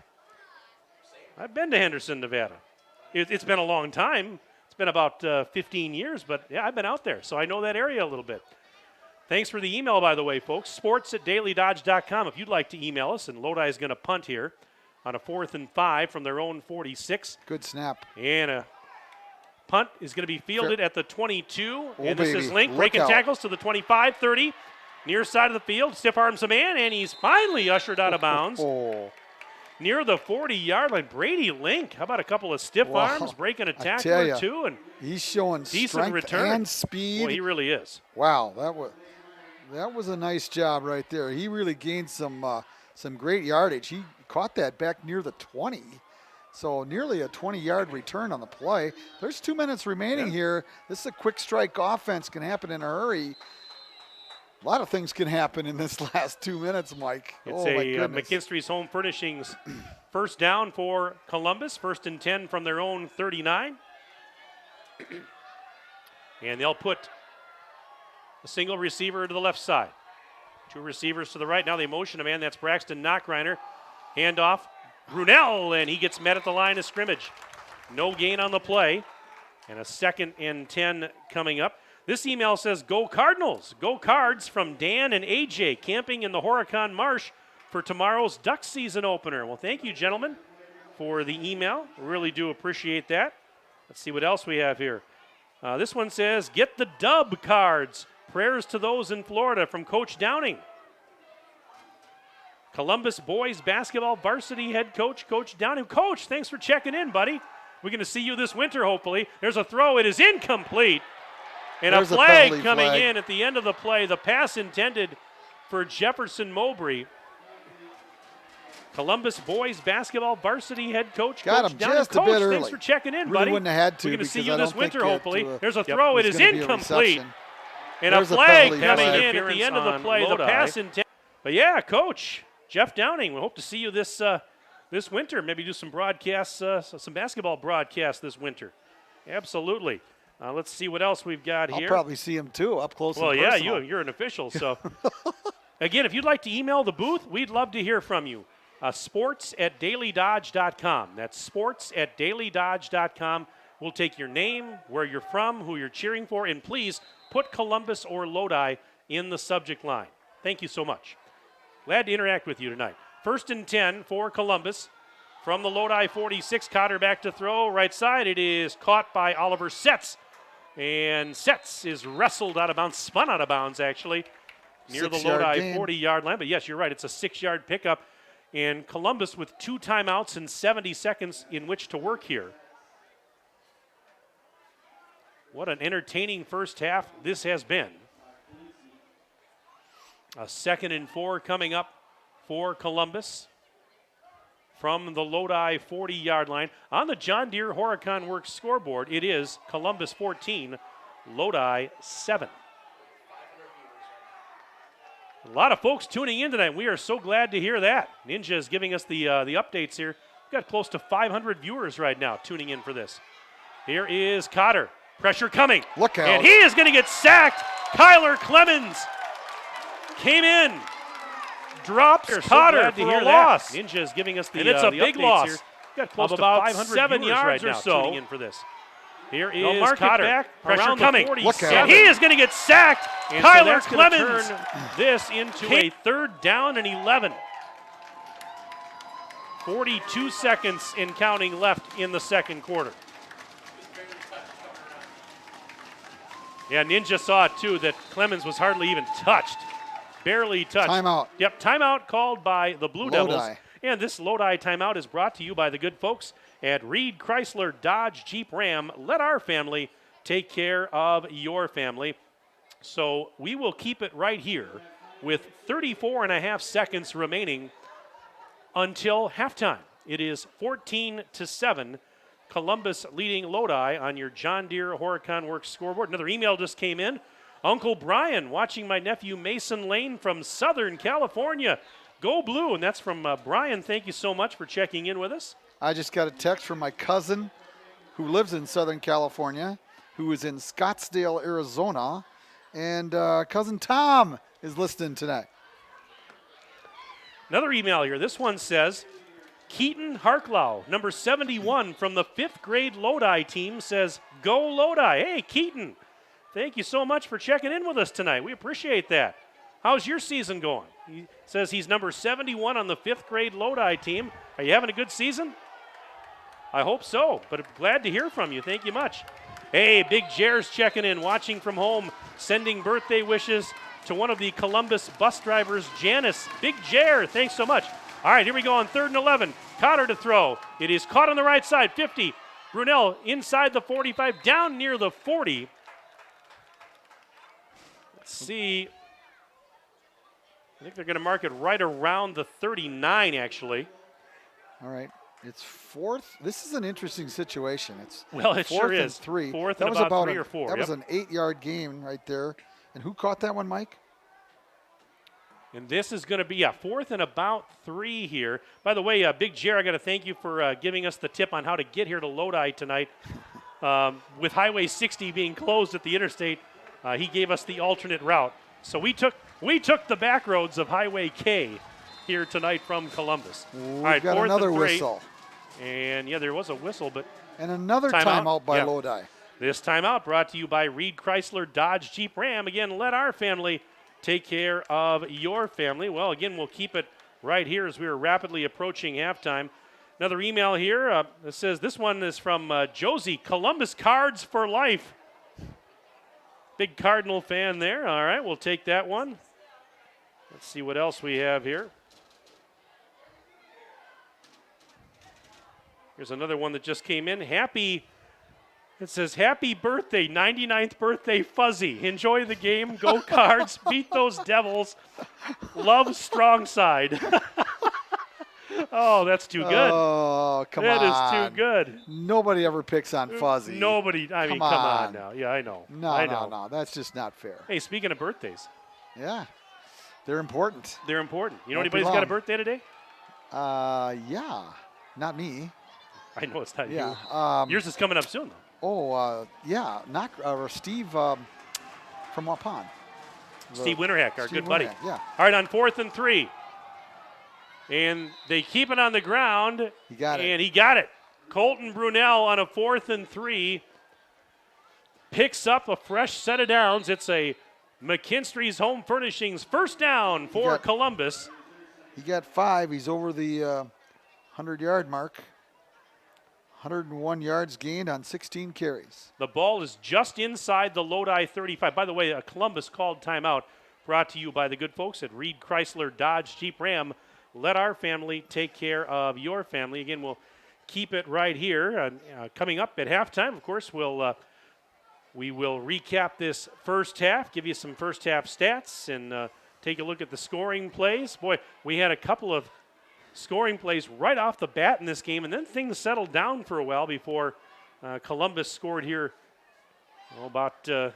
It's been a long time. It's been about 15 years, but yeah, I've been out there, so I know that area a little bit. Thanks for the email, by the way, folks. sports@dailydodge.com if you'd like to email us, and Lodi is going to punt here on a 4th and 5 from their own 46.
Good snap.
And a punt is going to be fielded at the 22. And this
baby.
is Link
Look
breaking
out.
tackles to the 25, 30. Near side of the field, stiff arms a man, and he's finally ushered out of bounds. Near the 40-yard line, Brady Link. How about a couple of stiff arms, breaking a tackle or two, and
he's showing
decent
strength
return
and speed.
Well, he really is.
Wow, that was a nice job right there. He really gained some great yardage. He caught that back near the 20, so nearly a 20-yard return on the play. There's 2 minutes remaining here. This is a quick strike offense, can happen in a hurry. A lot of things can happen in this last 2 minutes, Mike.
It's
my
a
goodness.
McKinstry's Home Furnishings 1st down for Columbus, 1st and 10 from their own 39. And they'll put a single receiver to the left side. 2 receivers to the right. Now they motion a man. That's Braxton Knockreiner. Handoff, Brunel, and he gets met at the line of scrimmage. No gain on the play. And a 2nd and 10 coming up. This email says, go Cardinals. Go Cards from Dan and AJ camping in the Horicon Marsh for tomorrow's duck season opener. Well, thank you, gentlemen, for the email. Really do appreciate that. Let's see what else we have here. This one says, get the dub Cards. Prayers to those in Florida from Coach Downing. Columbus boys basketball varsity head coach, Coach Downing. Coach, thanks for checking in, buddy. We're going to see you this winter, hopefully. There's a throw. It is incomplete. And
There's
a flag
penalty
coming
flag.
in at the end of the play. The pass intended for Jefferson Mowbray. Columbus boys basketball varsity head coach,
Got
Coach
him
Downing.
just a
Coach,
bit early.
thanks for checking in,
Really
buddy.
wouldn't have had to
We're going to see
because
you
I
this
don't
winter,
think
hopefully. There's a
Yep,
throw. It
was
is
gonna be a
incomplete.
reception.
And a
There's a
flag
penalty
coming
flag.
in at the end of the play. The pass intended. But yeah, Coach Jeff Downing, we hope to see you this winter. Maybe do some broadcasts, some basketball broadcasts this winter. Absolutely. Let's see what else we've got here.
I'll probably see him too, up close
Well,
and
yeah,
personal.
you're an official. So, again, if you'd like to email the booth, we'd love to hear from you. Sports@dailydodge.com. That's sports@dailydodge.com. We'll take your name, where you're from, who you're cheering for, and please put Columbus or Lodi in the subject line. Thank you so much. Glad to interact with you tonight. 1st and 10 for Columbus. From the Lodi 46, Cotter back to throw. Right side, it is caught by Oliver Setz. And Setz is wrestled out of bounds, spun out of bounds, actually, near the Lodi 40-yard line. But yes, you're right, it's a 6-yard pickup. And Columbus with 2 timeouts and 70 seconds in which to work here. What an entertaining first half this has been. A 2nd and 4 coming up for Columbus from the Lodi 40-yard line. On the John Deere Horicon Works scoreboard, it is Columbus 14, Lodi 7. A lot of folks tuning in tonight. We are so glad to hear that. Ninja is giving us the updates here. We've got close to 500 viewers right now tuning in for this. Here is Cotter. Pressure coming.
Look out.
And he is going to get sacked. Kyler Clemens came in. Drops Cotter for a loss. Ninja is giving us the
And it's a
the
big
updates
loss.
Here. We've got close
Of
to
about
500
7
viewers
yards
right
or
now
so.
tuning in for this. Here
They'll
is
mark it
Cotter.
back
Pressure
around the
coming.
47.
And he is going to get sacked.
And so
Kyler
that's gonna
Clemens.
turn
This into a 3rd down and 11. 42 seconds and counting left in the second quarter. Yeah, Ninja saw it too, that Clemens was hardly even touched. Barely touched.
Timeout.
Yep, timeout called by the Blue Devils.
Lodi.
And this Lodi timeout is brought to you by the good folks at Reed Chrysler Dodge Jeep Ram. Let our family take care of your family. So we will keep it right here with 34 and a half seconds remaining until halftime. It is 14-7. Columbus leading Lodi on your John Deere Horicon Works scoreboard. Another email just came in. Uncle Brian watching my nephew Mason Lane from Southern California. Go Blue, and that's from Brian. Thank you so much for checking in with us.
I just got a text from my cousin who lives in Southern California, who is in Scottsdale, Arizona, and cousin Tom is listening tonight.
Another email here. This one says, Keaton Harklow, number 71 from the 5th grade Lodi team, says, Go Lodi. Hey, Keaton, thank you so much for checking in with us tonight. We appreciate that. How's your season going? He says he's number 71 on the 5th grade Lodi team. Are you having a good season? I hope so, but I'm glad to hear from you. Thank you much. Hey, Big Jer's checking in, watching from home, sending birthday wishes to one of the Columbus bus drivers, Janice. Big Jer, thanks so much. All right, here we go on 3rd and 11. Cotter to throw. It is caught on the right side, 50. Brunel inside the 45, down near the 40. Let's see. I think they're going to mark it right around the 39, actually.
All right. It's 4th. This is an interesting situation. It's
well, it sure is.
3.
4th
that
and
was
about 3 or 4.
That was an 8-yard game right there. And who caught that one, Mike?
And this is going to be 4th and about 3 here. By the way, Big Jer, I got to thank you for giving us the tip on how to get here to Lodi tonight. With Highway 60 being closed at the interstate, he gave us the alternate route. So we took the back roads of Highway K here tonight from Columbus.
We've
all right,
got
4th
another
and 3.
whistle.
And, yeah, there was a whistle, but
and another timeout by Lodi.
This timeout brought to you by Reed Chrysler Dodge Jeep Ram. Again, let our family take care of your family. Well, again, we'll keep it right here as we are rapidly approaching halftime. Another email here that says, this one is from Josie, Columbus Cards for Life. Big Cardinal fan there. All right, we'll take that one. Let's see what else we have here. Here's another one that just came in. It says, happy birthday, 99th birthday, Fuzzy. Enjoy the game. Go Cards. Beat those Devils. Love strong side. Oh, that's too good.
Oh, come on.
That is too good.
Nobody ever picks on Fuzzy.
Nobody. I mean, come on now. Yeah, I know.
No. That's just not fair.
Hey, speaking of birthdays.
Yeah. They're important.
They're important. You know anybody's got a birthday today?
Yeah. Not me.
I know it's not
you.
Yours is coming up soon, though.
Yeah. Steve from Waupun.
Steve Winterhack, our good buddy.
Yeah.
All right, on 4th and 3. And they keep it on the ground.
He got it.
And he got it. Colton Brunel on a 4th and 3 picks up a fresh set of downs. It's a McKinstry's Home Furnishings first down for Columbus.
He got 5. He's over the 100-yard mark. 101 yards gained on 16 carries.
The ball is just inside the Lodi 35. By the way, a Columbus called timeout brought to you by the good folks at Reed Chrysler Dodge Jeep Ram. Let our family take care of your family. Again, we'll keep it right here. Coming up at halftime, of course, we will recap this first half, give you some first half stats, and take a look at the scoring plays. Boy, we had a couple of scoring plays right off the bat in this game, and then things settled down for a while before Columbus scored here about 3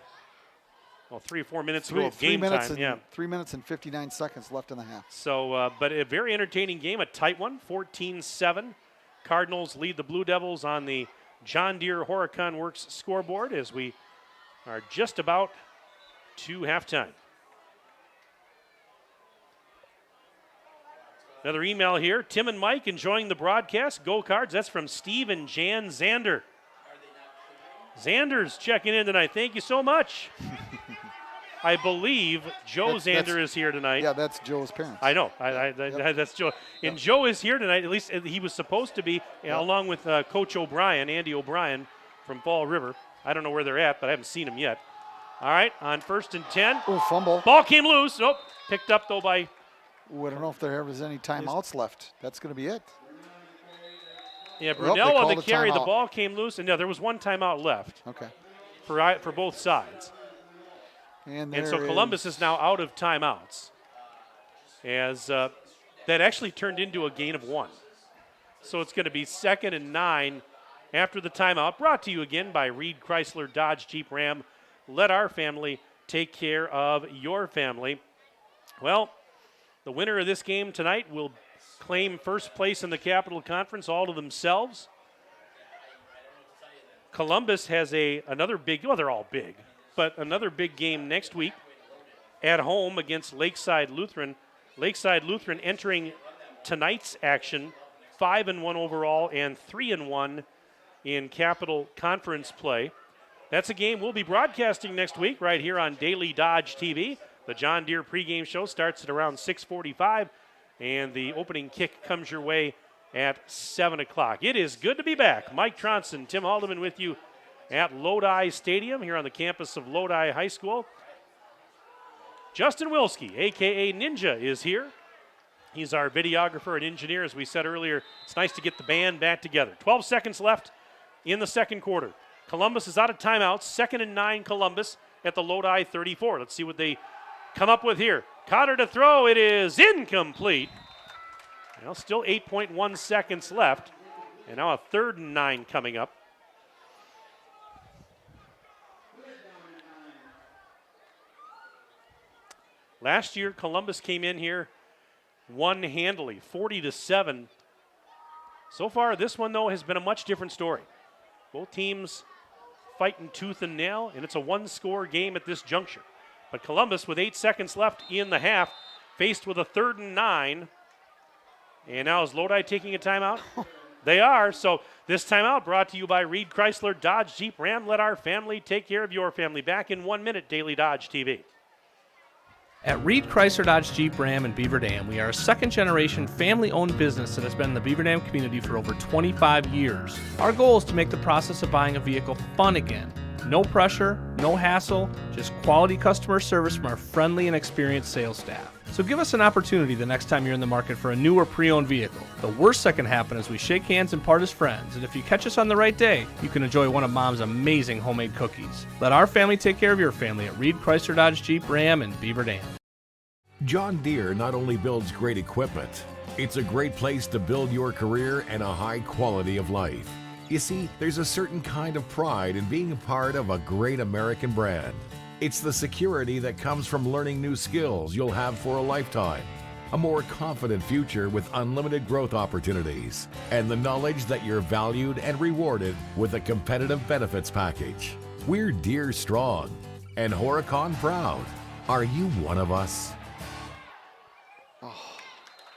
or 4 minutes ago of game time.
3 minutes and 59 seconds left in the half.
So, but a very entertaining game, a tight one, 14-7. Cardinals lead the Blue Devils on the John Deere Horicon Works scoreboard as we are just about to halftime. Another email here. Tim and Mike enjoying the broadcast. Go Cards. That's from Steve and Jan Zander. Zander's checking in tonight. Thank you so much. I believe Joe Zander is here tonight.
Yeah, that's Joe's parents.
I know. That's Joe. And Joe is here tonight. At least he was supposed to be, along with Coach O'Brien, Andy O'Brien from Fall River. I don't know where they're at, but I haven't seen them yet. All right, on 1st and 10.
Oh, fumble.
Ball came loose. Oh, picked up, though, by...
Ooh, I don't know if there was any timeouts left. That's going to be it.
Yeah, Brunel on the carry. The
timeout.
ball came loose, and no, there was one timeout left.
Okay.
For both sides. And so Columbus is now out of timeouts. As that actually turned into a gain of 1. So it's going to be 2nd and 9 after the timeout. Brought to you again by Reed Chrysler Dodge Jeep Ram. Let our family take care of your family. Well, the winner of this game tonight will claim first place in the Capital Conference all to themselves. Columbus has another big, well, they're all big, but another big game next week at home against Lakeside Lutheran. Lakeside Lutheran entering tonight's action 5-1 overall and 3-1 in Capital Conference play. That's a game we'll be broadcasting next week right here on Daily Dodge TV. The John Deere pregame show starts at around 6:45, and the opening kick comes your way at 7 o'clock. It is good to be back. Mike Tronson, Tim Haldeman with you at Lodi Stadium here on the campus of Lodi High School. Justin Wilski, a.k.a. Ninja, is here. He's our videographer and engineer. As we said earlier, it's nice to get the band back together. 12 seconds left in the second quarter. Columbus is out of timeouts. 2nd and 9 Columbus at the Lodi 34. Let's see what they come up with here. Cotter to throw. It is incomplete. Well, still 8.1 seconds left. And now a 3rd and 9 coming up. Last year, Columbus came in here, won handily, 40-7. So far, this one, though, has been a much different story. Both teams fighting tooth and nail, and it's a one-score game at this juncture. But Columbus, with 8 seconds left in the half, faced with a 3rd and 9. And now is Lodi taking a timeout? They are. So this timeout brought to you by Reed Chrysler Dodge Jeep Ram. Let our family take care of your family. Back in 1 minute, Daily Dodge TV.
At Reed Chrysler Dodge Jeep Ram in Beaver Dam, we are a second-generation family-owned business that has been in the Beaver Dam community for over 25 years. Our goal is to make the process of buying a vehicle fun again. No pressure, no hassle, just quality customer service from our friendly and experienced sales staff. So give us an opportunity the next time you're in the market for a new or pre-owned vehicle. The worst that can happen is we shake hands and part as friends, and if you catch us on the right day, you can enjoy one of Mom's amazing homemade cookies. Let our family take care of your family at Reed Chrysler Dodge Jeep Ram in Beaver Dam.
John Deere not only builds great equipment, it's a great place to build your career and a high quality of life. You see, there's a certain kind of pride in being a part of a great American brand. It's the security that comes from learning new skills you'll have for a lifetime, a more confident future with unlimited growth opportunities, and the knowledge that you're valued and rewarded with a competitive benefits package. We're Deere strong and Horicon proud. Are you one of us?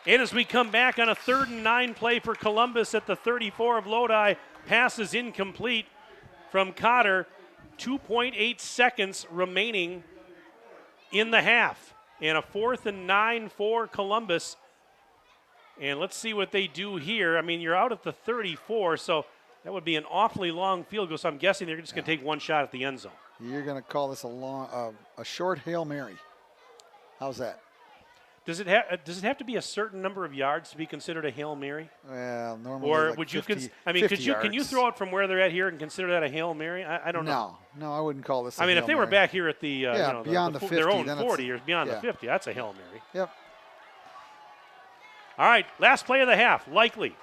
And as we come back on a 3rd and 9 play for Columbus at the 34 of Lodi, pass is incomplete from Cotter. 2.8 seconds remaining in the half. And a 4th and 9 for Columbus. And let's see what they do here. I mean, you're out at the 34, so that would be an awfully long field goal. So I'm guessing they're just going to take one shot at the end zone.
You're going to call this a short Hail Mary. How's that?
Does it have to be a certain number of yards to be considered a Hail Mary?
Well, normally
or
like
would
50,
you? I mean, can you throw it from where they're at here and consider that a Hail Mary? I don't know.
No, I wouldn't call this.
I mean, if they were back here at the
beyond the 50,
their own 40 or beyond the 50, that's a Hail Mary.
Yep.
All right, last play of the half, likely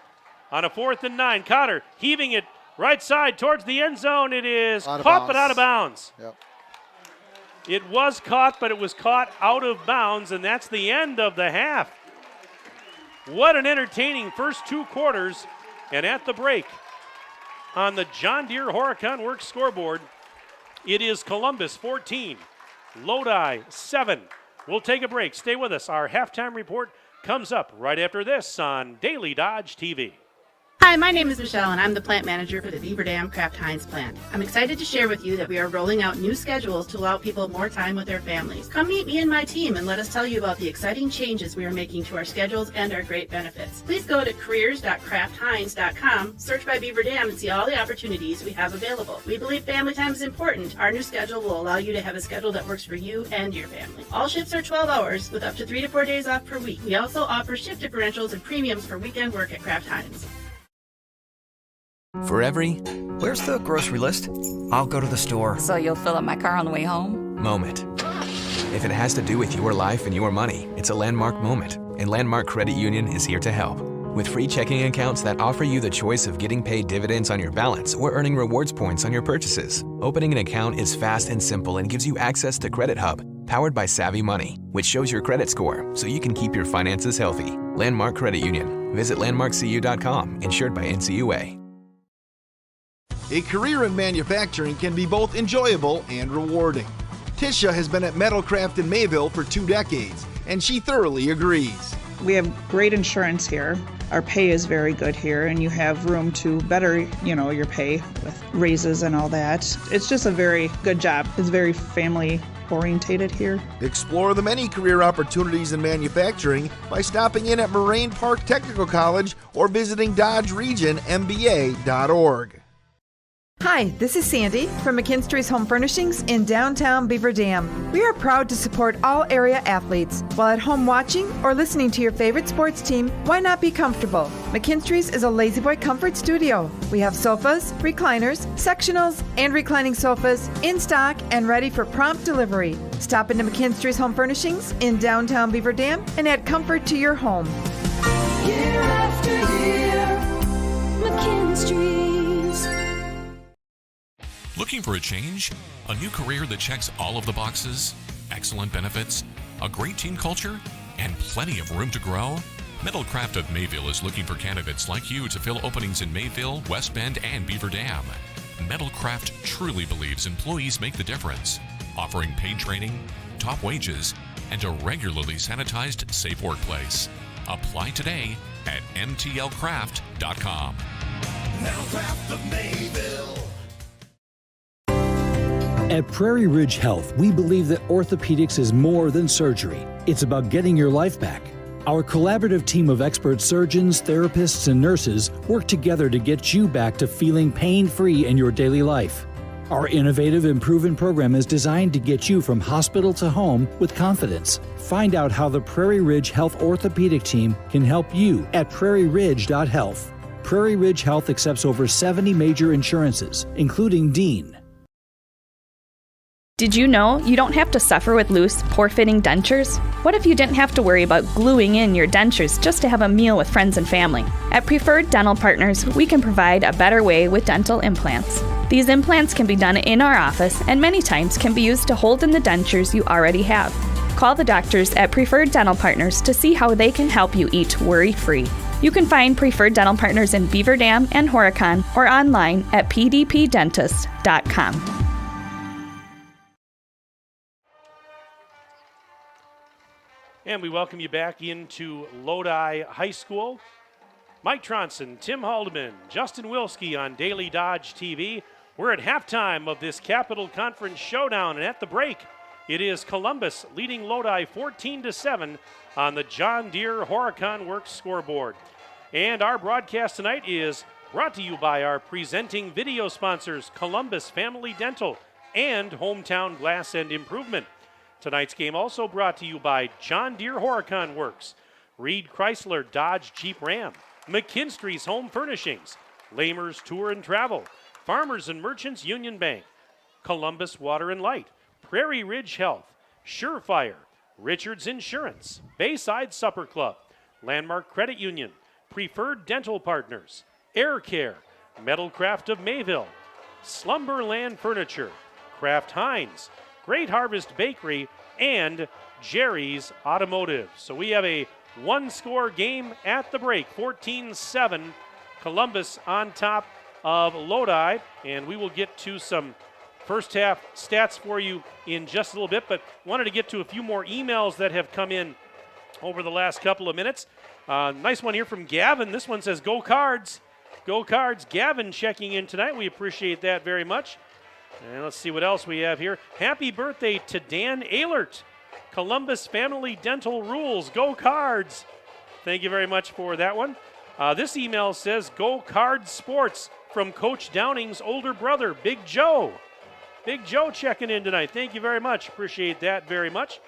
on a 4th and 9. Cotter heaving it right side towards the end zone. It is caught but out of bounds.
Yep.
It was caught, but it was caught out of bounds, and that's the end of the half. What an entertaining first 2 quarters. And at the break on the John Deere Horicon Works scoreboard, it is Columbus 14, Lodi 7. We'll take a break. Stay with us. Our halftime report comes up right after this on Daily Dodge TV.
Hi, my name is Michelle, and I'm the plant manager for the Beaver Dam Kraft Heinz plant. I'm excited to share with you that we are rolling out new schedules to allow people more time with their families. Come meet me and my team and let us tell you about the exciting changes we are making to our schedules and our great benefits. Please go to careers.kraftheinz.com, search by Beaver Dam, and see all the opportunities we have available. We believe family time is important. Our new schedule will allow you to have a schedule that works for you and your family. All shifts are 12 hours with up to 3 to 4 days off per week. We also offer shift differentials and premiums for weekend work at Kraft Heinz.
For every, where's the grocery list? I'll go to the store.
So you'll fill up my car on the way home?
Moment. If it has to do with your life and your money, it's a landmark moment. And Landmark Credit Union is here to help. With free checking accounts that offer you the choice of getting paid dividends on your balance or earning rewards points on your purchases. Opening an account is fast and simple and gives you access to Credit Hub, powered by Savvy Money, which shows your credit score so you can keep your finances healthy. Landmark Credit Union. Visit landmarkcu.com, insured by NCUA.
A career in manufacturing can be both enjoyable and rewarding. Tisha has been at Metalcraft in Mayville for 2 decades, and she thoroughly agrees.
We have great insurance here. Our pay is very good here, and you have room to better, your pay with raises and all that. It's just a very good job. It's very family orientated here.
Explore the many career opportunities in manufacturing by stopping in at Moraine Park Technical College or visiting DodgeRegionMBA.org.
Hi, this is Sandy from McKinstry's Home Furnishings in downtown Beaver Dam. We are proud to support all area athletes. While at home watching or listening to your favorite sports team, why not be comfortable? McKinstry's is a lazy boy comfort studio. We have sofas, recliners, sectionals, and reclining sofas in stock and ready for prompt delivery. Stop into McKinstry's Home Furnishings in downtown Beaver Dam and add comfort to your home.
Year after year, McKinstry's.
Looking for a change? A new career that checks all of the boxes? Excellent benefits? A great team culture? And plenty of room to grow? Metalcraft of Mayville is looking for candidates like you to fill openings in Mayville, West Bend, and Beaver Dam. Metalcraft truly believes employees make the difference, offering paid training, top wages, and a regularly sanitized, safe workplace. Apply today at mtlcraft.com.
Metalcraft of Mayville.
At Prairie Ridge Health, we believe that orthopedics is more than surgery. It's about getting your life back. Our collaborative team of expert surgeons, therapists, and nurses work together to get you back to feeling pain-free in your daily life. Our innovative and proven program is designed to get you from hospital to home with confidence. Find out how the Prairie Ridge Health orthopedic team can help you at prairieridge.health. Prairie Ridge Health accepts over 70 major insurances, including Dean.
Did you know you don't have to suffer with loose, poor-fitting dentures? What if you didn't have to worry about gluing in your dentures just to have a meal with friends and family? At Preferred Dental Partners, we can provide a better way with dental implants. These implants can be done in our office and many times can be used to hold in the dentures you already have. Call the doctors at Preferred Dental Partners to see how they can help you eat worry-free. You can find Preferred Dental Partners in Beaver Dam and Horicon or online at pdpdentist.com.
And we welcome you back into Lodi High School. Mike Tronson, Tim Haldeman, Justin Wilski on Daily Dodge TV. We're at halftime of this Capital Conference showdown, and at the break, it is Columbus leading Lodi 14-7 on the John Deere Horicon Works scoreboard. And our broadcast tonight is brought to you by our presenting video sponsors, Columbus Family Dental and Hometown Glass and Improvement. Tonight's game also brought to you by John Deere Horicon Works, Reed Chrysler Dodge Jeep Ram, McKinstry's Home Furnishings, Lamers Tour and Travel, Farmers and Merchants Union Bank, Columbus Water and Light, Prairie Ridge Health, Surefire, Richards Insurance, Bayside Supper Club, Landmark Credit Union, Preferred Dental Partners, Air Care, Metalcraft of Mayville, Slumberland Furniture, Kraft Heinz, Great Harvest Bakery, and Jerry's Automotive. So we have a one-score game at the break, 14-7, Columbus on top of Lodi, and we will get to some first half stats for you in just a little bit, but wanted to get to a few more emails that have come in over the last couple of minutes. Nice one here from Gavin. This one says, "Go Cards." Go Cards. Gavin checking in tonight. We appreciate that very much. And let's see what else we have here. Happy birthday to Dan Ehlert. Columbus Family Dental Rules. Go Cards. Thank you very much for that one. This email says, Go Cards Sports from Coach Downing's older brother, Big Joe. Big Joe checking in tonight. Thank you very much. Appreciate that very much.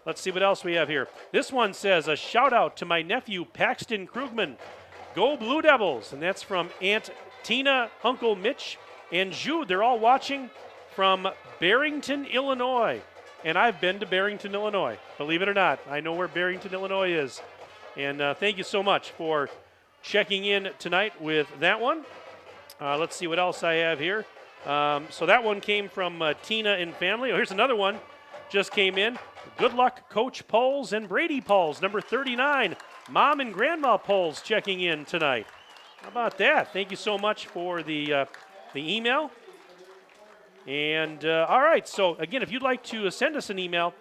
Let's see what else we have here. This one says, a shout out to my nephew, Paxton Krugman. Go Blue Devils. And that's from Aunt Tina, Uncle Mitch, and Jude. They're all watching from Barrington, Illinois. And I've been to Barrington, Illinois. Believe it or not, I know where Barrington, Illinois is. And thank you so much for checking in tonight with that one. Let's see what else I have here. So that one came from Tina and family. Oh, here's another one. Just came in. Good luck, Coach Poles and Brady Poles, number 39. Mom and Grandma Poles checking in tonight. How about that? Thank you so much for the email. And all right, so again, if you'd like to send us an email,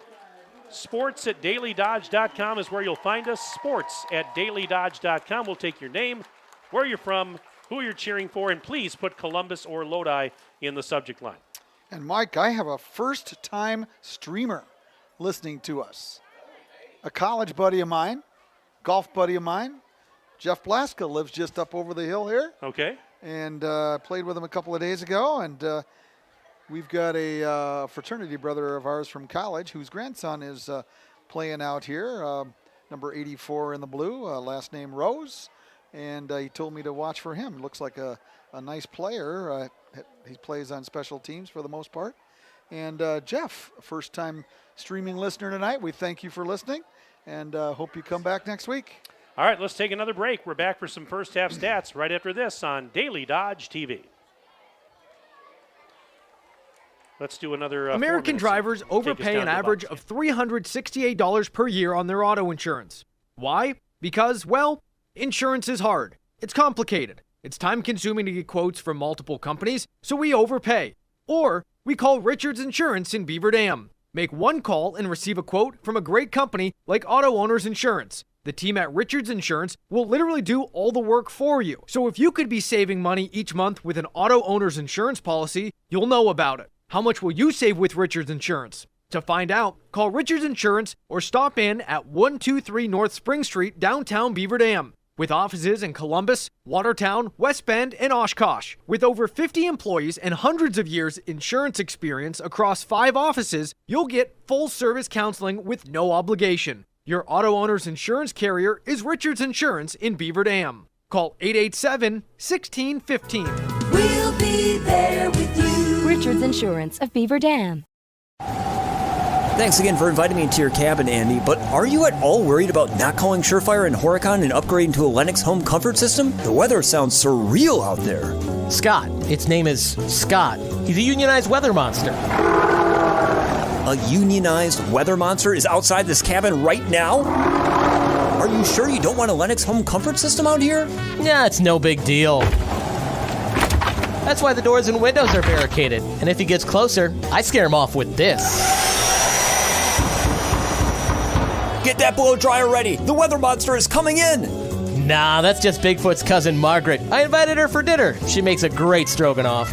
sports@dailydodge.com is where you'll find us. Sports@dailydodge.com. We'll take your name, where you're from, who you're cheering for, and please put Columbus or Lodi in the subject line.
And Mike, I have a first-time streamer listening to us. A college buddy of mine, golf buddy of mine, Jeff Blaska, lives just up over the hill here.
Okay.
And played with him a couple of days ago. And we've got a fraternity brother of ours from college whose grandson is playing out here, number 84 in the blue, last name Rose. And he told me to watch for him. Looks like a nice player. He plays on special teams for the most part. And Jeff, first-time streaming listener tonight, we thank you for listening and hope you come back next week.
All right, let's take another break. We're back for some first-half stats right after this on Daily Dodge TV. Let's do another
American drivers overpay an average of $368 per year on their auto insurance. Why? Because, well, insurance is hard. It's complicated. It's time-consuming to get quotes from multiple companies, so we overpay. Or we call Richards Insurance in Beaver Dam. Make one call and receive a quote from a great company like Auto Owners Insurance. The team at Richards Insurance will literally do all the work for you. So if you could be saving money each month with an Auto Owners Insurance policy, you'll know about it. How much will you save with Richards Insurance? To find out, call Richards Insurance or stop in at 123 North Spring Street, downtown Beaver Dam. With offices in Columbus, Watertown, West Bend, and Oshkosh. With over 50 employees and hundreds of years insurance experience across 5 offices, you'll get full-service counseling with no obligation. Your auto owner's insurance carrier is Richards Insurance in Beaver Dam. Call 887-1615.
We'll be there with you. Richards Insurance of Beaver Dam.
Thanks again for inviting me into your cabin, Andy, but are you at all worried about not calling Surefire and Horicon and upgrading to a Lennox home comfort system? The weather sounds surreal out there.
Scott. Its name is Scott. He's a unionized weather monster.
A unionized weather monster is outside this cabin right now? Are you sure you don't want a Lennox home comfort system out here?
Nah, it's no big deal. That's why the doors and windows are barricaded. And if he gets closer, I scare him off with this.
Get that blow dryer ready. The weather monster is coming in.
Nah, that's just Bigfoot's cousin Margaret. I invited her for dinner. She makes a great stroganoff.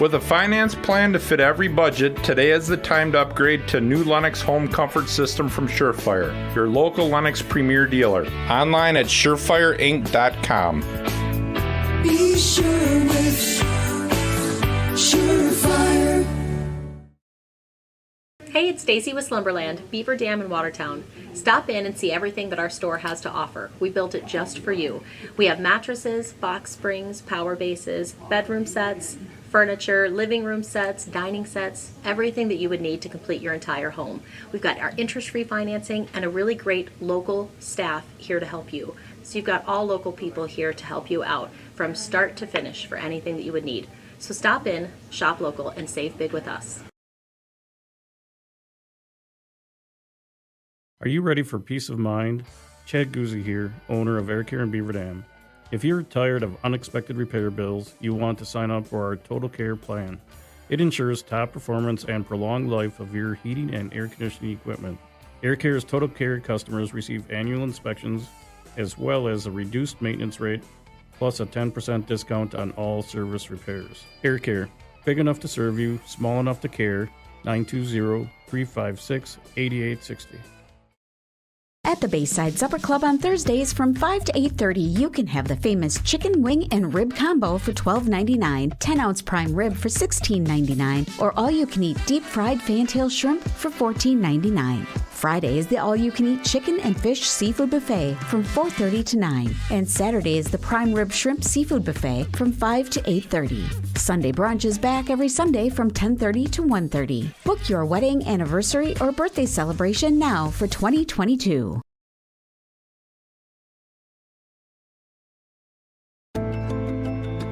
With a finance plan to fit every budget, today is the time to upgrade to new Lennox home comfort system from Surefire, your local Lennox premier dealer. Online at surefireinc.com.
Be sure with Surefire.
Hey, it's Stacy with Slumberland, Beaver Dam in Watertown. Stop in and see everything that our store has to offer. We built it just for you. We have mattresses, box springs, power bases, bedroom sets, furniture, living room sets, dining sets, everything that you would need to complete your entire home. We've got our interest-free financing and a really great local staff here to help you. So you've got all local people here to help you out from start to finish for anything that you would need. So stop in, shop local, and save big with us.
Are you ready for peace of mind? Chad Guzzi here, owner of Air Care in Beaver Dam. If you're tired of unexpected repair bills, you want to sign up for our Total Care plan. It ensures top performance and prolonged life of your heating and air conditioning equipment. Air Care's Total Care customers receive annual inspections as well as a reduced maintenance rate plus a 10% discount on all service repairs. Air Care, big enough to serve you, small enough to care. 920-356-8860.
At the Bayside Supper Club on Thursdays from 5 to 8:30, you can have the famous chicken wing and rib combo for $12.99, 10-ounce prime rib for $16.99, or all-you-can-eat deep-fried fantail shrimp for $14.99. Friday is the all-you-can-eat chicken and fish seafood buffet from 4:30 to 9, and Saturday is the prime rib shrimp seafood buffet from 5 to 8:30. Sunday brunch is back every Sunday from 10:30 to 1:30. Book your wedding, anniversary, or birthday celebration now for 2022.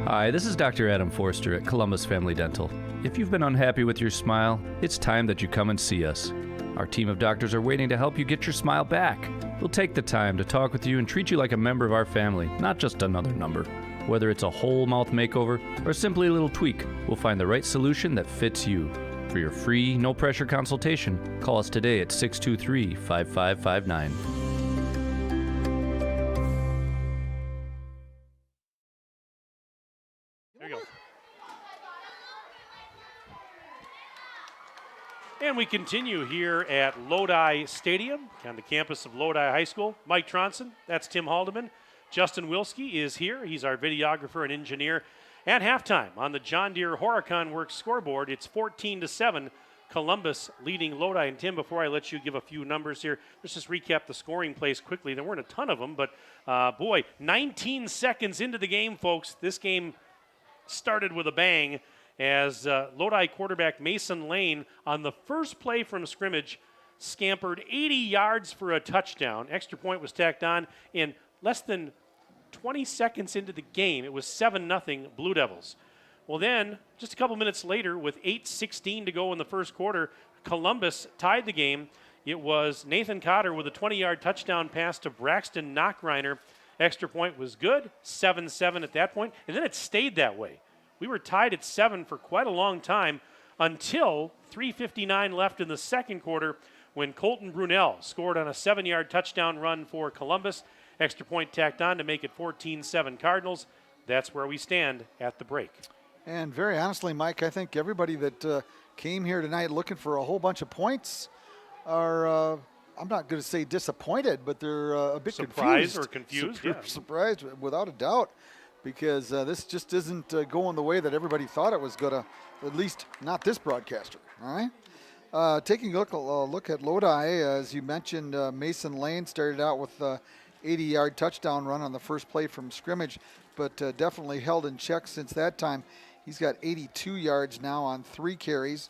Hi, this is Dr. Adam Forster at Columbus Family Dental. If you've been unhappy with your smile, it's time that you come and see us. Our team of doctors are waiting to help you get your smile back. We'll take the time to talk with you and treat you like a member of our family, not just another number. Whether it's a whole mouth makeover or simply a little tweak, we'll find the right solution that fits you. For your free, no-pressure consultation, call us today at 623-5559.
There you go. And we continue here at Lodi Stadium on the campus of Lodi High School. Mike Tronson, that's Tim Haldeman. Justin Wilski is here. He's our videographer and engineer. At halftime on the John Deere Horicon Works scoreboard, it's 14-7, Columbus leading Lodi. And Tim, before I let you give a few numbers here, let's just recap the scoring plays quickly. There weren't a ton of them, but 19 seconds into the game, folks. This game started with a bang as Lodi quarterback Mason Lane on the first play from scrimmage scampered 80 yards for a touchdown. Extra point was tacked on in less than 20 seconds into the game. It was 7-0 Blue Devils. Well, then, just a couple minutes later, with 8:16 to go in the first quarter, Columbus tied the game. It was Nathan Cotter with a 20-yard touchdown pass to Braxton Knockreiner. Extra point was good, 7-7 at that point, and then it stayed that way. We were tied at 7 for quite a long time until 3:59 left in the second quarter when Colton Brunel scored on a 7-yard touchdown run for Columbus. Extra point tacked on to make it 14-7 Cardinals. That's where we stand at the break.
And very honestly, Mike, I think everybody that came here tonight looking for a whole bunch of points are, I'm not going to say disappointed, but they're a bit
surprised or confused.
Surprised, without a doubt, because this just isn't going the way that everybody thought it was going to, at least not this broadcaster, all right? Taking a look at Lodi, as you mentioned, Mason Lane started out with 80-yard touchdown run on the first play from scrimmage, but definitely held in check since that time. He's got 82 yards now on 3 carries.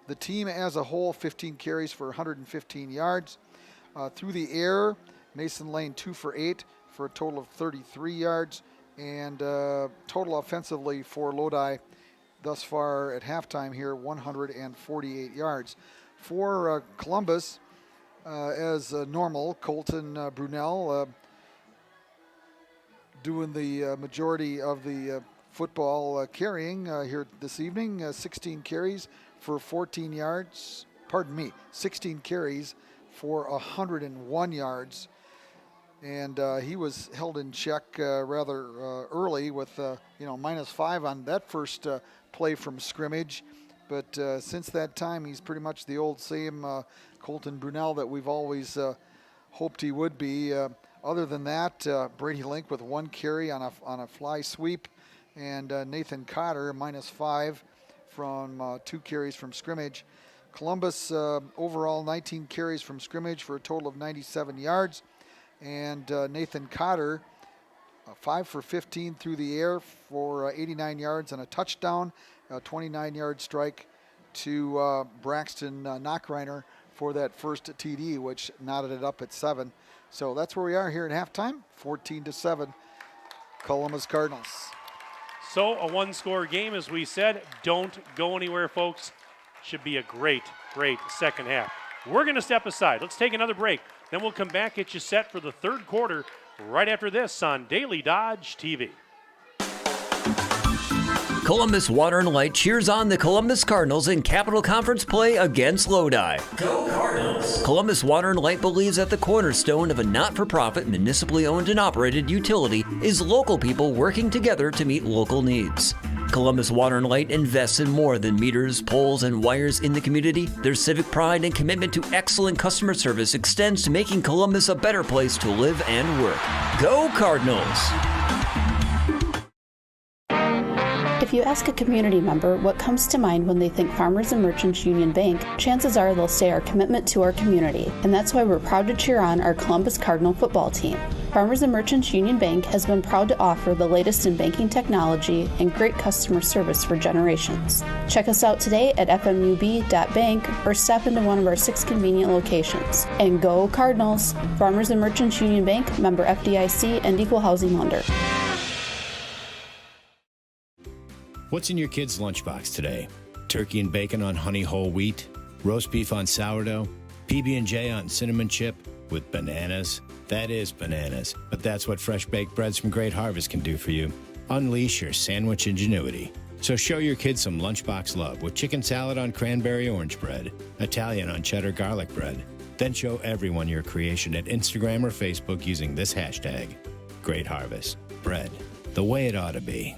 The team as a whole, 15 carries for 115 yards. Through the air, Mason Lane 2 for 8 for a total of 33 yards. And total offensively for Lodi thus far at halftime here, 148 yards. For Columbus, as normal, Colton Brunel doing the majority of the football carrying here this evening. 16 carries for 14 yards. 16 carries for 101 yards. And he was held in check rather early with -5 on that first play from scrimmage. But since that time, he's pretty much the old same Colton Brunel that we've always hoped he would be. Other than that, Brady Link with 1 carry on a fly sweep, and Nathan Cotter -5 from 2 carries from scrimmage. Columbus overall 19 carries from scrimmage for a total of 97 yards, and Nathan Cotter 5 for 15 through the air for 89 yards and a touchdown, a 29-yard strike to Braxton Knockreiner for that first TD, which knotted it up at 7. So that's where we are here at halftime, 14-7, Columbus Cardinals.
So a one-score game, as we said. Don't go anywhere, folks. Should be a great, great second half. We're going to step aside. Let's take another break. Then we'll come back, get you set for the third quarter right after this on Daily Dodge TV.
Columbus Water and Light cheers on the Columbus Cardinals in Capital Conference play against Lodi. Go Cardinals! Columbus Water and Light believes that the cornerstone of a not-for-profit, municipally owned and operated utility is local people working together to meet local needs. Columbus Water and Light invests in more than meters, poles, and wires in the community. Their civic pride and commitment to excellent customer service extends to making Columbus a better place to live and work. Go Cardinals!
If you ask a community member what comes to mind when they think Farmers and Merchants Union Bank, chances are they'll say our commitment to our community, and that's why we're proud to cheer on our Columbus Cardinal football team. Farmers and Merchants Union Bank has been proud to offer the latest in banking technology and great customer service for generations. Check us out today at fmub.bank or step into one of our 6 convenient locations. And go Cardinals! Farmers and Merchants Union Bank, member FDIC and equal housing lender.
What's in your kid's lunchbox today? Turkey and bacon on honey whole wheat? Roast beef on sourdough? PB&J on cinnamon chip? With bananas? That is bananas, but that's what fresh baked breads from Great Harvest can do for you. Unleash your sandwich ingenuity. So show your kids some lunchbox love with chicken salad on cranberry orange bread, Italian on cheddar garlic bread. Then show everyone your creation at Instagram or Facebook using this hashtag. Great Harvest. Bread. The way it ought to be.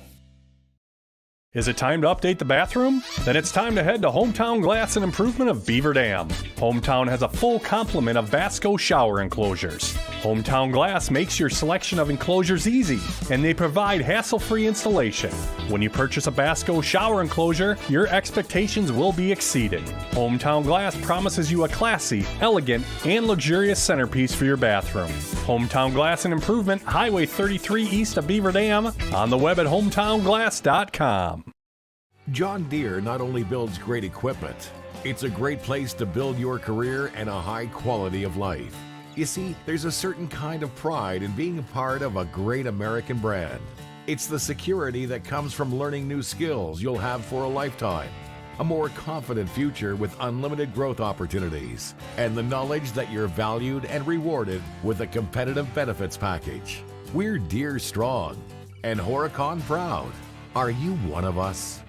Is it time to update the bathroom? Then it's time to head to Hometown Glass and Improvement of Beaver Dam. Hometown has a full complement of Vasco shower enclosures. Hometown Glass makes your selection of enclosures easy, and they provide hassle-free installation. When you purchase a Vasco shower enclosure, your expectations will be exceeded. Hometown Glass promises you a classy, elegant, and luxurious centerpiece for your bathroom. Hometown Glass and Improvement, Highway 33 east of Beaver Dam, on the web at hometownglass.com.
John Deere not only builds great equipment, it's a great place to build your career and a high quality of life. You see, there's a certain kind of pride in being a part of a great American brand. It's the security that comes from learning new skills you'll have for a lifetime, a more confident future with unlimited growth opportunities, and the knowledge that you're valued and rewarded with a competitive benefits package. We're Deere strong and Horicon proud. Are you one of us?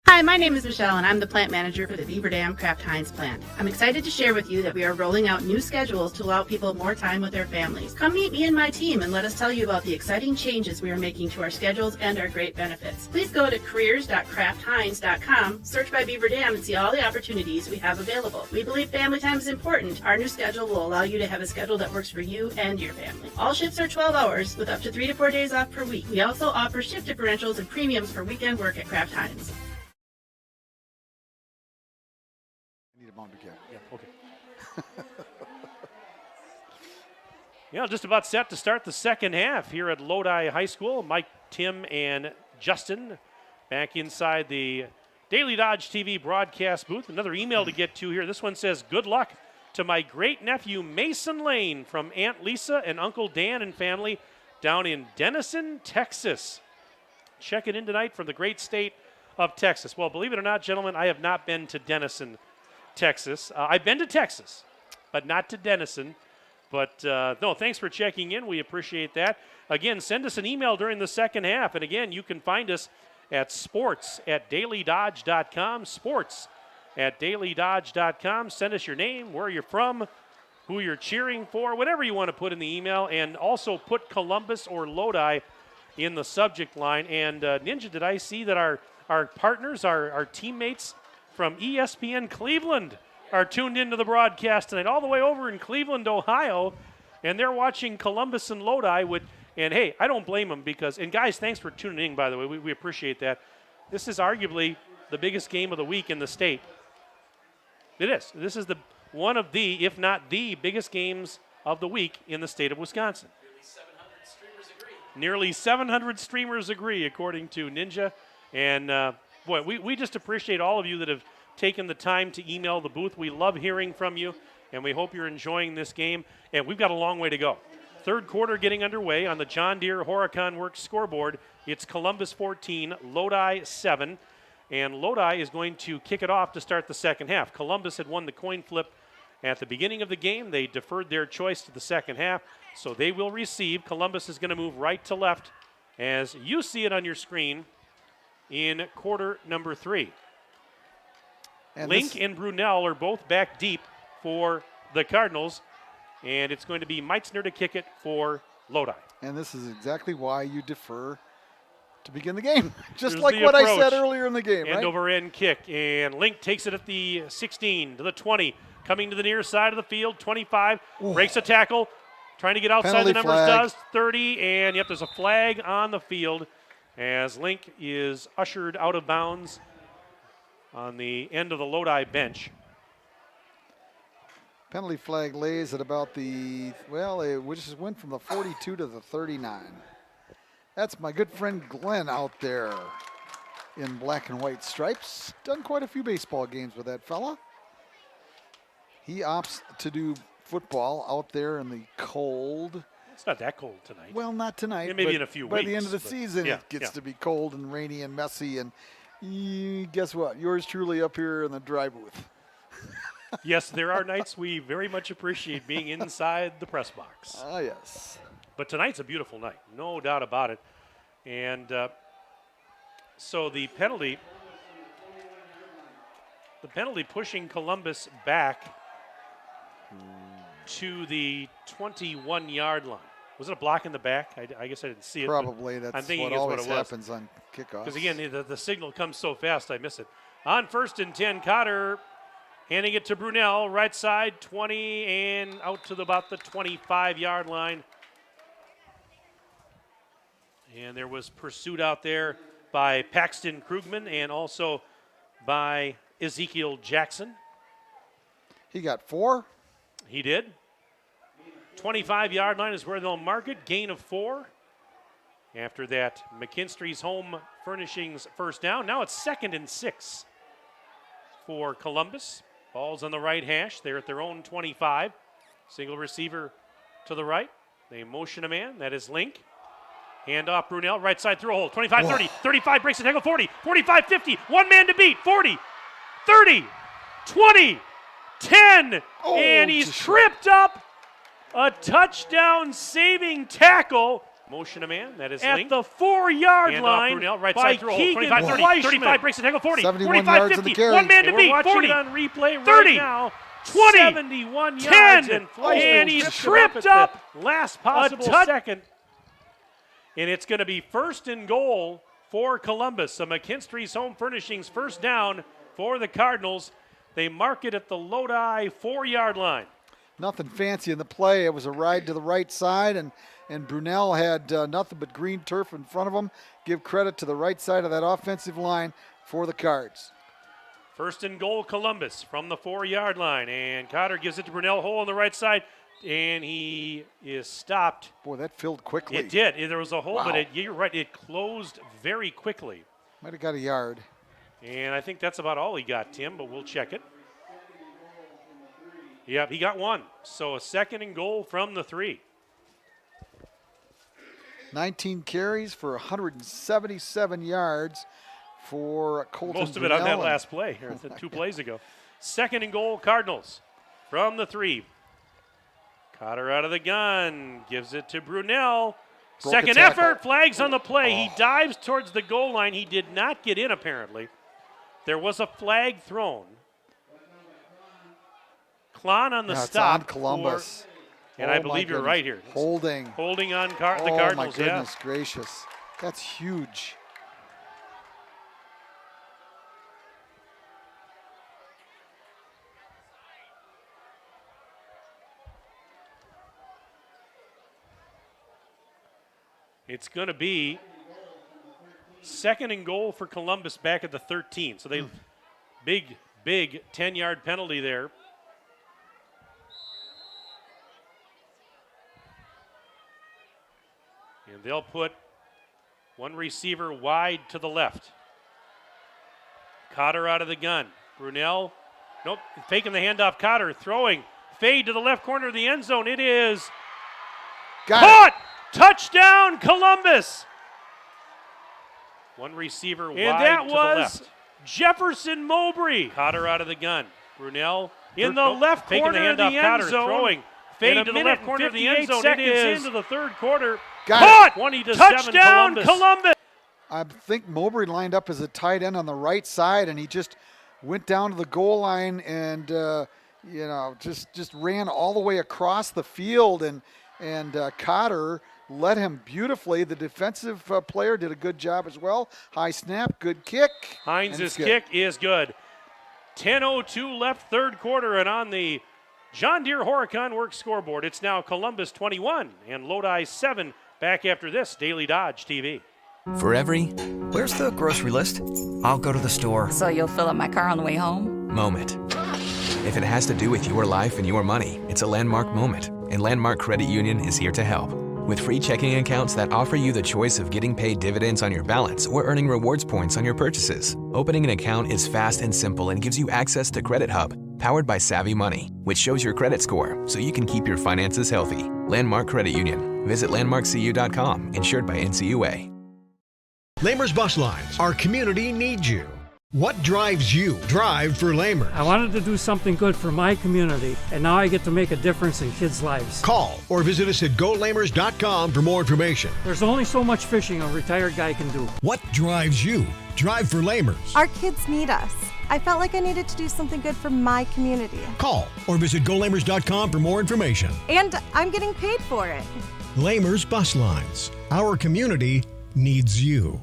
Hi, my name is Michelle, and I'm the plant manager for the Beaver Dam Kraft Heinz plant. I'm excited to share with you that we are rolling out new schedules to allow people more time with their families. Come meet me and my team and let us tell you about the exciting changes we are making to our schedules and our great benefits. Please go to careers.kraftheinz.com, search by Beaver Dam, and see all the opportunities we have available. We believe family time is important. Our new schedule will allow you to have a schedule that works for you and your family. All shifts are 12 hours with up to 3 to 4 days off per week. We also offer shift differentials and premiums for weekend work at Kraft Heinz.
Yeah, just about set to start the second half here at Lodi High School. Mike, Tim, and Justin back inside the Daily Dodge TV broadcast booth. Another email to get to here. This one says, good luck to my great-nephew Mason Lane from Aunt Lisa and Uncle Dan and family down in Denison, Texas. Checking in tonight from the great state of Texas. Well, believe it or not, gentlemen, I have not been to Denison, Texas. I've been to Texas, but not to Denison. But no, thanks for checking in. We appreciate that. Again, send us an email during the second half. And again, you can find us at sports@dailydodge.com, sports@dailydodge.com. Send us your name, where you're from, who you're cheering for, whatever you want to put in the email. And also put Columbus or Lodi in the subject line. And Ninja, did I see that our partners, our teammates from ESPN Cleveland are tuned into the broadcast tonight, all the way over in Cleveland, Ohio, and they're watching Columbus and Lodi and hey, I don't blame them because, and guys, thanks for tuning in, by the way, we appreciate that. This is arguably the biggest game of the week in the state. It is. This is one of the, if not the biggest games of the week in the state of Wisconsin. Nearly 700 streamers agree, according to Ninja. And boy, we just appreciate all of you that have taken the time to email the booth. We love hearing from you, and we hope you're enjoying this game. And we've got a long way to go. Third quarter getting underway on the John Deere Horicon Works scoreboard. It's Columbus 14, Lodi 7. And Lodi is going to kick it off to start the second half. Columbus had won the coin flip at the beginning of the game. They deferred their choice to the second half, so they will receive. Columbus is going to move right to left as you see it on your screen in quarter number 3.
And
Link and Brunel are both back deep for the Cardinals, and it's going to be Meitzner to kick it for Lodi.
And this is exactly why you defer to begin the game. Just
There's
like
the
what
approach.
I said earlier in the game,
End
right?
over end kick, and Link takes it at the 16 to the 20, coming to the near side of the field, 25, breaks a tackle, trying to get outside
Penalty
the numbers,
flag.
does 30, and yep, there's a flag on the field as Link is ushered out of bounds on the end of the Lodi bench.
Penalty flag lays at about the, well, it just went from the 42 to the 39. That's my good friend Glenn out there in black and white stripes. Done quite a few baseball games with that fella. He opts to do football out there in the cold.
It's not that cold tonight.
Well, not tonight.
Yeah, maybe
but
in a few
by
weeks.
By the end of the
but
season,
yeah,
it gets
yeah.
to be cold and rainy and messy. And guess what? Yours truly up here in the dry booth.
Yes, there are nights we very much appreciate being inside the press box.
Ah, yes.
But tonight's a beautiful night, no doubt about it. And so the penalty pushing Columbus back to the 21-yard line. Was it a block in the back? I guess I didn't see it.
Probably.
I'm
That's
thinking
what
it's
always
what it was.
happens on kickoffs.
Because again, the signal comes so fast, I miss it. On 1st and 10, Cotter handing it to Brunel, right side, 20, and out to about the 25-yard line. And there was pursuit out there by Paxton Krugman and also by Ezekiel Jackson.
He got 4.
He did. 25-yard line is where they'll mark it. Gain of 4. After that, McKinstry's Home Furnishings first down. Now it's 2nd and 6 for Columbus. Ball's on the right hash. They're at their own 25. Single receiver to the right. They motion a man. That is Link. Hand off Brunel. Right side through a hole. 25, 30, 35, breaks the tackle, 40, 45, 50. One man to beat. 40, 30, 20, 10. And he's tripped up. A touchdown saving tackle. Motion a man. That is
at
Link.
the 4-yard
Hand
line
off Brunel. Right
by
side through a hole.
Keegan
25, 30, 35, breaks the tackle, 40,
71
45,
yards in the
50.
carry.
One man to
We're
beat.
watching
40,
it on replay right
30,
now.
20,
71 yards
10,
and Fleischman
and he's
tripped
tripped
up
up. Last possible second. And it's going to be 1st and goal for Columbus. So McKinstry's Home Furnishings first down for the Cardinals. They mark it at the Lodi 4-yard line.
Nothing fancy in the play. It was a ride to the right side, and Brunel had nothing but green turf in front of him. Give credit to the right side of that offensive line for the Cards.
1st and goal, Columbus from the 4-yard line. And Cotter gives it to Brunel, hole on the right side, and he is stopped.
Boy, that filled quickly.
It did. There was a hole,
Wow.
but you're right, it closed very quickly.
Might have got a yard.
And I think that's about all he got, Tim, but we'll check it. Yep, he got 1. So a 2nd and goal from the 3.
19 carries for 177 yards for Colton
Most of it on that
Brunel.
last play, or 2 plays ago. 2nd and goal, Cardinals from the 3. Cotter out of the gun, gives it to Brunel.
Broke
Second
a tackle.
effort, flags on the play. He dives towards the goal line. He did not get in, apparently. There was a flag thrown. Klon on the
Yeah,
stop.
it's on Columbus.
And
Oh,
I
my
believe you're
goodness.
right here.
Holding.
Holding on the
Oh,
Cardinals,
my
yeah.
goodness gracious. That's huge.
It's going to be 2nd and goal for Columbus back at the 13. So they big 10-yard penalty there. And they'll put one receiver wide to the left. Cotter out of the gun. Brunel, nope, faking the handoff. Cotter throwing. Fade to the left corner of the end zone. It is caught! Touchdown, Columbus! One receiver wide
And that
to the
was
left.
Jefferson Mowbray.
Cotter out of the gun. Brunel
In the left
faking
corner of the
handoff.
end
Cotter
zone.
throwing.
In
Fade
a
to the
minute
left
and
corner of the end
58
zone. It
seconds
is
into the third quarter.
Got it.
20 to
Touchdown,
7
Columbus.
I think Mowbray lined up as a tight end on the right side, and he just went down to the goal line and just ran all the way across the field, and Cotter led him beautifully. The defensive player did a good job as well. High snap, good kick.
Hines' kick is good. 10:02 left, third quarter, and on the John Deere Horicon Works scoreboard, it's now Columbus 21 and Lodi 7. Back after this, Daily Dodge TV.
For every, where's the grocery list? I'll go to the store.
So you'll fill up my car on the way home?
Moment. If it has to do with your life and your money, it's a landmark moment, and Landmark Credit Union is here to help. With free checking accounts that offer you the choice of getting paid dividends on your balance or earning rewards points on your purchases. Opening an account is fast and simple and gives you access to Credit Hub, powered by Savvy Money, which shows your credit score so you can keep your finances healthy. Landmark Credit Union. Visit landmarkcu.com, insured by NCUA.
Lamers Bus Lines. Our community needs you. What drives you? Drive for Lamers.
I wanted to do something good for my community, and now I get to make a difference in kids' lives.
Call or visit us at golamers.com for more information.
There's only so much fishing a retired guy can do.
What drives you? Drive for Lamers.
Our kids need us. I felt like I needed to do something good for my community.
Call or visit golamers.com for more information.
And I'm getting paid for it.
Lamers Bus Lines. Our community needs you.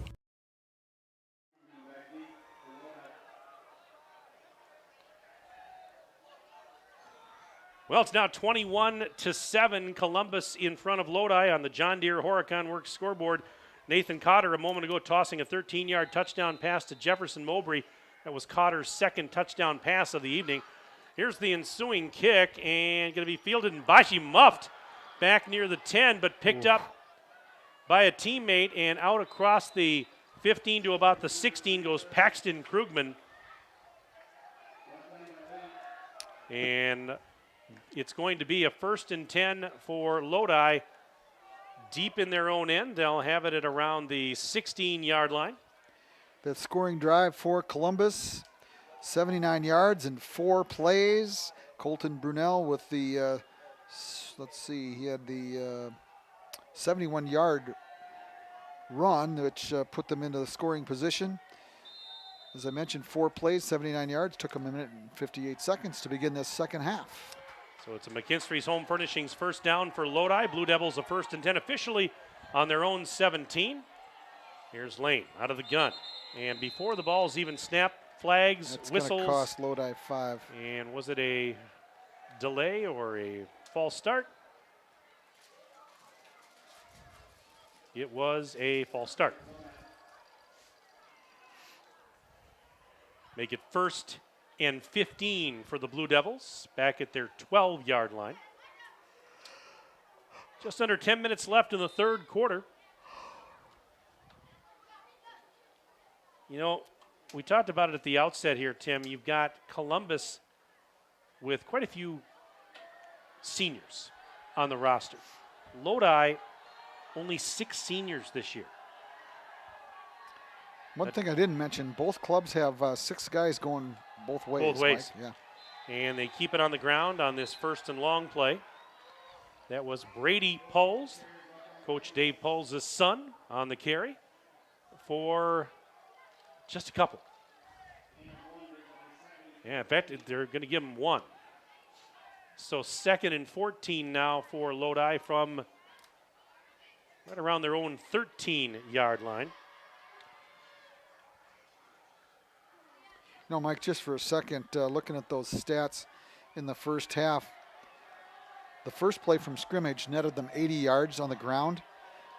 Well, it's now 21-7, Columbus in front of Lodi on the John Deere Horicon Works scoreboard. Nathan Cotter a moment ago tossing a 13-yard touchdown pass to Jefferson Mowbray. That was Cotter's second touchdown pass of the evening. Here's the ensuing kick, and going to be fielded, and Bashi muffed back near the 10, but picked up by a teammate, and out across the 15 to about the 16 goes Paxton Krugman. And it's going to be a 1st and 10 for Lodi deep in their own end. They'll have it at around the 16-yard line.
The scoring drive for Columbus, 79 yards and 4 plays. Colton Brunel with the, he had the 71-yard run, which put them into the scoring position. As I mentioned, 4 plays, 79 yards. Took them a minute and 58 seconds to begin this second half.
So it's a McKinstry's Home Furnishings first down for Lodi. Blue Devils a 1st and 10 officially on their own 17. Here's Lane out of the gun. And before the ball's even snapped, flags,
That's
whistles.
That's going to cost Lodi 5.
And was it a delay or a false start? It was a false start. Make it 1st and 15 for the Blue Devils, back at their 12-yard line. Just under 10 minutes left in the third quarter. You know, we talked about it at the outset here, Tim. You've got Columbus with quite a few seniors on the roster. Lodi, only 6 seniors this year.
One thing I didn't mention, both clubs have 6 guys going both ways.
Both ways.
Mike. Yeah.
And they keep it on the ground on this 1st and long play. That was Brady Poles, Coach Dave Poles' son, on the carry for just a couple. Yeah, in fact, they're going to give him 1. So 2nd and 14 now for Lodi from right around their own 13-yard line.
No, Mike, just for a second, looking at those stats in the first half, the first play from scrimmage netted them 80 yards on the ground.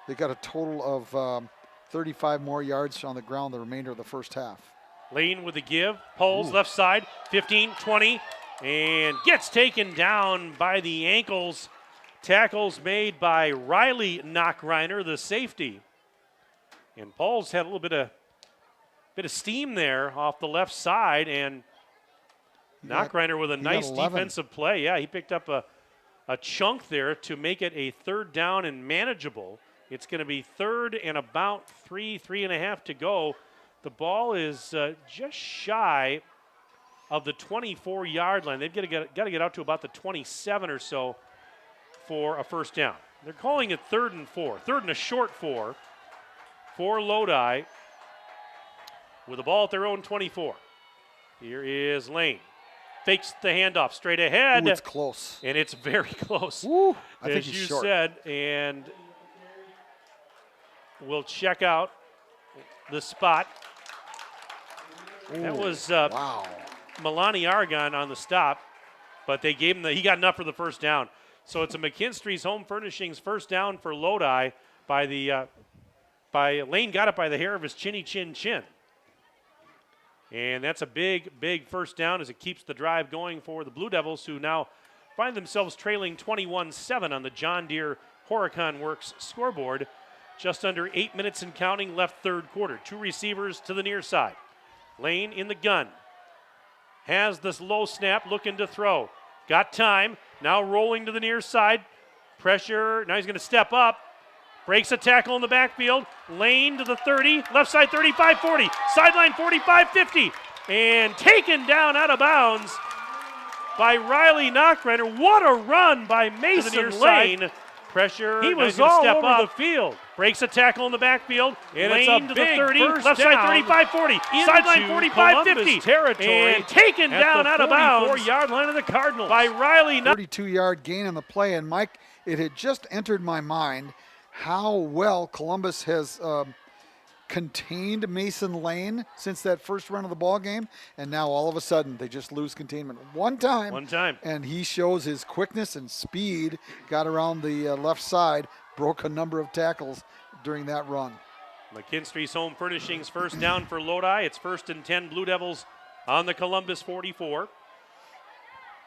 They got a total of 35 more yards on the ground the remainder of the first half.
Lane with the give, Poles left side, 15, 20, and gets taken down by the ankles. Tackles made by Riley Knockreiner, the safety. And Poles had a little bit of steam there off the left side, and Knockreiner with a nice defensive play. Yeah, he picked up a chunk there to make it a 3rd down and manageable. It's going to be 3rd and about 3.5 to go. The ball is just shy of the 24-yard line. They've got to get out to about the 27 or so for a first down. They're calling it 3rd and 4. 3rd and a short 4 for Lodi with the ball at their own 24. Here is Lane. Fakes the handoff straight ahead.
Ooh, it's close.
And it's very close.
Ooh, I think
as
he's
you
short.
said, and we'll check out the spot. That was
wow.
Milani Argon on the stop, but they gave him he got enough for the first down. So it's a McKinstry's Home Furnishings first down for Lodi by Lane got it by the hair of his chinny chin. And that's a big first down as it keeps the drive going for the Blue Devils, who now find themselves trailing 21-7 on the John Deere Horicon Works scoreboard. Just under 8 minutes and counting left third quarter. 2 receivers to the near side. Lane in the gun. Has this low snap, looking to throw. Got time, now rolling to the near side. Pressure, now he's going to step up. Breaks a tackle in the backfield. Lane to the 30, left side 35-40, sideline 45-50. And taken down out of bounds by Riley Knockrenner. What a run by Mason Lane. Pressure,
He was
now he's
all
gonna step
over
up.
the field.
Breaks a tackle in the backfield.
And
Lane
it's a
to the
big
30,
first
left side
down
35-40, sideline
into
45-50.
Columbus territory
And taken
at
down
the
out of bounds
44-yard line of the Cardinals.
by Riley Knockrenner.
32-yard gain on the play. And, Mike, it had just entered my mind how well Columbus has contained Mason Lane since that first run of the ball game, and now all of a sudden they just lose containment one time, and he shows his quickness and speed, got around the left side, broke a number of tackles during that run.
McKinstry's Home Furnishings first down for Lodi. It's 1st and 10 Blue Devils on the Columbus 44.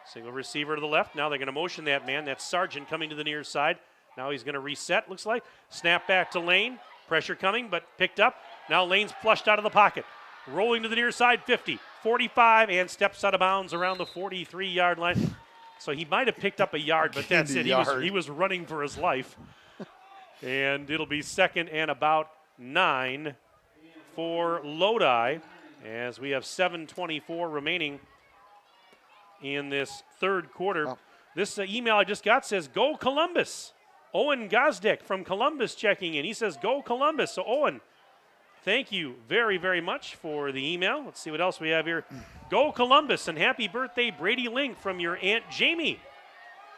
Single receiver to the left. Now they're going to motion that man. That's Sargent coming to the near side. Now he's going to reset, looks like. Snap back to Lane. Pressure coming, but picked up. Now Lane's flushed out of the pocket. Rolling to the near side, 50, 45, and steps out of bounds around the 43-yard line. So he might have picked up a yard, but that's it. He was running for his life. And it'll be 2nd and about 9 for Lodi as we have 7:24 remaining in this third quarter.
Oh.
This email I just got says, "Go Columbus." Owen Gosdick from Columbus checking in. He says, "Go Columbus." So, Owen, thank you very, very much for the email. Let's see what else we have here. Go Columbus, and happy birthday, Brady Link, from your Aunt Jamie.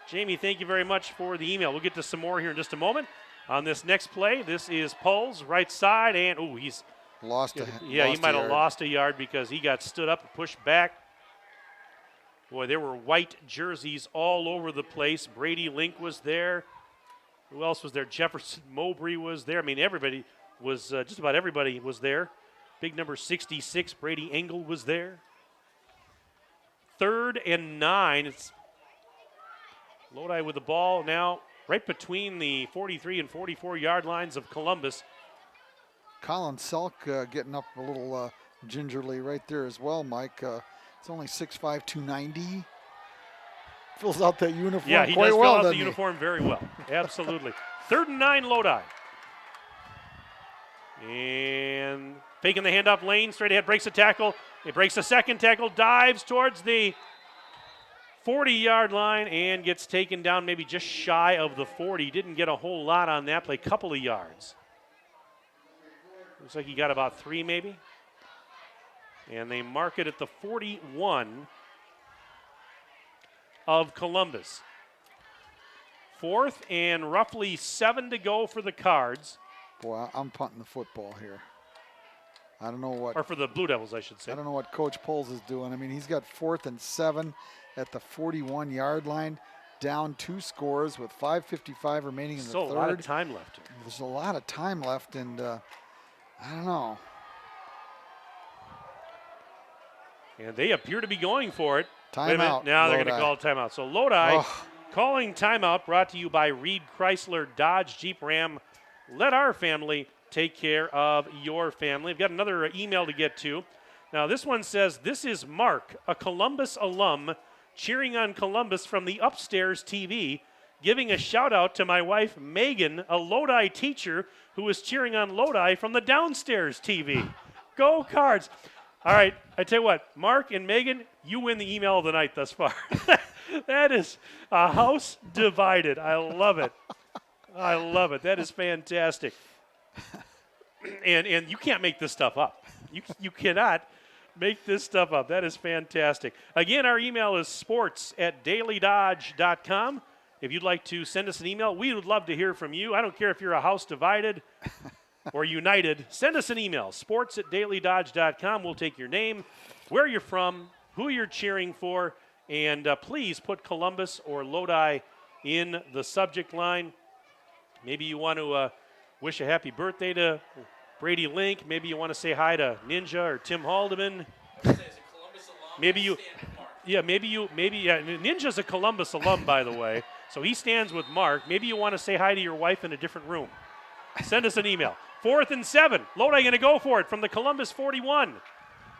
Jamie, thank you very much for the email. We'll get to some more here in just a moment. On this next play, this is Pulls, right side, and, he's
lost a
Yeah, he might have lost a yard because he got stood up and pushed back. Boy, there were white jerseys all over the place. Brady Link was there. Who else was there? Jefferson Mowbray was there. I mean, everybody was, just about everybody was there. Big number 66, Brady Engel was there. 3rd and 9. It's Lodi with the ball now right between the 43 and 44-yard lines of Columbus.
Colin Selk getting up a little gingerly right there as well, Mike. It's only 6'5", 290. Fills out that uniform quite well.
Yeah, he does fill out the uniform very well. Absolutely. 3rd and 9, Lodi. And faking the handoff, Lane straight ahead, breaks a tackle. He breaks a second tackle, dives towards the 40-yard line and gets taken down maybe just shy of the 40. Didn't get a whole lot on that play, couple of yards. Looks like he got about 3 maybe. And they mark it at the 41 of Columbus. 4th and roughly 7 to go for the Cards.
Boy, I'm punting the football here. I don't know what.
Or for the Blue Devils, I should say.
I don't know what Coach Poles is doing. I mean, he's got 4th and 7 at the 41-yard line, down 2 scores with 5:55 remaining in the third.
So a lot of time left.
There's a lot of time left, and I don't know.
And they appear to be going for it.
Timeout.
Now they're going to call a timeout. So Lodi calling timeout, brought to you by Reed Chrysler Dodge Jeep Ram. Let our family take care of your family. We've got another email to get to. Now this one says, "This is Mark, a Columbus alum, cheering on Columbus from the upstairs TV, giving a shout out to my wife Megan, a Lodi teacher who is cheering on Lodi from the downstairs TV. Go Cards." All right, I tell you what, Mark and Megan, you win the email of the night thus far. That is a house divided. I love it. I love it. That is fantastic. And you can't make this stuff up. You cannot make this stuff up. That is fantastic. Again, our email is sports@dailydodge.com. If you'd like to send us an email, we would love to hear from you. I don't care if you're a house divided or united. Send us an email, sports@dailydodge.com. We'll take your name, where you're from, who you're cheering for, and please put Columbus or Lodi in the subject line. Maybe you want to wish a happy birthday to Brady Link. Maybe you want to say hi to Ninja or Tim Haldeman. Ninja's a Columbus alum, by the way, so he stands with Mark. Maybe you want to say hi to your wife in a different room. Send us an email. 4th and 7. Lodi going to go for it from the Columbus 41.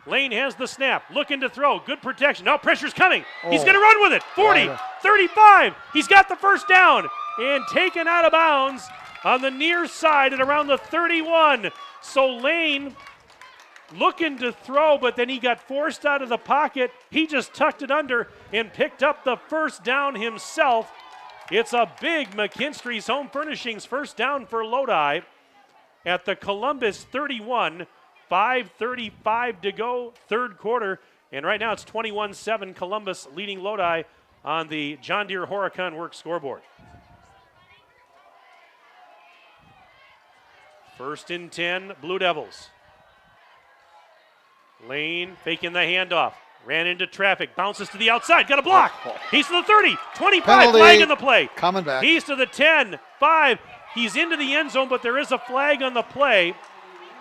Lane has the snap, looking to throw. Good protection. Now pressure's coming. He's going to run with it. 40, 35. He's got the first down and taken out of bounds on the near side at around the 31. So Lane looking to throw, but then he got forced out of the pocket. He just tucked it under and picked up the first down himself. It's a big McKinstry's Home Furnishings first down for Lodi at the Columbus 31. 5:35 to go, third quarter. And right now it's 21-7, Columbus leading Lodi on the John Deere Horicon Works scoreboard. 1st and 10, Blue Devils. Lane faking the handoff. Ran into traffic, bounces to the outside, got a block. He's to the 30, 25,
penalty.
Flag in the play.
Coming back.
He's to the 10, 5. He's into the end zone, but there is a flag on the play.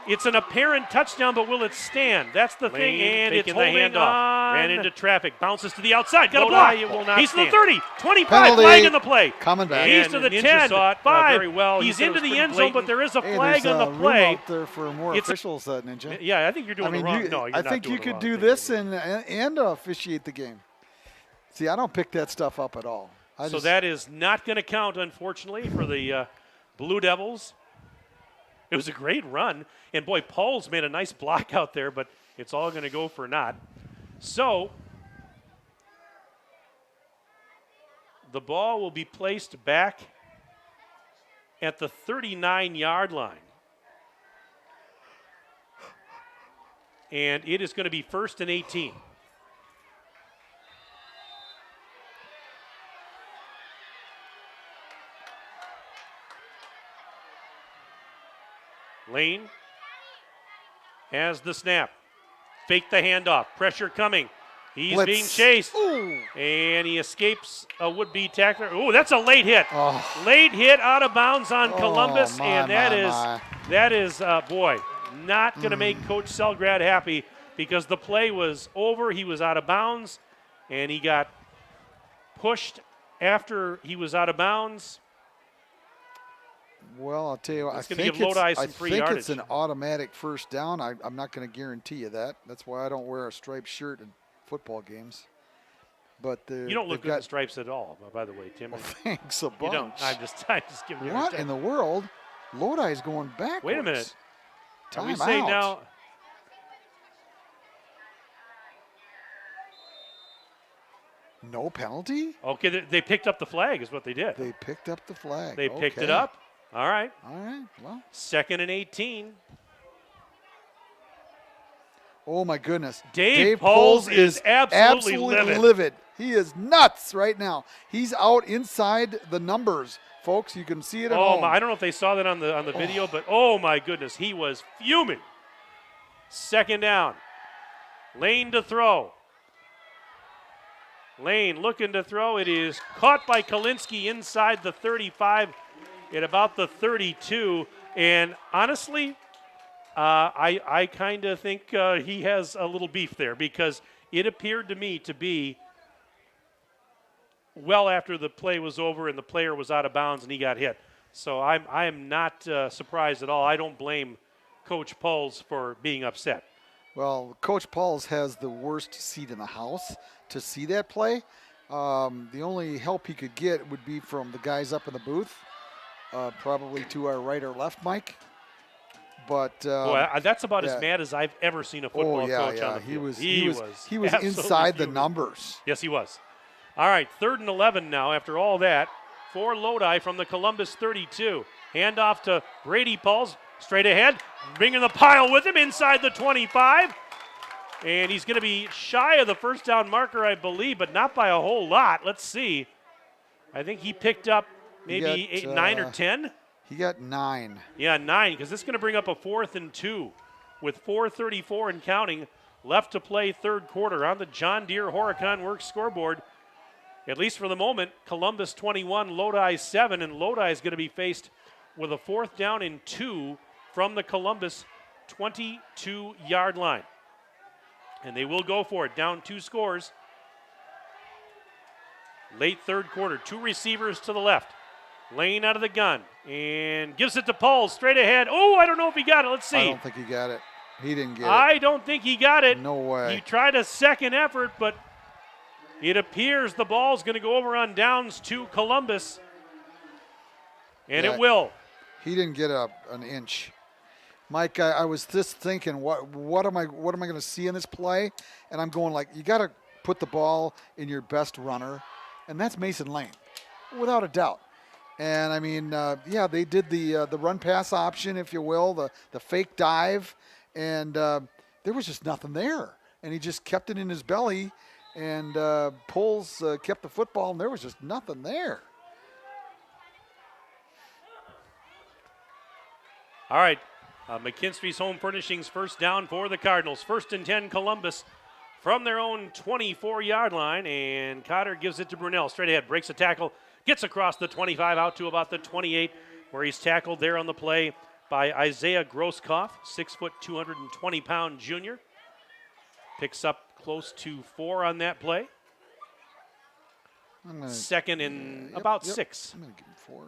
It's an apparent touchdown, but will it stand? That's the thing, and it's holding the handoff. On. Ran into traffic, bounces to the outside, got a block. It will not He's stand. To the 30, 25,
penalty.
Flag in the play.
Coming back.
He's to the 10, 5. Very well. He's into the end zone, but there is a flag on the play.
Out there for more officials, Ninja.
Yeah, I think you're doing the wrong. No, you're
I
not
think
doing
you could
the wrong
do this and officiate the game. See, I don't pick that stuff up at all.
So that is not going to count, unfortunately, for the Blue Devils. It was a great run, and boy, Paul's made a nice block out there, but it's all going to go for naught. So the ball will be placed back at the 39-yard line. And it is going to be 1st and 18. Lane has the snap. Fake the handoff. Pressure coming. He's
blitz.
Being chased.
Ooh.
And he escapes a would-be tackler. Oh, that's a late hit.
Oh.
Late hit out of bounds on Columbus.
My,
that is, boy, not going to make Coach Selgrad happy because the play was over. He was out of bounds, and he got pushed after he was out of bounds.
Well, I'll tell you what, I think it's an automatic first down. I'm not going to guarantee you that. That's why I don't wear a striped shirt in football games. But
you don't look good in stripes at all, by the way, Tim.
Well, thanks a bunch.
You don't. I'm just giving you
what in the world? Lodi's going backwards.
Wait a minute.
Time
Are we saying now?
No penalty?
Okay, they picked up the flag is what they did.
They picked up the flag.
They picked it up. All right.
All right. Well.
2nd and 18.
Oh, my goodness.
Dave Poles is absolutely
livid. He is nuts right now. He's out inside the numbers, folks. You can see it at home.
I don't know if they saw that on the video, but oh, my goodness. He was fuming. 2nd down. Lane to throw. Lane looking to throw. It is caught by Kalinske inside the 35 at about the 32. And honestly, I kind of think he has a little beef there because it appeared to me to be well after the play was over and the player was out of bounds and he got hit. So I am not surprised at all. I don't blame Coach Pauls for being upset.
Well, Coach Pauls has the worst seat in the house to see that play. The only help he could get would be from the guys up in the booth, probably to our right or left, Mike. But
boy, that's about as mad as I've ever seen a football coach on the field.
He was inside the numbers.
Yes, he was. All right, 3rd and 11 now after all that for Lodi from the Columbus 32. Handoff to Brady Pauls, straight ahead, bringing the pile with him inside the 25. And he's going to be shy of the first down marker, I believe, but not by a whole lot. Let's see. I think he picked up maybe 9 or 10.
He got 9.
Yeah, 9, because this is going to bring up a 4th and 2 with 4:34 and counting left to play third quarter on the John Deere Horicon Works scoreboard. At least for the moment, Columbus 21, Lodi 7, and Lodi is going to be faced with a 4th down and 2 from the Columbus 22-yard line. And they will go for it, down 2 scores. Late third quarter, 2 receivers to the left. Lane out of the gun and gives it to Pauls straight ahead. Oh, I don't know if he got it. Let's see.
I don't think he got it. He didn't get it.
I don't think he got it.
No way.
He tried a second effort, but it appears the ball's going to go over on downs to Columbus. And it will.
He didn't get an inch. Mike, I was just thinking, what am I going to see in this play? And I'm going like, you got to put the ball in your best runner, and that's Mason Lane, without a doubt. And I mean, they did the run pass option, if you will, the fake dive, and there was just nothing there. And he just kept it in his belly, and Pulls kept the football, and there was just nothing there.
All right, McKinstry's Home Furnishings first down for the Cardinals. 1st and 10, Columbus from their own 24-yard line, and Cotter gives it to Brunel. Straight ahead, breaks a tackle, gets across the 25 out to about the 28, where he's tackled there on the play by Isaiah Grosskopf, 6 foot, 220-pound junior. Picks up close to 4 on that play. 2nd and about 6.
I'm going to give him 4.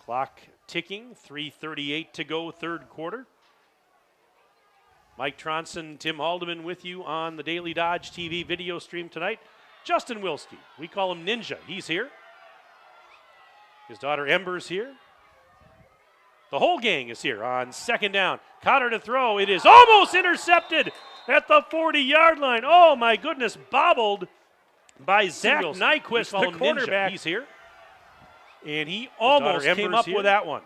Clock ticking, 3:38 to go, third quarter. Mike Tronson, Tim Haldeman with you on the Daily Dodge TV video stream tonight. Justin Wilski, we call him Ninja. He's here. His daughter Ember's here. The whole gang is here on 2nd down. Cotter to throw. It is almost intercepted at the 40-yard line. Oh, my goodness, bobbled by Zach Nyquist, the cornerback. He's here. And he almost came up with that one.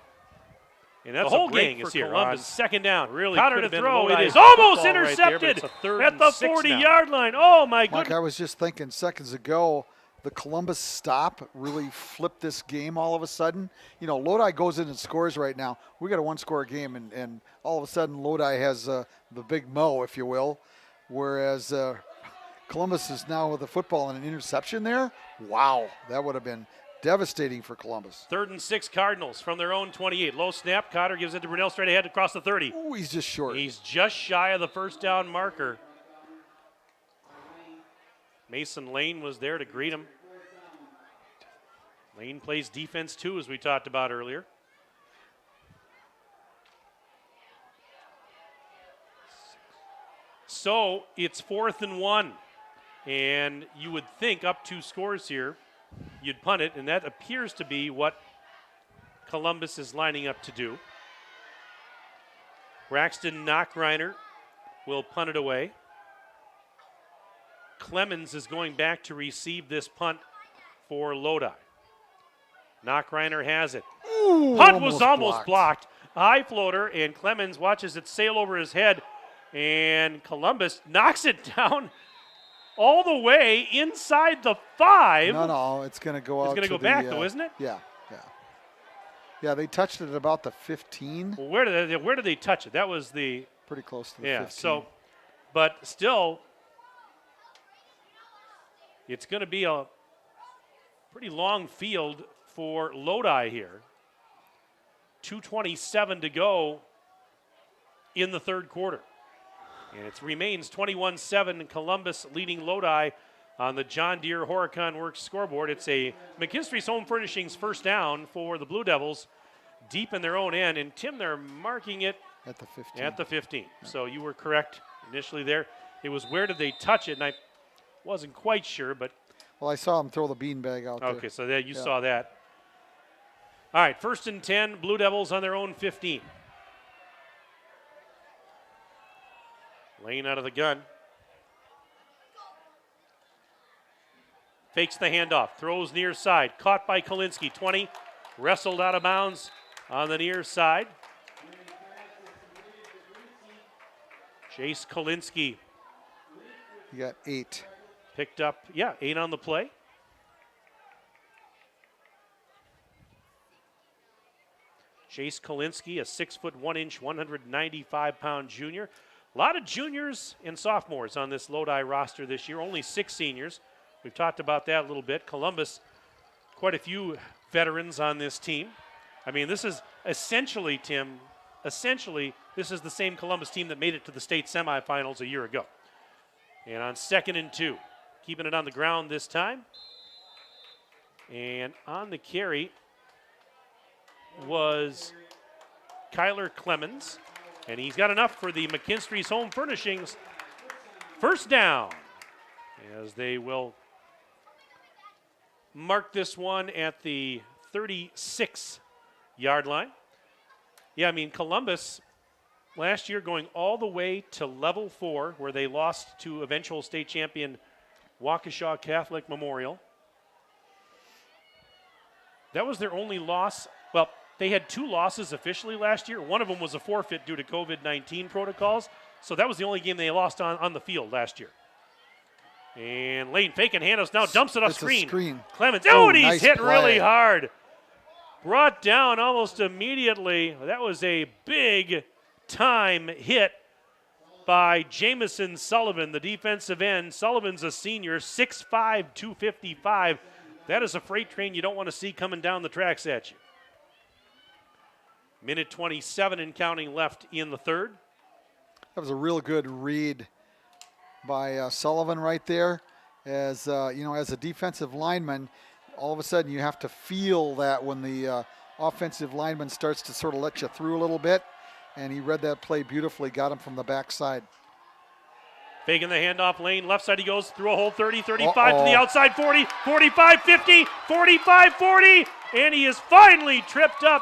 And that's the whole gang is here on 2nd down. Really Cotter to throw. It is almost intercepted at the 40-yard line. Oh, my goodness.
Mike, I was just thinking seconds ago, the Columbus stop really flipped this game all of a sudden. You know, Lodi goes in and scores right now. We got a 1-score game, and all of a sudden Lodi has the big mo, if you will, whereas Columbus is now with the football and an interception there. Wow, that would have been devastating for Columbus.
3rd and 6, Cardinals from their own 28. Low snap. Cotter gives it to Brunel straight ahead across the 30.
Oh, he's just short.
He's just shy of the first down marker. Mason Lane was there to greet him. Lane plays defense too, as we talked about earlier. So it's 4th and 1. And you would think up 2 scores here, you'd punt it, and that appears to be what Columbus is lining up to do. Braxton Knockreiner will punt it away. Clemens is going back to receive this punt for Lodi. Knockreiner has it.
Ooh,
punt was almost blocked. High floater, and Clemens watches it sail over his head, and Columbus knocks it down all the way inside the 5.
No, it's going to go out.
It's going to go back, though, isn't it?
Yeah. Yeah, they touched it at about the 15.
Well, where did they touch it? That was the
pretty close to the 15.
So, but still, it's going to be a pretty long field for Lodi here. 2:27 to go in the third quarter. And it remains 21-7, Columbus leading Lodi on the John Deere Horicon Works scoreboard. It's a McKinstry's Home Furnishings first down for the Blue Devils, deep in their own end. And, Tim, they're marking it
at the 15.
At the 15. Yeah. So you were correct initially there. It was where did they touch it, and I wasn't quite sure, but.
Well, I saw him throw the beanbag out there.
Okay, so there you saw that. All right, 1st and 10, Blue Devils on their own 15. Lane out of the gun. Fakes the handoff, throws near side, caught by Kolinski, 20, wrestled out of bounds on the near side. Chase Kolinski.
You got 8.
Picked up, 8 on the play. Chase Kolinski, a 6'1", 195-pound junior. A lot of juniors and sophomores on this Lodi roster this year, only 6 seniors. We've talked about that a little bit. Columbus, quite a few veterans on this team. I mean, this is essentially, Tim, this is the same Columbus team that made it to the state semifinals a year ago. And on 2nd and 2, keeping it on the ground this time. And on the carry was Kyler Clemens. And he's got enough for the McKinstry's Home Furnishings first down, as they will mark this one at the 36-yard line. Yeah, I mean, Columbus last year going all the way to level 4, where they lost to eventual state champion Waukesha Catholic Memorial. That was their only loss. Well, they had 2 losses officially last year. One of them was a forfeit due to COVID-19 protocols. So that was the only game they lost on the field last year. And Lane faking handoffs now, dumps it off screen. Clemens, and he's
nice
hit
play.
really hard. Brought down almost immediately. That was a big time hit by Jamison Sullivan, the defensive end. Sullivan's a senior, 6'5", 255. That is a freight train you don't want to see coming down the tracks at you. Minute 27 and counting left in the third.
That was a real good read by Sullivan right there. As as a defensive lineman, all of a sudden you have to feel that when the offensive lineman starts to sort of let you through a little bit. And he read that play beautifully, got him from the backside.
Faking the handoff lane, left side he goes through a hole, 30, 35 to the outside, 40, 45, 50, 45, 40, and he is finally tripped up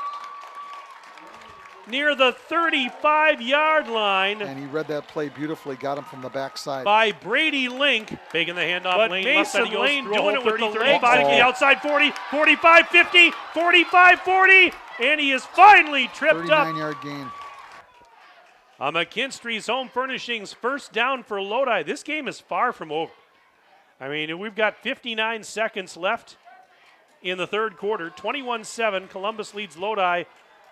near the 35-yard line.
And he read that play beautifully, got him from the backside.
By Brady Link. Faking the handoff
But
lane,
Mason
left side he goes
Lane
through a
doing
hole,
it with
30,
the
35 to the outside, 40, 45, 50, 45, 40, and he is finally tripped up.
39-yard gain.
McKinstry's Home Furnishings first down for Lodi. This game is far from over. I mean, we've got 59 seconds left in the third quarter. 21-7, Columbus leads Lodi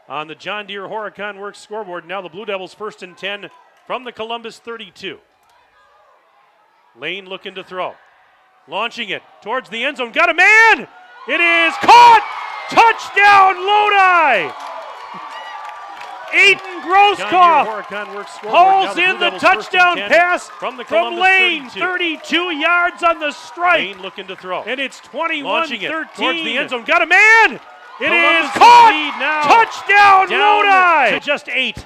on the John Deere Horicon Works scoreboard. Now the Blue Devils 1st and 10 from the Columbus 32. Lane looking to throw. Launching it towards the end zone. Got a man! It is caught! Touchdown Lodi! Aiden Grosskopf hauls in the touchdown pass from Lane, 32 yards on the strike. Lane looking to throw. And it's 21-13. Towards the end zone. Got a man! It is caught! Touchdown Lodi! To just 8.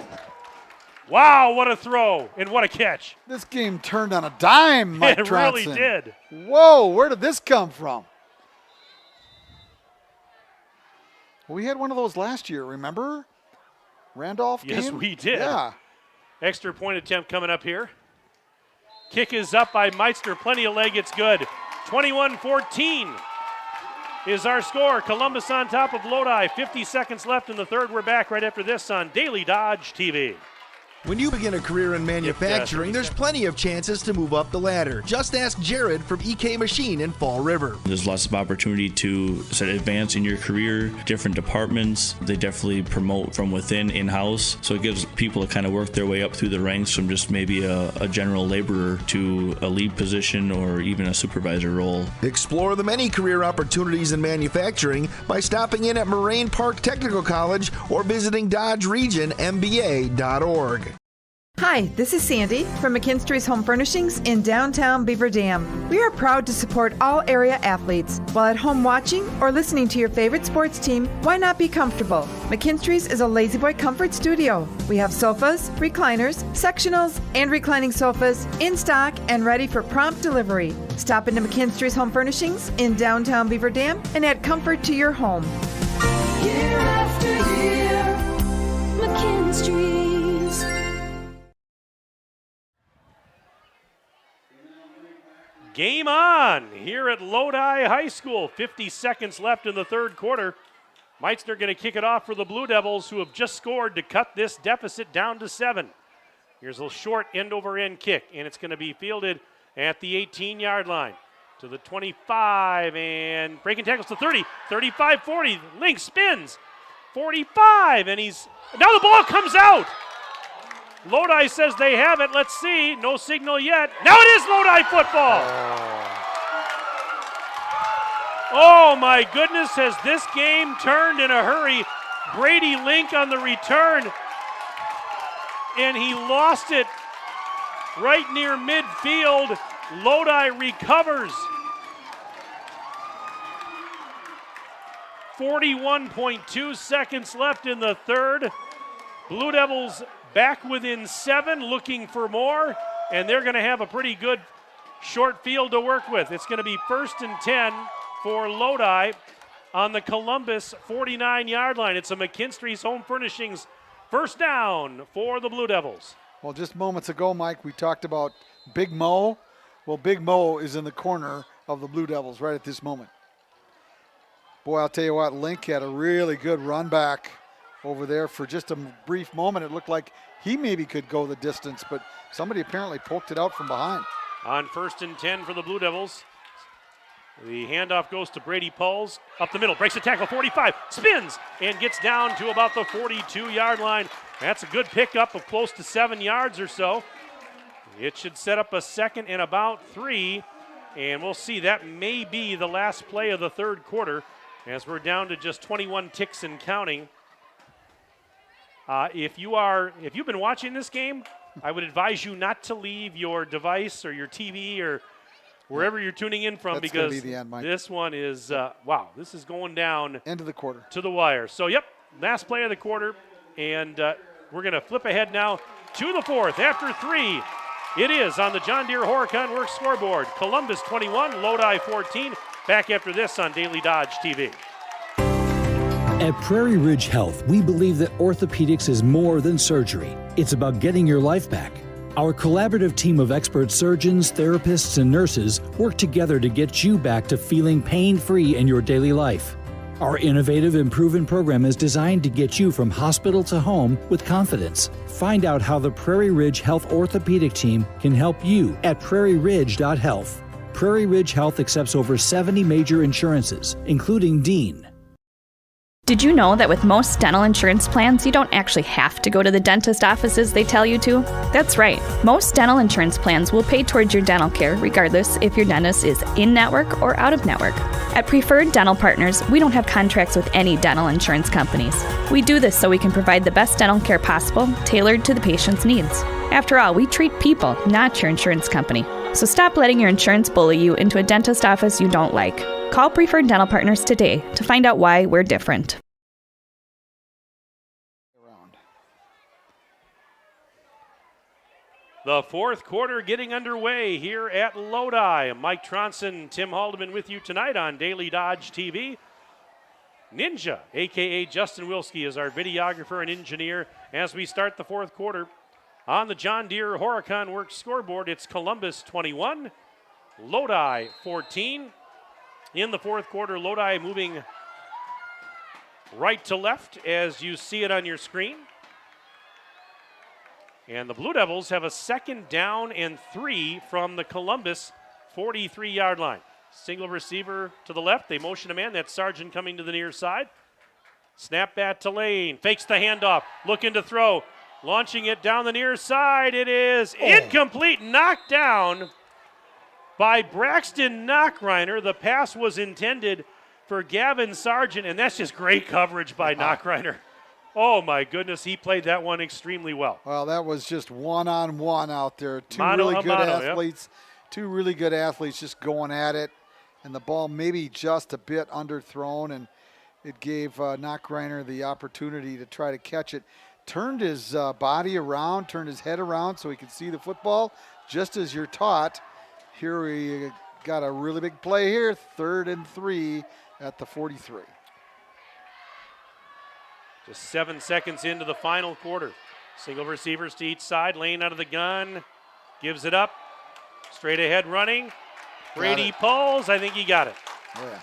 Wow, what a throw and what a catch.
This game turned on a dime, Mike
It
Tronson.
really did.
Whoa, where did this come from? We had one of those last year, remember? Randolph game?
Yes, we did.
Yeah.
Extra point attempt coming up here. Kick is up by Meister. Plenty of leg. It's good. 21-14 is our score. Columbus on top of Lodi. 50 seconds left in the third. We're back right after this on Daily Dodge TV.
When you begin a career in manufacturing, there's plenty of chances to move up the ladder. Just ask Jared from EK Machine in Fall River.
There's lots of opportunity to advance in your career, different departments. They definitely promote from within, in-house, so it gives people to kind of work their way up through the ranks from just maybe a general laborer to a lead position or even a supervisor role.
Explore the many career opportunities in manufacturing by stopping in at Moraine Park Technical College or visiting DodgeRegionMBA.org.
Hi, this is Sandy from McKinstry's Home Furnishings in downtown Beaver Dam. We are proud to support all area athletes. While at home watching or listening to your favorite sports team, why not be comfortable? McKinstry's is a lazy boy comfort studio. We have sofas, recliners, sectionals, and reclining sofas in stock and ready for prompt delivery. Stop into McKinstry's Home Furnishings in downtown Beaver Dam and add comfort to your home.
Year after year, McKinstry's.
Game on here at Lodi High School. 50 seconds left in the third quarter. Meitzner going to kick it off for the Blue Devils, who have just scored to cut this deficit down to 7. Here's a short end-over-end kick, and it's going to be fielded at the 18-yard line. To the 25, and breaking tackles to 30, 35, 40. Link spins, 45, and now the ball comes out. Lodi says they have it. Let's see. No signal yet. Now it is Lodi football. Oh my goodness, has this game turned in a hurry. Brady Link on the return, and he lost it right near midfield. Lodi recovers. 41.2 seconds left in the third. Blue Devils back within 7, looking for more, and they're going to have a pretty good short field to work with. It's going to be 1st and 10 for Lodi on the Columbus 49-yard line. It's a McKinstry's Home Furnishings first down for the Blue Devils.
Well, just moments ago, Mike, we talked about Big Mo. Well, Big Mo is in the corner of the Blue Devils right at this moment. Boy, I'll tell you what, Link had a really good run back over there for just a brief moment. It looked like he maybe could go the distance, but somebody apparently poked it out from behind.
On 1st and 10 for the Blue Devils. The handoff goes to Brady Pauls, up the middle, breaks the tackle, 45, spins, and gets down to about the 42-yard line. That's a good pickup of close to 7 yards or so. It should set up a 2nd and about 3, and we'll see. That may be the last play of the third quarter, as we're down to just 21 ticks and counting. If you've been watching this game, I would advise you not to leave your device or your TV or wherever you're tuning in from,
That's
because
be the end, Mike.
This one is, wow, this is going down.
End of the quarter.
To the wire. So, yep, last play of the quarter, and we're going to flip ahead now to the fourth. After 3, it is on the John Deere Horicon Works scoreboard. Columbus 21, Lodi 14. Back after this on Daily Dodge TV.
At Prairie Ridge Health, we believe that orthopedics is more than surgery. It's about getting your life back. Our collaborative team of expert surgeons, therapists, and nurses work together to get you back to feeling pain-free in your daily life. Our innovative and proven program is designed to get you from hospital to home with confidence. Find out how the Prairie Ridge Health orthopedic team can help you at prairieridge.health. Prairie Ridge Health accepts over 70 major insurances, including Dean.
Did you know that with most dental insurance plans, you don't actually have to go to the dentist offices they tell you to? That's right. Most dental insurance plans will pay towards your dental care regardless if your dentist is in-network or out-of-network. At Preferred Dental Partners, we don't have contracts with any dental insurance companies. We do this so we can provide the best dental care possible, tailored to the patient's needs. After all, we treat people, not your insurance company. So stop letting your insurance bully you into a dentist office you don't like. Call Preferred Dental Partners today to find out why we're different.
The fourth quarter getting underway here at Lodi. Mike Tronson, Tim Haldeman with you tonight on Daily Dodge TV. Ninja, a.k.a. Justin Wilski, is our videographer and engineer as we start the fourth quarter. On the John Deere Horicon Works scoreboard, it's Columbus 21, Lodi 14. In the fourth quarter, Lodi moving right to left as you see it on your screen. And the Blue Devils have a 2nd down and 3 from the Columbus 43-yard line. Single receiver to the left. They motion a man. That's Sargent coming to the near side. Snap back to Lane. Fakes the handoff. Looking to throw. Launching it down the near side. It is incomplete. Knocked down by Braxton Knockreiner. The pass was intended for Gavin Sargent, and that's just great coverage by Knockreiner. Oh, my goodness, he played that one extremely well.
Well, that was just one-on-one out there. Two really good athletes just going at it, and the ball maybe just a bit underthrown, and it gave Knockreiner the opportunity to try to catch it. Turned his body around, turned his head around so he could see the football, just as you're taught. Here we got a really big play here, 3rd and 3 at the 43.
Just 7 seconds into the final quarter. Single receivers to each side. Lane out of the gun. Gives it up. Straight ahead running. Brady pulls. I think he got it.
Yeah.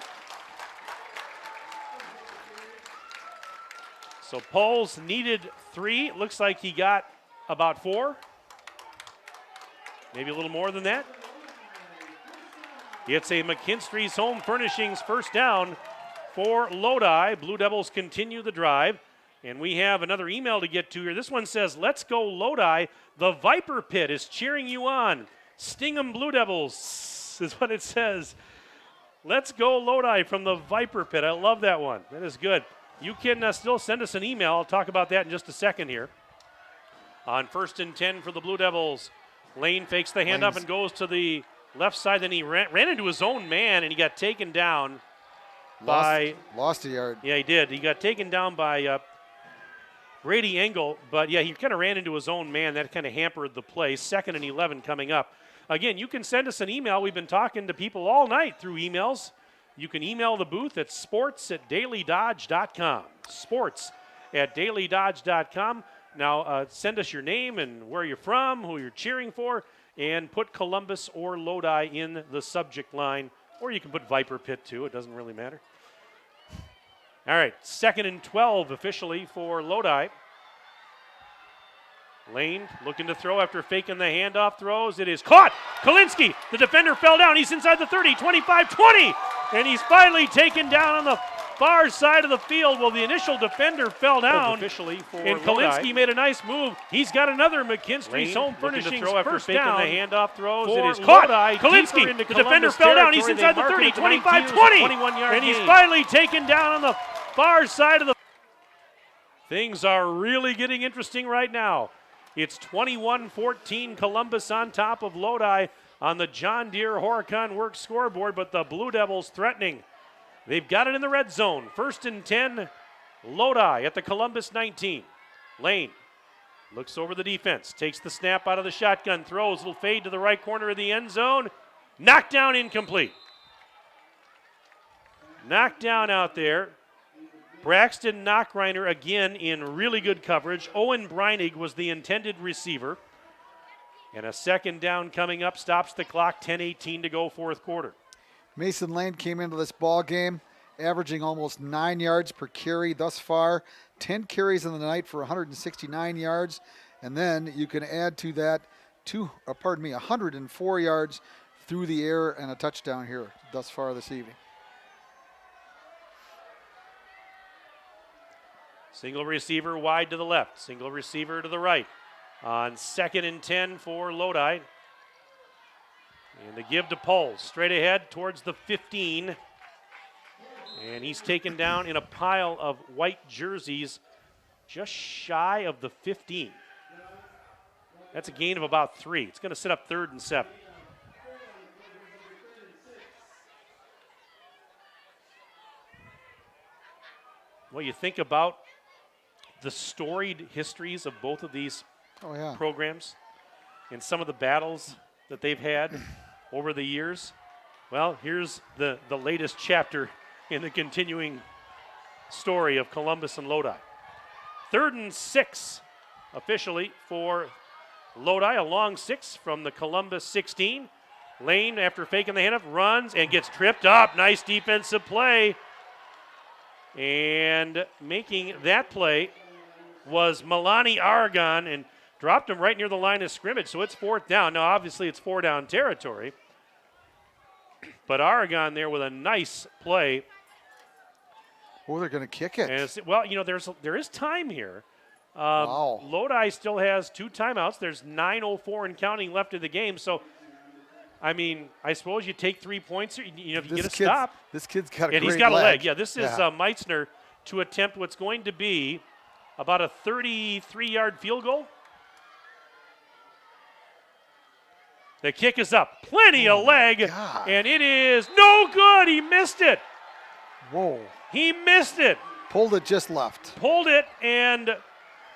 So Poles needed 3. Looks like he got about 4. Maybe a little more than that. It's a McKinstry's Home Furnishings first down for Lodi. Blue Devils continue the drive. And we have another email to get to here. This one says, "Let's go Lodi. The Viper Pit is cheering you on. Sting 'em Blue Devils," is what it says. Let's go Lodi from the Viper Pit. I love that one. That is good. You can still send us an email. I'll talk about that in just a second here. On 1st and 10 for the Blue Devils. Lane fakes the handoff and goes to the left side. Then he ran into his own man, and he got taken down
Lost a yard.
Yeah, he did. He got taken down by Brady Engel. But, yeah, he kind of ran into his own man. That kind of hampered the play. 2nd and 11 coming up. Again, you can send us an email. We've been talking to people all night through emails. You can email the booth at sports@dailydodge.com. Sports@dailydodge.com. Now, send us your name and where you're from, who you're cheering for, and put Columbus or Lodi in the subject line. Or you can put Viper Pit, too. It doesn't really matter. All right, 2nd and 12 officially for Lodi. Lane looking to throw after faking the handoff, throws. It is caught. Kalinske, the defender fell down. He's inside the 30, 25, 20. And he's finally taken down on the far side of the field. Well, the initial defender fell down. Officially for and Kalinske made a nice move. He's got another McKinstry's Home Furnishings throw after faking the handoff, throws. It is caught. Kalinske, the defender fell down. He's inside the 30, 25, 20. And he's finally taken down on the far side of the. Things are really getting interesting right now. It's 21-14 Columbus on top of Lodi on the John Deere Horicon Works scoreboard, but the Blue Devils threatening. They've got it in the red zone. 1st and 10, Lodi at the Columbus 19. Lane looks over the defense, takes the snap out of the shotgun, throws, will fade to the right corner of the end zone. Knocked down, incomplete. Knocked down out there. Braxton Knockreiner again in really good coverage. Owen Breinig was the intended receiver. And a 2nd down coming up, stops the clock, 10:18 to go, 4th quarter.
Mason Lane came into this ball game averaging almost 9 yards per carry thus far. 10 carries in the night for 169 yards. And then you can add to that 104 yards through the air and a touchdown here thus far this evening.
Single receiver wide to the left, single receiver to the right. On 2nd and 10 for Lodi. And the give to Poles, straight ahead towards the 15. And he's taken down in a pile of white jerseys just shy of the 15. That's a gain of about 3. It's going to set up 3rd and 7. Well, you think about the storied histories of both of these programs and some of the battles that they've had over the years. Well, here's the latest chapter in the continuing story of Columbus and Lodi. 3rd and 6 officially for Lodi, a long 6 from the Columbus 16. Lane, after faking the handoff, runs and gets tripped up. Nice defensive play. And making that play was Milani Aragon and dropped him right near the line of scrimmage. So it's 4th down. Now, obviously, it's 4-down territory. But Aragon there with a nice play.
Oh, they're going to kick it.
And well, you know, there is time here.
Wow.
Lodi still has 2 timeouts. There's 9:04 and counting left in the game. So, I mean, I suppose you take 3 points here. You know, if you get a stop.
This kid's got a
and
great
he's got
leg.
a leg. Yeah, this is Meitzner to attempt what's going to be about a 33-yard field goal. The kick is up. Plenty of leg. And it is no good. He missed it.
Whoa.
He missed it.
Pulled it just left.
Pulled it, and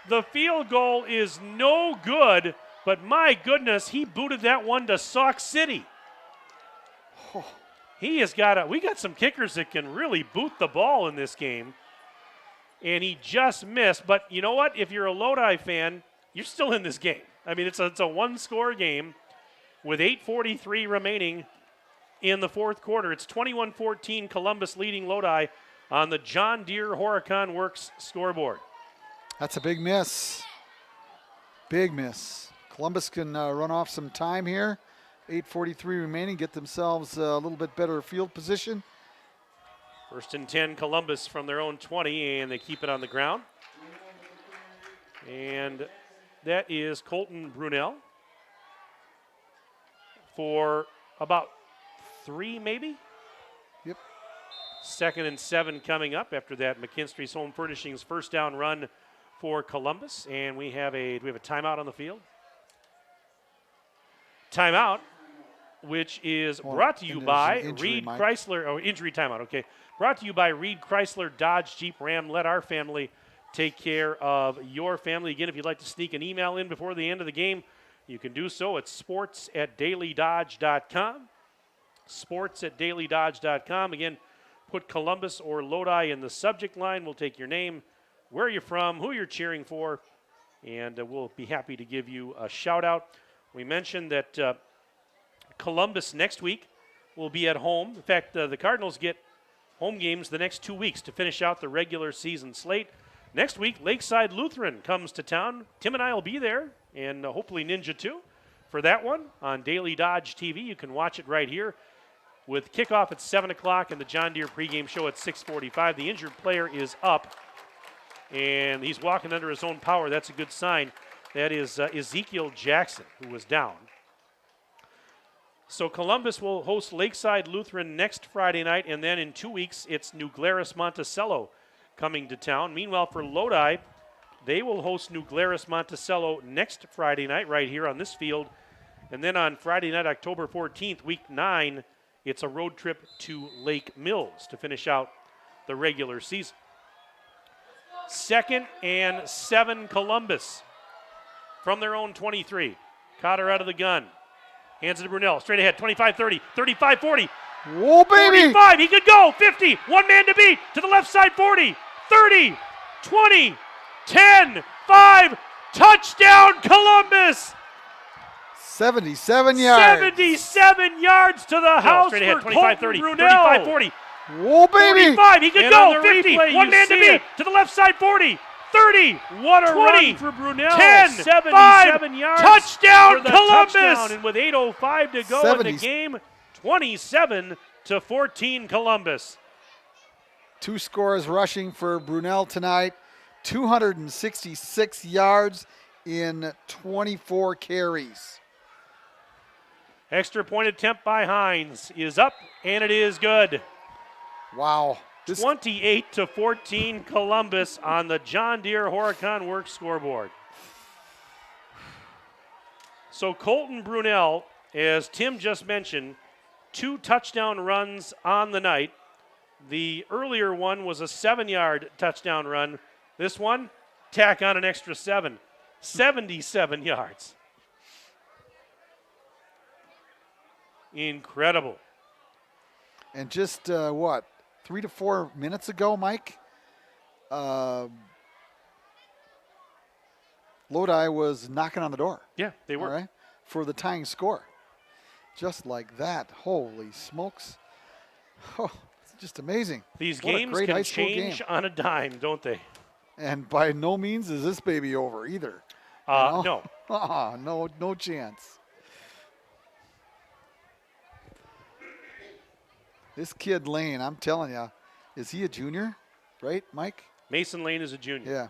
the field goal is no good. But my goodness, he booted that one to Sauk City.
Oh.
He has got we got some kickers that can really boot the ball in this game. And he just missed. But you know what? If you're a Lodi fan, you're still in this game. I mean, it's a one-score game with 8:43 remaining in the fourth quarter. It's 21-14, Columbus leading Lodi on the John Deere Horicon Works scoreboard.
That's a big miss. Big miss. Columbus can run off some time here. 8:43 remaining, get themselves a little bit better field position.
1st and 10, Columbus from their own 20, and they keep it on the ground. And that is Colton Brunel for about 3, maybe?
Yep.
2nd and 7 coming up after that McKinstry's Home Furnishings first down run for Columbus. And we have a timeout on the field? Timeout, which is brought to you by Reed Chrysler. Injury timeout, okay. Brought to you by Reed Chrysler Dodge Jeep Ram. Let our family take care of your family. Again, if you'd like to sneak an email in before the end of the game, you can do so at sports@dailydodge.com. Sports@dailydodge.com. Again, put Columbus or Lodi in the subject line. We'll take your name, where you're from, who you're cheering for, and we'll be happy to give you a shout out. We mentioned that Columbus next week will be at home. In fact, the Cardinals get home games the next 2 weeks to finish out the regular season slate. Next week, Lakeside Lutheran comes to town. Tim and I will be there, and hopefully Ninja too, for that one on Daily Dodge TV. You can watch it right here with kickoff at 7 o'clock and the John Deere pregame show at 6:45. The injured player is up, and he's walking under his own power. That's a good sign. That is Ezekiel Jackson, who was down. So Columbus will host Lakeside Lutheran next Friday night, and then in 2 weeks, it's New Glarus Monticello coming to town. Meanwhile, for Lodi, they will host New Glarus Monticello next Friday night right here on this field. And then on Friday night, October 14th, week 9, it's a road trip to Lake Mills to finish out the regular season. 2nd and 7, Columbus from their own 23. Cotter out of the gun. Hands it to Brunel, straight ahead, 25-30, 35-40.
Whoa, baby!
45, he could go, 50, one man to beat, to the left side, 40, 30, 20, 10, 5, touchdown Columbus!
77 yards.
77 yards to the house
straight ahead,
for Colton Brunel.
35-40. Whoa, baby!
45, he could
And
go,
on the
50,
replay,
one
you
man to
see
beat,
it.
to the left side, 40, 30,
What a
20,
run for Brunel.
10,
77
5,
yards
touchdown
for the
Columbus!
touchdown.
And with 8:05 to go in the game, 27-14 Columbus.
2 scores rushing for Brunel tonight. 266 yards in 24 carries.
Extra point attempt by Hines is up, and it is good.
Wow.
28-14 Columbus on the John Deere Horicon Works scoreboard. So Colton Brunel, as Tim just mentioned, 2 touchdown runs on the night. The earlier one was a 7-yard touchdown run. This one, tack on an extra 7. 77 yards. Incredible.
And just, 3 to 4 minutes ago, Mike, Lodi was knocking on the door.
Yeah, they were.
All right, for the tying score. Just like that. Holy smokes. Oh, it's just amazing.
These
What a
games
great high
can
school
change
game.
on a dime, don't they?
And by no means is this baby over either. You know?
No.
No chance. This kid Lane, I'm telling you, is he a junior? Right, Mike?
Mason Lane is a junior.
Yeah.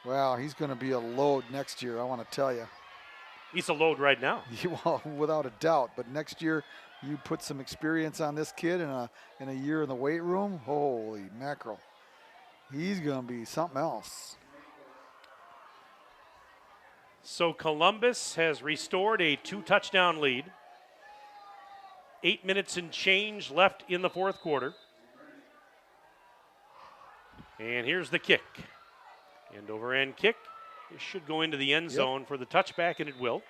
Wow, he's going to be a load next year, I want to tell you.
He's a load right now.
Well, without a doubt. But next year, you put some experience on this kid in a year in the weight room. Holy mackerel. He's going to be something else.
So Columbus has restored a 2-touchdown lead. 8 minutes and change left in the fourth quarter. And here's the kick. End over end kick. It should go into the end zone for the touchback, and it will.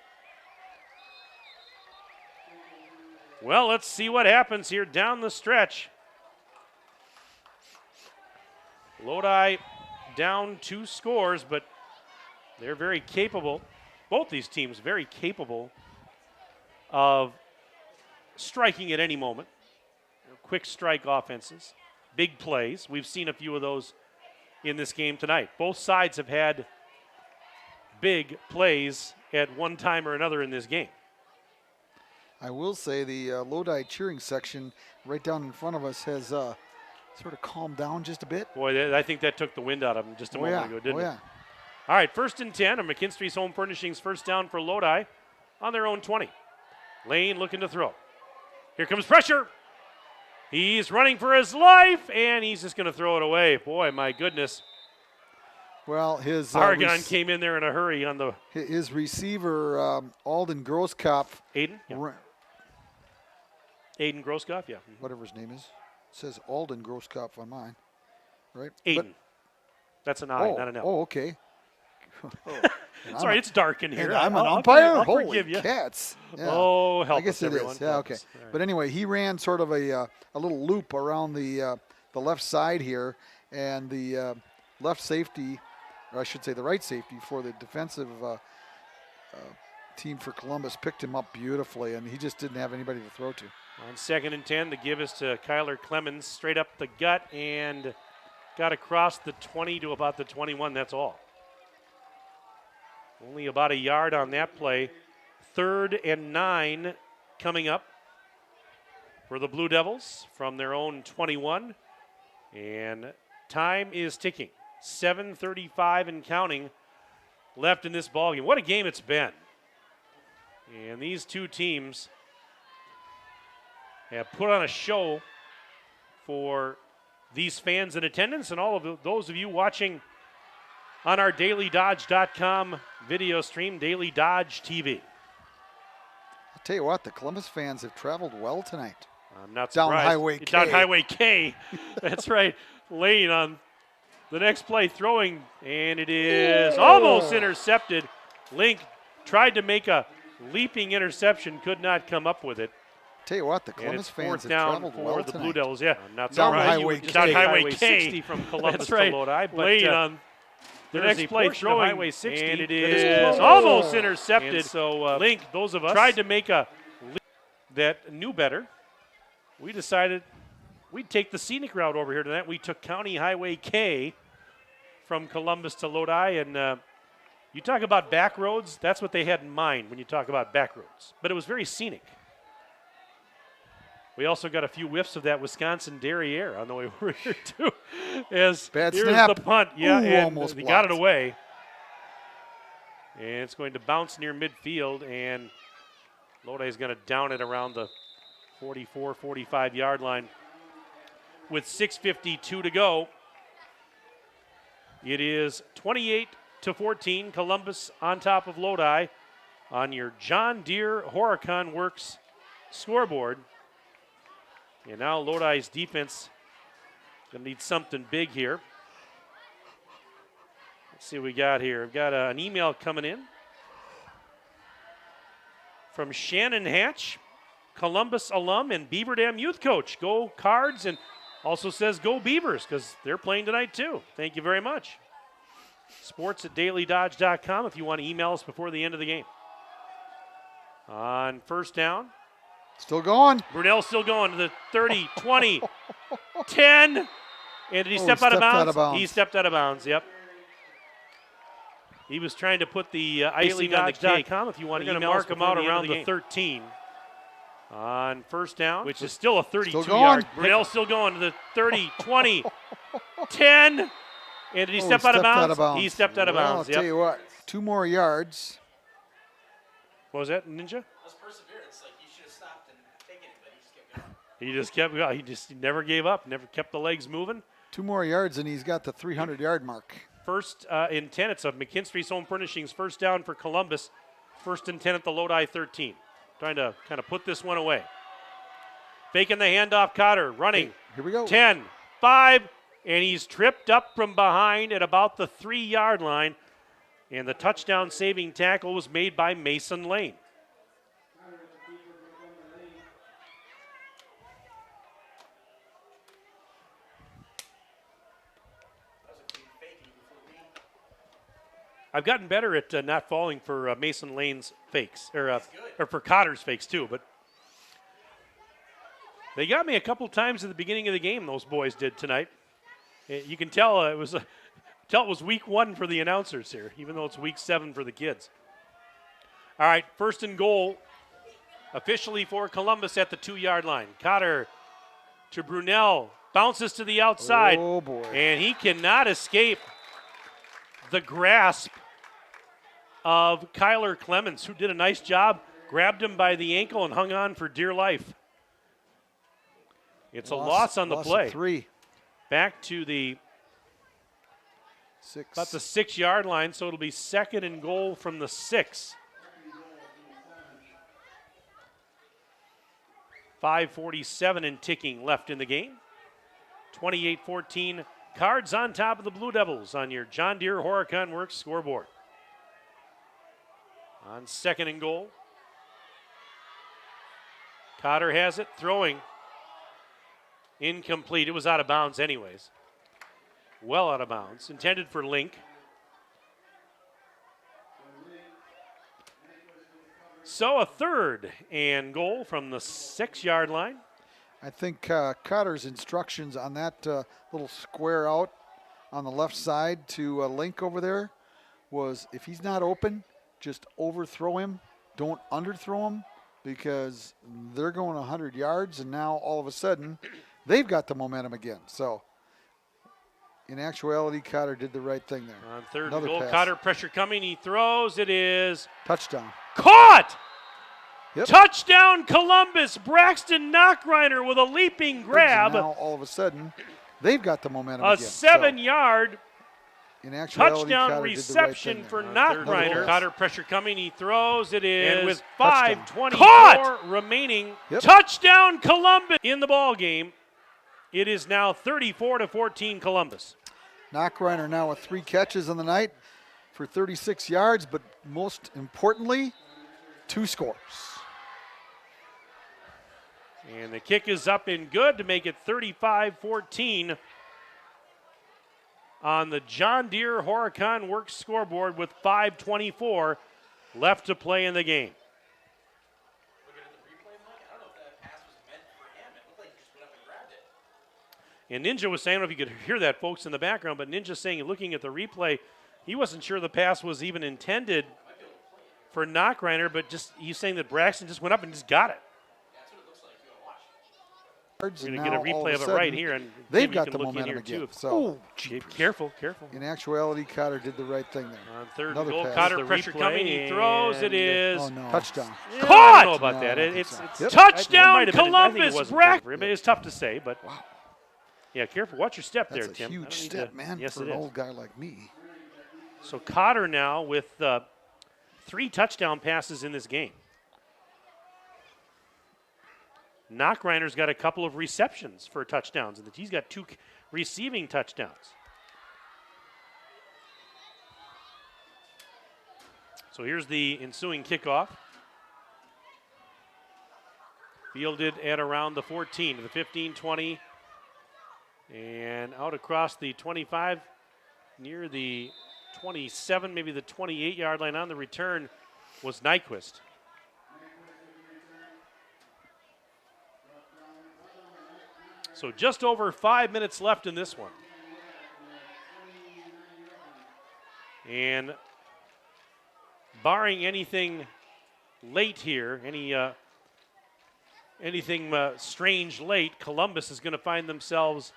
Well, let's see what happens here down the stretch. Lodi down 2 scores, but they're very capable. Both these teams very capable of striking at any moment. Quick strike offenses, big plays. We've seen a few of those in this game tonight. Both sides have had big plays at one time or another in this game.
I will say the Lodi cheering section right down in front of us has sort of calmed down just a bit.
Boy, I think that took the wind out of them just a moment ago, didn't it? All right, 1st and 10 of McKinstry's Home Furnishings, first down for Lodi on their own 20. Lane looking to throw. Here comes pressure. He's running for his life, and he's just going to throw it away. Boy, my goodness.
Well, his
Argon came in there in a hurry on the
his receiver, Alden Grosskopf.
Aiden? Yeah. Aiden Grosskopf, yeah.
Whatever his name is. It says Alden Grosskopf on mine, right?
Aiden. That's an I, not an L.
Oh, okay.
Sorry, it's dark in here.
I'm an umpire?
I'll
Holy
forgive you.
cats. Yeah.
Oh, help
I guess
us,
it
everyone.
is. Yeah, okay.
Right.
But anyway, he ran sort of a little loop around the left side here, and the left safety, or I should say the right safety for the defensive team for Columbus picked him up beautifully, and he just didn't have anybody to throw to.
On 2nd and 10, the give is to Kyler Clemens, straight up the gut, and got across the 20 to about the 21, that's all. Only about a yard on that play. 3rd and 9 coming up for the Blue Devils from their own 21. And time is ticking. 7:35 and counting left in this ballgame. What a game it's been. And these two teams have put on a show for these fans in attendance and all of those of you watching on our dailydodge.com video stream, Daily Dodge TV.
I'll tell you what, the Columbus fans have traveled well tonight.
I'm not
down
surprised.
Highway K.
Down Highway K. That's right. Lane on the next play throwing, and it is almost intercepted. Link tried to make a leaping interception, could not come up with it.
Tell you what, the Columbus fans have traveled well
for the
tonight.
Blue Devils. Yeah, I'm not
down
surprised.
Highway K.
60 from Columbus
That's right.
to Lodi. But
Lane
on the next play throwing,
Highway 60,
and it
that
is
is
almost intercepted.
And
so Link, those of us tried to make a leap that knew better. We decided we'd take the scenic route over here tonight. We took County Highway K from Columbus to Lodi, and you talk about back roads, that's what they had in mind when you talk about back roads. But it was very scenic. We also got a few whiffs of that Wisconsin derriere on the way over here, too. As
bad
here's
snap.
the punt. Yeah,
Ooh,
and
almost
they got it
blocked.
away. And it's going to bounce near midfield, and Lodi is going to down it around the 44, 45-yard line with 6:52 to go. It is 28-14, Columbus on top of Lodi on your John Deere Horicon Works scoreboard. And now Lodi's defense going to need something big here. Let's see what we got here. We've got an email coming in from Shannon Hatch, Columbus alum and Beaver Dam youth coach. Go Cards, and also says go Beavers because they're playing tonight too. Thank you very much. Sports@dailydodge.com if you want to email us before the end of the game. On 1st down.
Still going.
Brunel still going to the 30, 20, 10. And did he step out of bounds? He stepped out of bounds, yep. He was trying to put the icing on the cake. If you want to mark him out around the 13. On 1st down, which is still a 32-yard. Brunel still going to the 30, 20, 10. And did he step out of bounds? He stepped out of bounds,
I'll tell you what, 2 more yards.
What was that, Ninja?
That's perseverance. Like, you should have stopped and taken it, but he just kept going.
He just kept going. He never gave up, never kept the legs moving.
2 more yards, and he's got the 300-yard mark.
1st and 10. It's a McKinstry's Home Furnishings 1st down for Columbus. 1st and 10 at the Lodi 13. Trying to kind of put this one away. Faking the handoff, Cotter running.
Okay, here we go.
10, 5, and he's tripped up from behind at about the 3-yard line. And the touchdown saving tackle was made by Mason Lane. I've gotten better at not falling for Mason Lane's fakes, or for Cotter's fakes too. But They got me a couple times at the beginning of the game, those boys did tonight. You can tell it was week 1 for the announcers here, even though it's week 7 for the kids. All right, first and goal officially for Columbus at the 2-yard line. Cotter to Brunel, bounces to the outside.
Oh, boy.
And he cannot escape the grasp of Kyler Clemens, who did a nice job, grabbed him by the ankle and hung on for dear life. It's a loss on the play.
3.
Back to the
6.
about the 6-yard line, so it'll be second and goal from the 6. 5:47 and ticking left in the game. 28-14, Cards on top of the Blue Devils on your John Deere Horicon Works scoreboard. On second and goal, Cotter has it, throwing. Incomplete. It was out of bounds anyways. Well out of bounds. Intended for Link. So a third and goal from the 6-yard line.
I think Cotter's instructions on that little square out on the left side to Link over there was if he's not open, just overthrow him. Don't underthrow him because they're going 100 yards and now all of a sudden they've got the momentum again. So in actuality, Cotter did the right thing there.
On third
Another
and goal,
pass.
Cotter pressure coming. He throws. It is
touchdown.
Caught!
Yep.
Touchdown Columbus. Braxton Knockreiner with a leaping grab.
And now all of a sudden, they've got the momentum
a
again.
7-yard
in actuality,
touchdown
Cotter
reception
did the
for
right thing there.
Knockreiner. Cotter pressure coming. He throws. It is
And
with
touchdown.
5:24 remaining.
Yep.
Touchdown Columbus in the ball game. It is now 34-14 Columbus.
Knockreiner now with 3 catches on the night for 36 yards, but most importantly, 2 scores.
And the kick is up and good to make it 35-14 on the John Deere Horicon Works scoreboard with 5:24 left to play in the game. And Ninja was saying, I don't know if you could hear that, folks, in the background, but Ninja saying, looking at the replay, he wasn't sure the pass was even intended for Knockreiner, but just he's saying that Braxton just went up and just got it. We're going to get a replay of it right here, and
they've
Tim,
got
you
the
can look in
momentum
here
again.
too.
So
Careful.
in actuality, Cotter did the right thing there.
On third and
Another
goal,
pass.
Cotter pressure coming. He throws. It is
touchdown.
Yeah,
Caught!
I don't know about that. It's touchdown Columbus. Braxton. It's tough to say, but yeah, careful. Watch your step
That's
there, Tim.
a huge step, man,
yes,
for
it
an
is.
old guy like me.
So Cotter now with 3 touchdown passes in this game. Knockreiner's got a couple of receptions for touchdowns, and he's got 2 receiving touchdowns. So here's the ensuing kickoff. Fielded at around the 14 to the 15, 20, and out across the 25, near the 27, maybe the 28-yard line on the return was Nyquist. So just over 5 minutes left in this one. And barring anything late here, anything strange late, Columbus is going to find themselves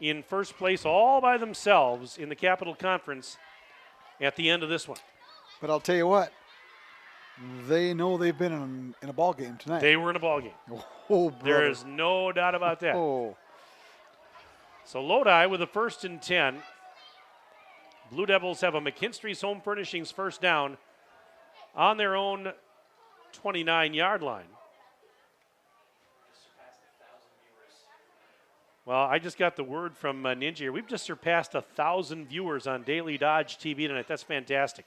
in first place all by themselves in the Capital Conference at the end of this one.
But I'll tell you what, they know they've been in a ball game tonight.
They were in a ball game.
Oh,
there is no doubt about that.
Oh.
So Lodi with a 1st and 10. Blue Devils have a McKinstry's Home Furnishings first down on their own 29-yard line. Well, I just got the word from Ninja here. We've just surpassed 1,000 viewers on Daily Dodge TV tonight. That's fantastic.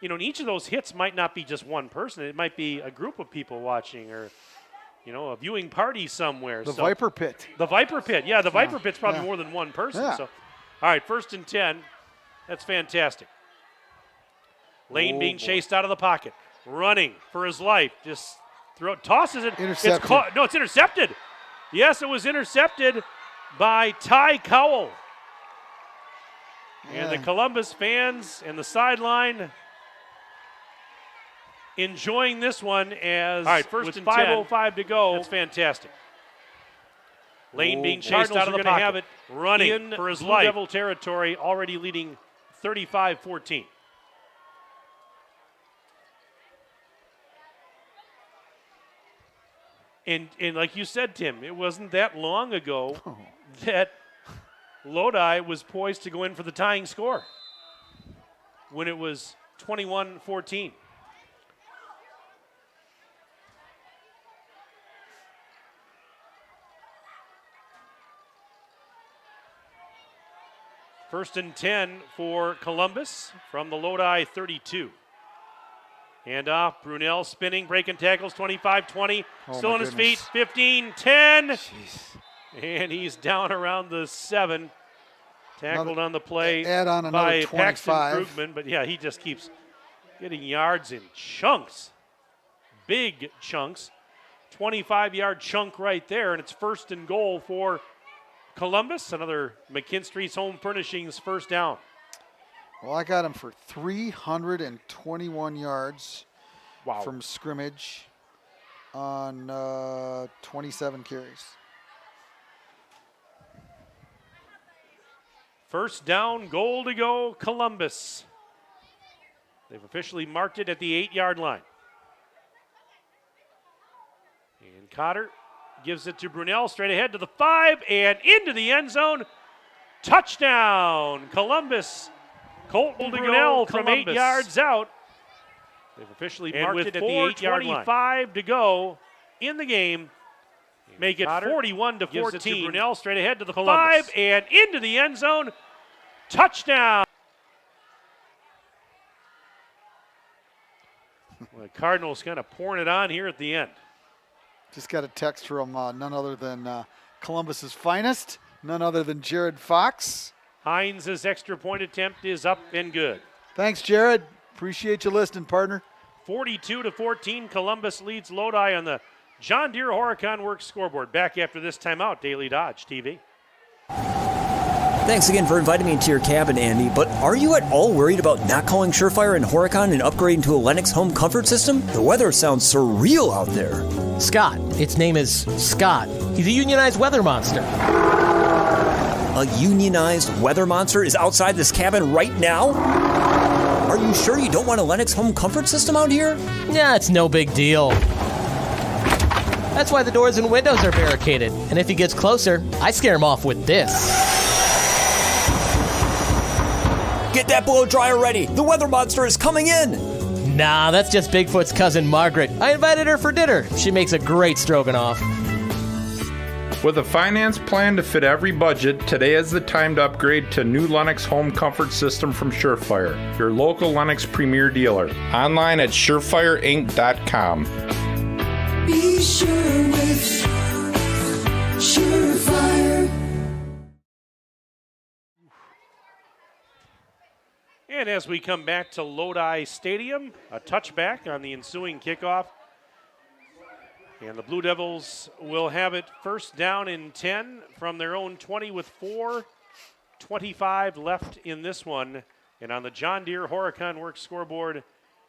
You know, and each of those hits might not be just one person. It might be a group of people watching, or, you know, a viewing party somewhere.
The Viper Pit.
The Viper Pit. Yeah, the Viper Pit's probably more than one person.
Yeah.
So, all right, 1st and 10. That's fantastic. Lane being chased out of the pocket. Running for his life. Just tosses it.
Intercepted.
It's intercepted. Yes, it was intercepted by Ty Cowell. And the Columbus fans and the sideline enjoying this one as
all right, first
with
and
5:05 to go.
That's fantastic.
Lane being chased out of the pocket.
Have it running
in
for his
Blue
life.
Devil territory, already leading 35-14. And like you said, Tim, it wasn't that long ago that Lodi was poised to go in for the tying score when it was 21-14. First and 10 for Columbus from the Lodi 32. Hand off, Brunel spinning, breaking tackles, 25-20. Still on his feet, 15-10. And he's down around the 7. Tackled on the play
add on
by
another
Paxton
25.
Krugman. But yeah, he just keeps getting yards in chunks. Big chunks. 25-yard chunk right there, and it's first and goal for Columbus. Another McKinstry's Home Furnishings first down.
Well, I got him for 321 yards from scrimmage on 27 carries.
First down, goal to go, Columbus. They've officially marked it at the 8-yard line. And Cotter gives it to Brunel, straight ahead to the 5 and into the end zone. Touchdown, Columbus. Colton Brunel from 8 yards out. They've officially marked it at the 8-yard line. 4:25 to go in the game. Make it 41-14. Gives it to Brunel, straight ahead to the Columbus. 5 and into the end zone. Touchdown. Well, the Cardinals kind of pouring it on here at the end.
Just got a text from none other than Columbus's finest, none other than Jared Fox.
Hines' extra point attempt is up and good.
Thanks, Jared. Appreciate you listening, partner.
42-14, Columbus leads Lodi on the John Deere Horicon Works scoreboard. Back after this timeout, Daily Dodge TV.
Thanks again for inviting me into your cabin, Andy, but are you at all worried about not calling Surefire and Horicon and upgrading to a Lennox home comfort system? The weather sounds surreal out there.
Scott. Its name is Scott. He's a unionized weather monster.
A unionized weather monster is outside this cabin right now? Are you sure you don't want a Lennox home comfort system out here?
Yeah, it's no big deal. That's why the doors and windows are barricaded. And if he gets closer, I scare him off with this.
Get that blow dryer ready. The weather monster is coming in.
Nah, that's just Bigfoot's cousin Margaret. I invited her for dinner. She makes a great stroganoff.
With a finance plan to fit every budget, today is the time to upgrade to new Lennox home comfort system from Surefire, your local Lennox premier dealer. Online at surefireinc.com.
Be sure with Surefire.
And as we come back to Lodi Stadium, a touchback on the ensuing kickoff. And the Blue Devils will have it first down and 10 from their own 20 with 4:25 left in this one. And on the John Deere Horicon Works scoreboard,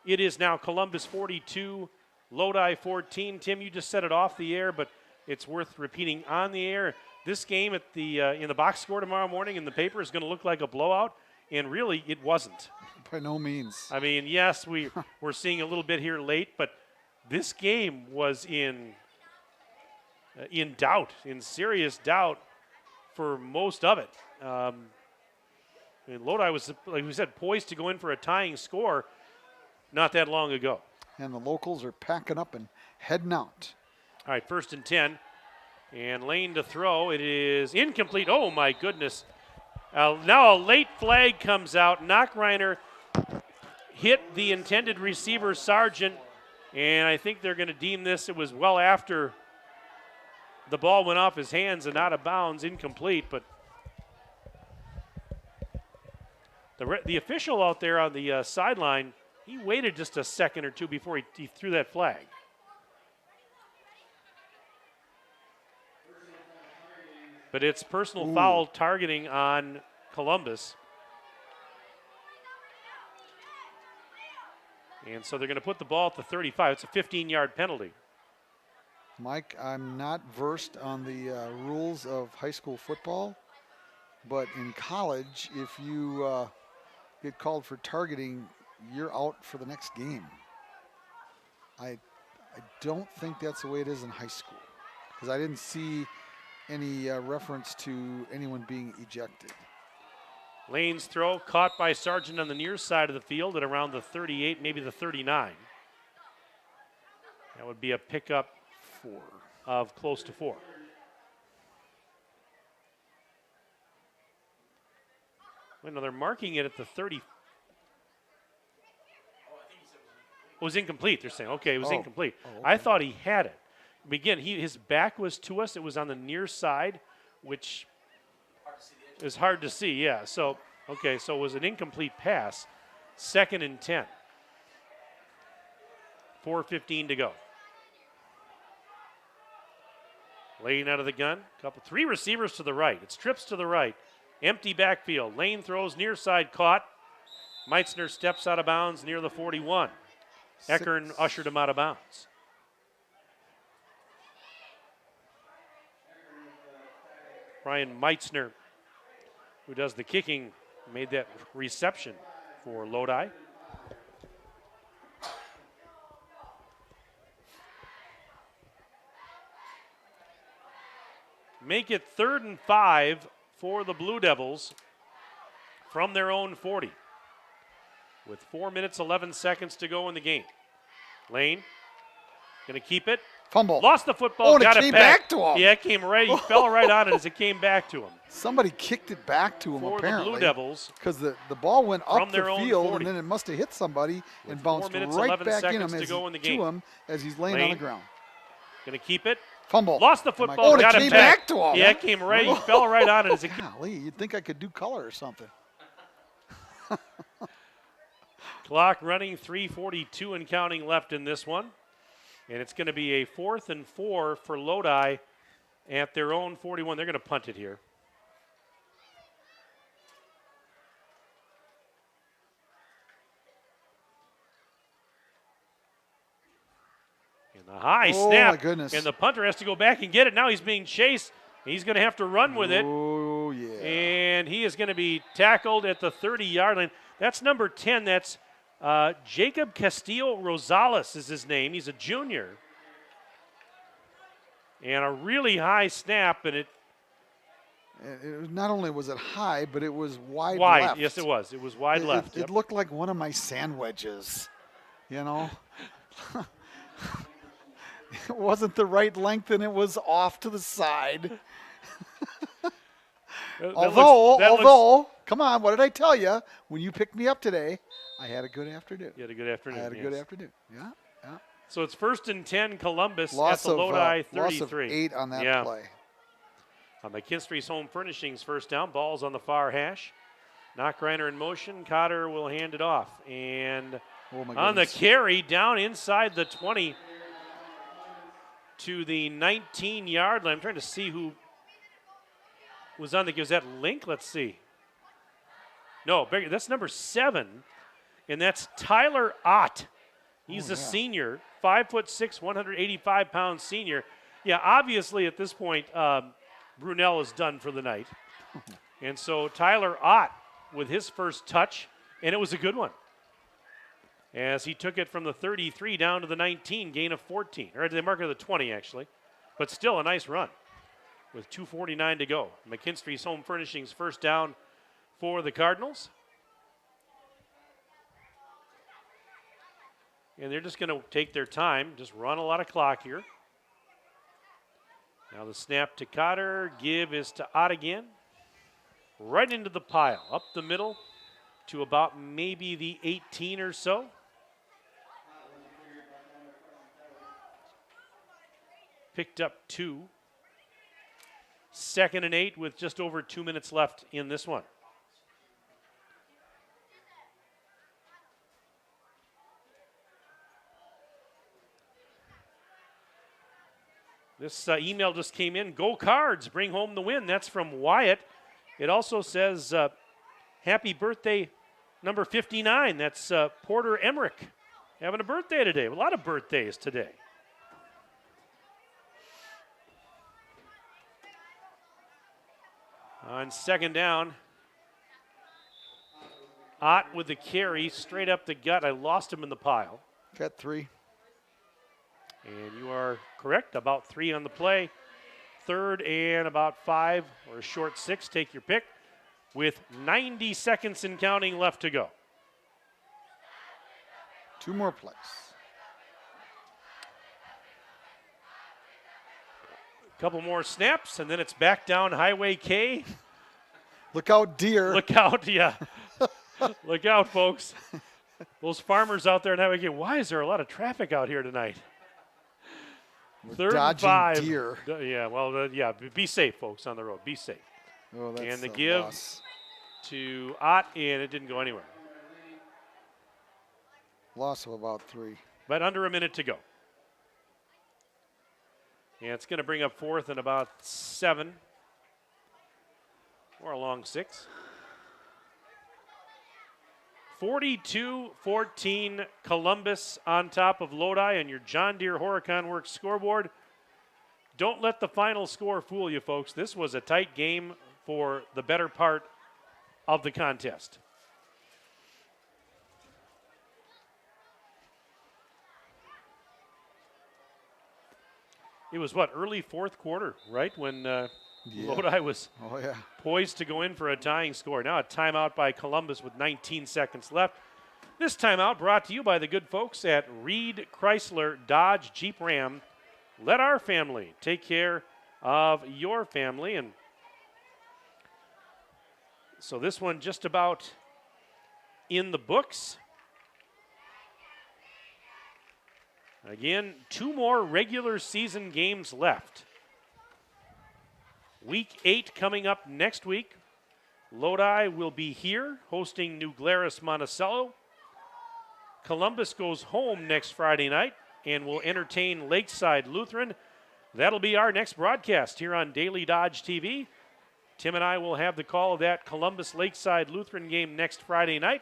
it is now Columbus 42, Lodi 14. Tim, you just set it off the air, but it's worth repeating on the air. This game at the in the box score tomorrow morning in the paper is going to look like a blowout, and really it wasn't.
By no means.
I mean, yes, we're seeing a little bit here late, but this game was in doubt, in serious doubt for most of it. And Lodi was, like we said, poised to go in for a tying score not that long ago.
And the locals are packing up and heading out.
All right, first and 10. And Lane to throw. It is incomplete. Oh, my goodness. Now a late flag comes out. Knockreiner hit the intended receiver, Sargent. And I think they're going to deem this, it was well after the ball went off his hands and out of bounds, incomplete. But the official out there on the sideline, he waited just a second or two before he threw that flag. but it's personal foul targeting on Columbus. And so they're going to put the ball at the 35. It's a 15-yard penalty.
Mike, I'm not versed on the rules of high school football, but in college, if you get called for targeting, you're out for the next game. I don't think that's the way it is in high school, because I didn't see any reference to anyone being ejected.
Lane's throw caught by Sargent on the near side of the field at around the 38, maybe the 39. That would be a pickup of close to 4. Wait, no, they're marking it at the 30. It was incomplete, they're saying. Okay, it was incomplete.
Okay.
I thought he had it. Again, his back was to us. It was on the near side, which is hard to see, yeah. So, okay, so it was an incomplete pass. 2nd and 10. 4:15 to go. Lane out of the gun. 3 receivers to the right. It's trips to the right. Empty backfield. Lane throws near side, caught. Meitzner steps out of bounds near the 41. Eckern ushered him out of bounds. Brian Meitzner, who does the kicking, made that reception for Lodi. Make it 3rd and 5 for the Blue Devils from their own 40. With 4 minutes, 11 seconds to go in the game. Lane, gonna keep it.
Fumble.
Lost the football, got
it
it
came
back
to him.
Yeah, it came right. He fell right on it as it came back to him.
Somebody kicked it back to him
for
apparently.
The Blue Devils.
Because the ball went up the field
40.
and then it must have hit somebody and bounced
4 minutes,
right
11
back in
seconds
him
to go in the game.
to him as he's laying on the ground.
Gonna keep it.
Fumble.
Lost the football, got
it
it
came
back
to him.
Yeah, it came right. He fell right on it as it came.
Golly, you'd think I could do color or something.
Clock running, 3:42 and counting left in this one. And it's going to be a 4th and 4 for Lodi at their own 41. They're going to punt it here. And the high snap.
My goodness.
And the punter has to go back and get it. Now he's being chased. He's going to have to run with it.
Oh, yeah.
And he is going to be tackled at the 30-yard line. That's number 10. That's Jacob Castillo Rosales is his name. He's a junior. And a really high snap, and it
not only was it high, but it was wide
left. Yes, it was. It was wide left.
It looked like one of my sandwiches, you know. It wasn't the right length, and it was off to the side. Although, come on, what did I tell you? When you picked me up today, I had a good afternoon.
You had a good afternoon.
I had a good afternoon. Yeah.
So it's 1st and 10, Columbus
loss
at the Lodi 33.
Loss of 8 on that play.
On McKinstry's Home Furnishings first down. Ball's on the far hash. Knockreiner in motion. Cotter will hand it off. And on the carry down inside the 20 to the 19-yard line. I'm trying to see who was on the – was that Link? Let's see. No, that's number 7, and that's Tyler Ott. He's a senior, 5'6", 185-pound senior. Yeah, obviously at this point, Brunel is done for the night. And so Tyler Ott with his first touch, and it was a good one. As he took it from the 33 down to the 19, gain of 14. Or they mark it at the 20, actually. But still a nice run with 2:49 to go. McKinstry's Home Furnishings first down for the Cardinals. And they're just going to take their time, just run a lot of clock here. Now the snap to Cotter, give is to Ott again. Right into the pile, up the middle to about maybe the 18 or so. Picked up 2. 2nd and 8 with just over 2 minutes left in this one. This email just came in. Go Cards, bring home the win. That's from Wyatt. It also says, happy birthday, number 59. That's Porter Emmerich having a birthday today. A lot of birthdays today. On second down, Ott with the carry, straight up the gut. I lost him in the pile.
Got 3.
And you are correct, about 3 on the play. Third and about 5, or a short 6, take your pick, with 90 seconds and counting left to go.
2 more plays.
Couple more snaps, and then it's back down Highway K.
Look out, deer.
Look out, yeah. Look out, folks. Those farmers out there in Highway K, why is there a lot of traffic out here tonight?
We're dodging
5.
deer.
Yeah, well, yeah, be safe, folks, on the road. Be safe.
Oh, that's
and the
a
give
loss.
to Ott, and it didn't go anywhere.
Loss of about 3.
But under a minute to go. And it's going to bring up 4th and about 7. Or a long 6. 42-14 Columbus on top of Lodi on your John Deere Horicon Works scoreboard. Don't let the final score fool you, folks. This was a tight game for the better part of the contest. It was what, early 4th quarter, right? When Lodi was poised to go in for a tying score. Now a timeout by Columbus with 19 seconds left. This timeout brought to you by the good folks at Reed Chrysler Dodge Jeep Ram. Let our family take care of your family. And so this one just about in the books. Again, 2 more regular season games left. Week 8 coming up next week. Lodi will be here hosting New Glarus Monticello. Columbus goes home next Friday night and will entertain Lakeside Lutheran. That'll be our next broadcast here on Daily Dodge TV. Tim and I will have the call of that Columbus Lakeside Lutheran game next Friday night.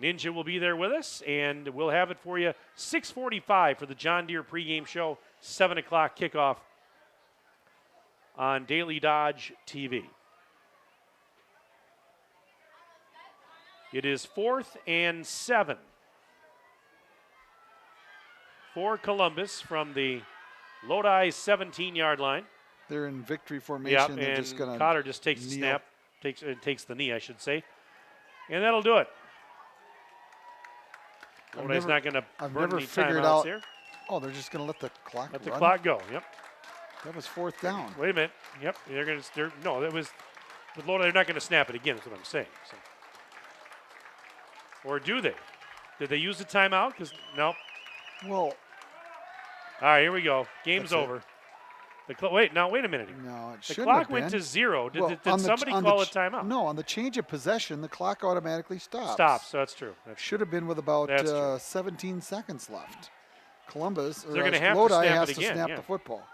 Ninja will be there with us, and we'll have it for you 6:45 for the John Deere pregame show, 7 o'clock kickoff on Daily Dodge TV. It is 4th and 7 for Columbus from the Lodi 17-yard line.
They're in victory formation.
Yeah,
They're
and
just gonna
Cotter just takes the snap, takes the knee, I should say. And that'll do it. Lodi's not going to burn any timeouts here.
Oh, they're just going to let the clock
Let the
run?
clock go, yep.
That was 4th down.
Wait a minute. Yep, they're going to, no, that was, with Lodi, they're not going to snap it again, is what I'm saying. So. Or do they? Did they use the timeout? Because, no.
Well.
All right, here we go. Game's over. Wait a minute.
No, it
the
shouldn't
clock
have
went
been.
to 0. Did,
Well,
did somebody call a timeout?
No, on the change of possession, the clock automatically stops.
So that's true.
Should have been with about
true.
17 seconds left. Columbus,
They're going to have
Lodi
to snap
has
it
to
again.
snap
Yeah.
the football.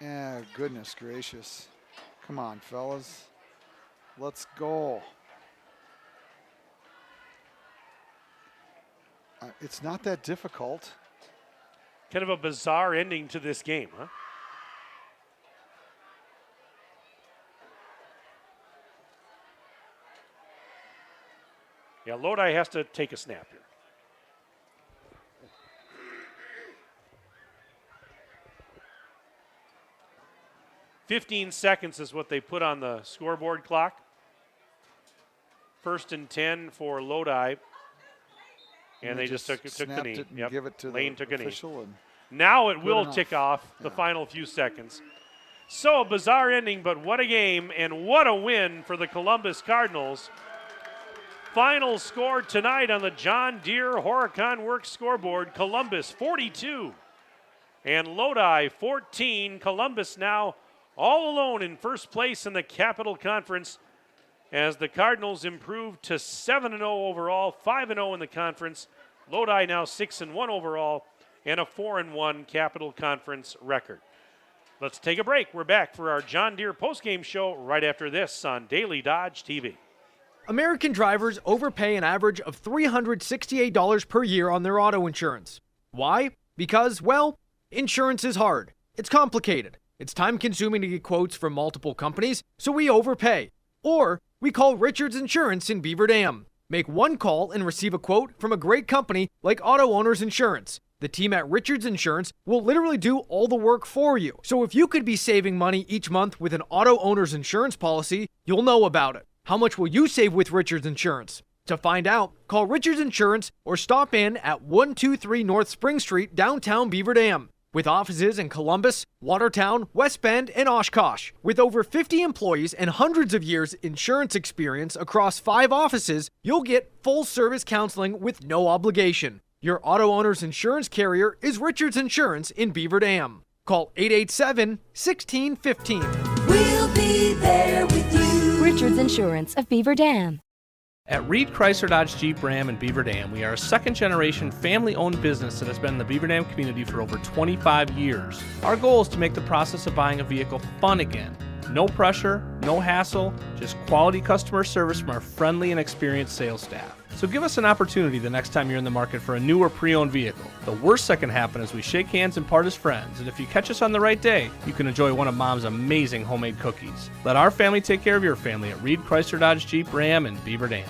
Yeah, goodness gracious. Come on, fellas. Let's go. It's not that difficult.
Kind of a bizarre ending to this game, huh? Yeah, Lodi has to take a snap here. "15 seconds is what they put on the scoreboard clock. 1st and 10 for Lodi. And they just took the knee.
Yep. Give it to
Lane
the
took a knee.
official.
Now it will
enough.
tick off the final few seconds. So a bizarre ending, but what a game and what a win for the Columbus Cardinals. Final score tonight on the John Deere Horicon Works scoreboard, Columbus 42 and Lodi 14. Columbus now all alone in first place in the Capital Conference as the Cardinals improved to 7-0 overall, 5-0 in the conference. Lodi now 6-1 overall and a 4-1 Capital Conference record. Let's take a break. We're back for our John Deere postgame show right after this on Daily Dodge TV.
American drivers overpay an average of $368 per year on their auto insurance. Why? Because, well, insurance is hard. It's complicated. It's time-consuming to get quotes from multiple companies, so we overpay. Or we call Richards Insurance in Beaver Dam. Make one call and receive a quote from a great company like Auto Owners Insurance. The team at Richards Insurance will literally do all the work for you. So if you could be saving money each month with an Auto Owners Insurance policy, you'll know about it. How much will you save with Richards Insurance? To find out, call Richards Insurance or stop in at 123 North Spring Street, downtown Beaver Dam. With offices in Columbus, Watertown, West Bend, and Oshkosh. With over 50 employees and hundreds of years insurance experience across 5 offices, you'll get full-service counseling with no obligation. Your auto owner's insurance carrier is Richards Insurance in Beaver Dam. Call 887-1615.
We'll be there with you. Richards Insurance of Beaver Dam.
At Reed Chrysler Dodge Jeep Ram in Beaver Dam, we are a second-generation family-owned business that has been in the Beaver Dam community for over 25 years. Our goal is to make the process of buying a vehicle fun again. No pressure, no hassle, just quality customer service from our friendly and experienced sales staff. So give us an opportunity the next time you're in the market for a new or pre-owned vehicle. The worst that can happen is we shake hands and part as friends, and if you catch us on the right day, you can enjoy one of Mom's amazing homemade cookies. Let our family take care of your family at Reed Chrysler Dodge Jeep Ram in Beaver Dam.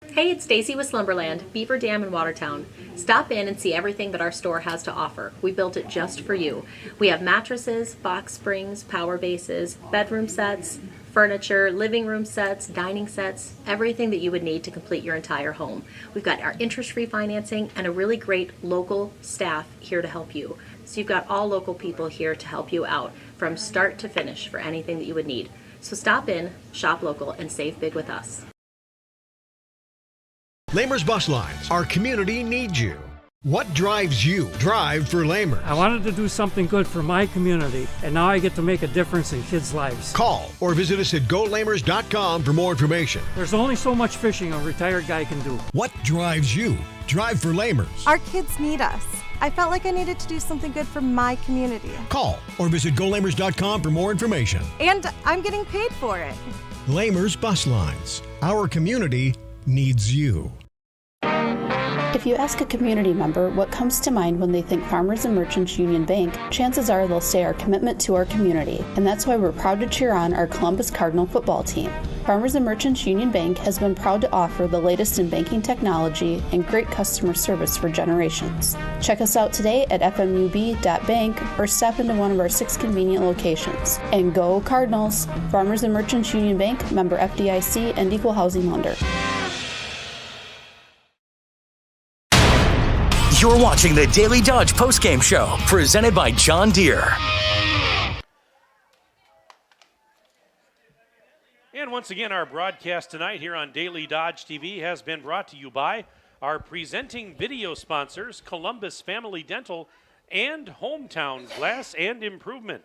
Hey, it's Stacy with Slumberland, Beaver Dam in Watertown. Stop in and see everything that our store has to offer. We built it just for you. We have mattresses, box springs, power bases, bedroom sets, furniture, living room sets, dining sets, everything that you would need to complete your entire home. We've got our interest-free financing and a really great local staff here to help you. So you've got all local people here to help you out from start to finish for anything that you would need. So stop in, shop local, and save big with us.
Lamers Bus Lines. Our community needs you. What drives you? Drive for Lamers.
I wanted to do something good for my community, and now I get to make a difference in kids' lives.
Call or visit us at golamers.com for more information.
There's only so much fishing a retired guy can do.
What drives you? Drive for Lamers.
Our kids need us. I felt like I needed to do something good for my community.
Call or visit golamers.com for more information.
And I'm getting paid for it.
Lamers Bus Lines. Our community needs you.
If you ask a community member what comes to mind when they think Farmers and Merchants Union Bank, chances are they'll say our commitment to our community, and that's why we're proud to cheer on our Columbus Cardinal football team. Farmers and Merchants Union Bank has been proud to offer the latest in banking technology and great customer service for generations. Check us out today at fmub.bank or step into one of our 6 convenient locations. And go Cardinals! Farmers and Merchants Union Bank, member FDIC and equal housing lender.
You're watching the Daily Dodge postgame show, presented by John Deere.
And once again, our broadcast tonight here on Daily Dodge TV has been brought to you by our presenting video sponsors, Columbus Family Dental and Hometown Glass and Improvement.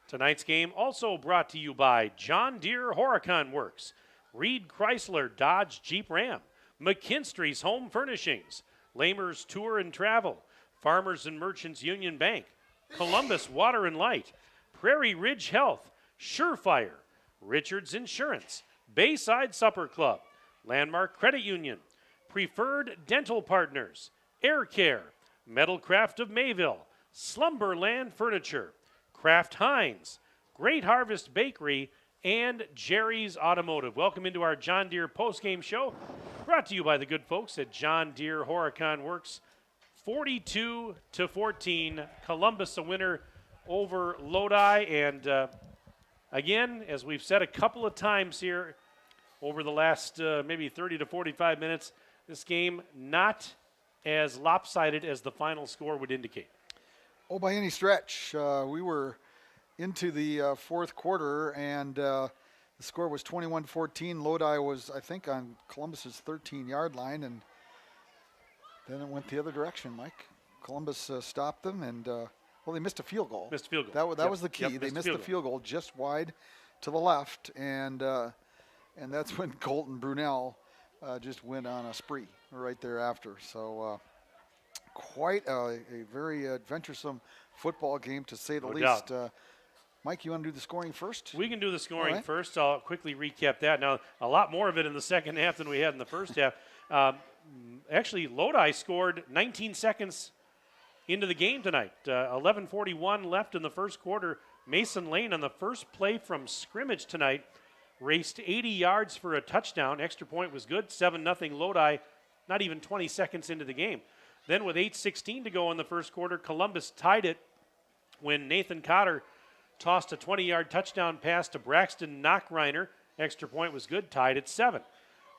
Tonight's game also brought to you by John Deere Horicon Works, Reed Chrysler Dodge Jeep Ram, McKinstry's Home Furnishings, Lamers Tour and Travel, Farmers and Merchants Union Bank, Columbus Water and Light, Prairie Ridge Health, Surefire, Richards Insurance, Bayside Supper Club, Landmark Credit Union, Preferred Dental Partners, Air Care, Metalcraft of Mayville, Slumberland Furniture, Kraft Heinz, Great Harvest Bakery, and Jerry's Automotive. Welcome into our John Deere postgame show, brought to you by the good folks at John Deere Horicon Works. 42-14, Columbus a winner over Lodi. And again, as we've said a couple of times here over the last maybe 30 to 45 minutes, this game not as lopsided as the final score would indicate.
Oh, by any stretch. We were into the fourth quarter, and the score was 21-14. Lodi was, I think, on Columbus's 13-yard line, and then it went the other direction, Mike. Columbus stopped them, and, well, they missed a field goal.
Missed a field goal.
That was the key. They missed the field goal just wide to the left, and that's when Colton Brunel just went on a spree right thereafter. So quite a very adventuresome football game, to say the
No
least.
doubt.
Mike, you want to do the scoring first?
We can do the scoring
All right.
first. I'll quickly recap that. Now, a lot more of it in the second half than we had in the first half. Actually, Lodi scored 19 seconds into the game tonight. 11:41 left in the first quarter. Mason Lane on the first play from scrimmage tonight raced 80 yards for a touchdown. Extra point was good. 7-0 Lodi, not even 20 seconds into the game. Then with 8:16 to go in the first quarter, Columbus tied it when Nathan Cotter tossed a 20-yard touchdown pass to Braxton Knockreiner. Extra point was good, tied at 7.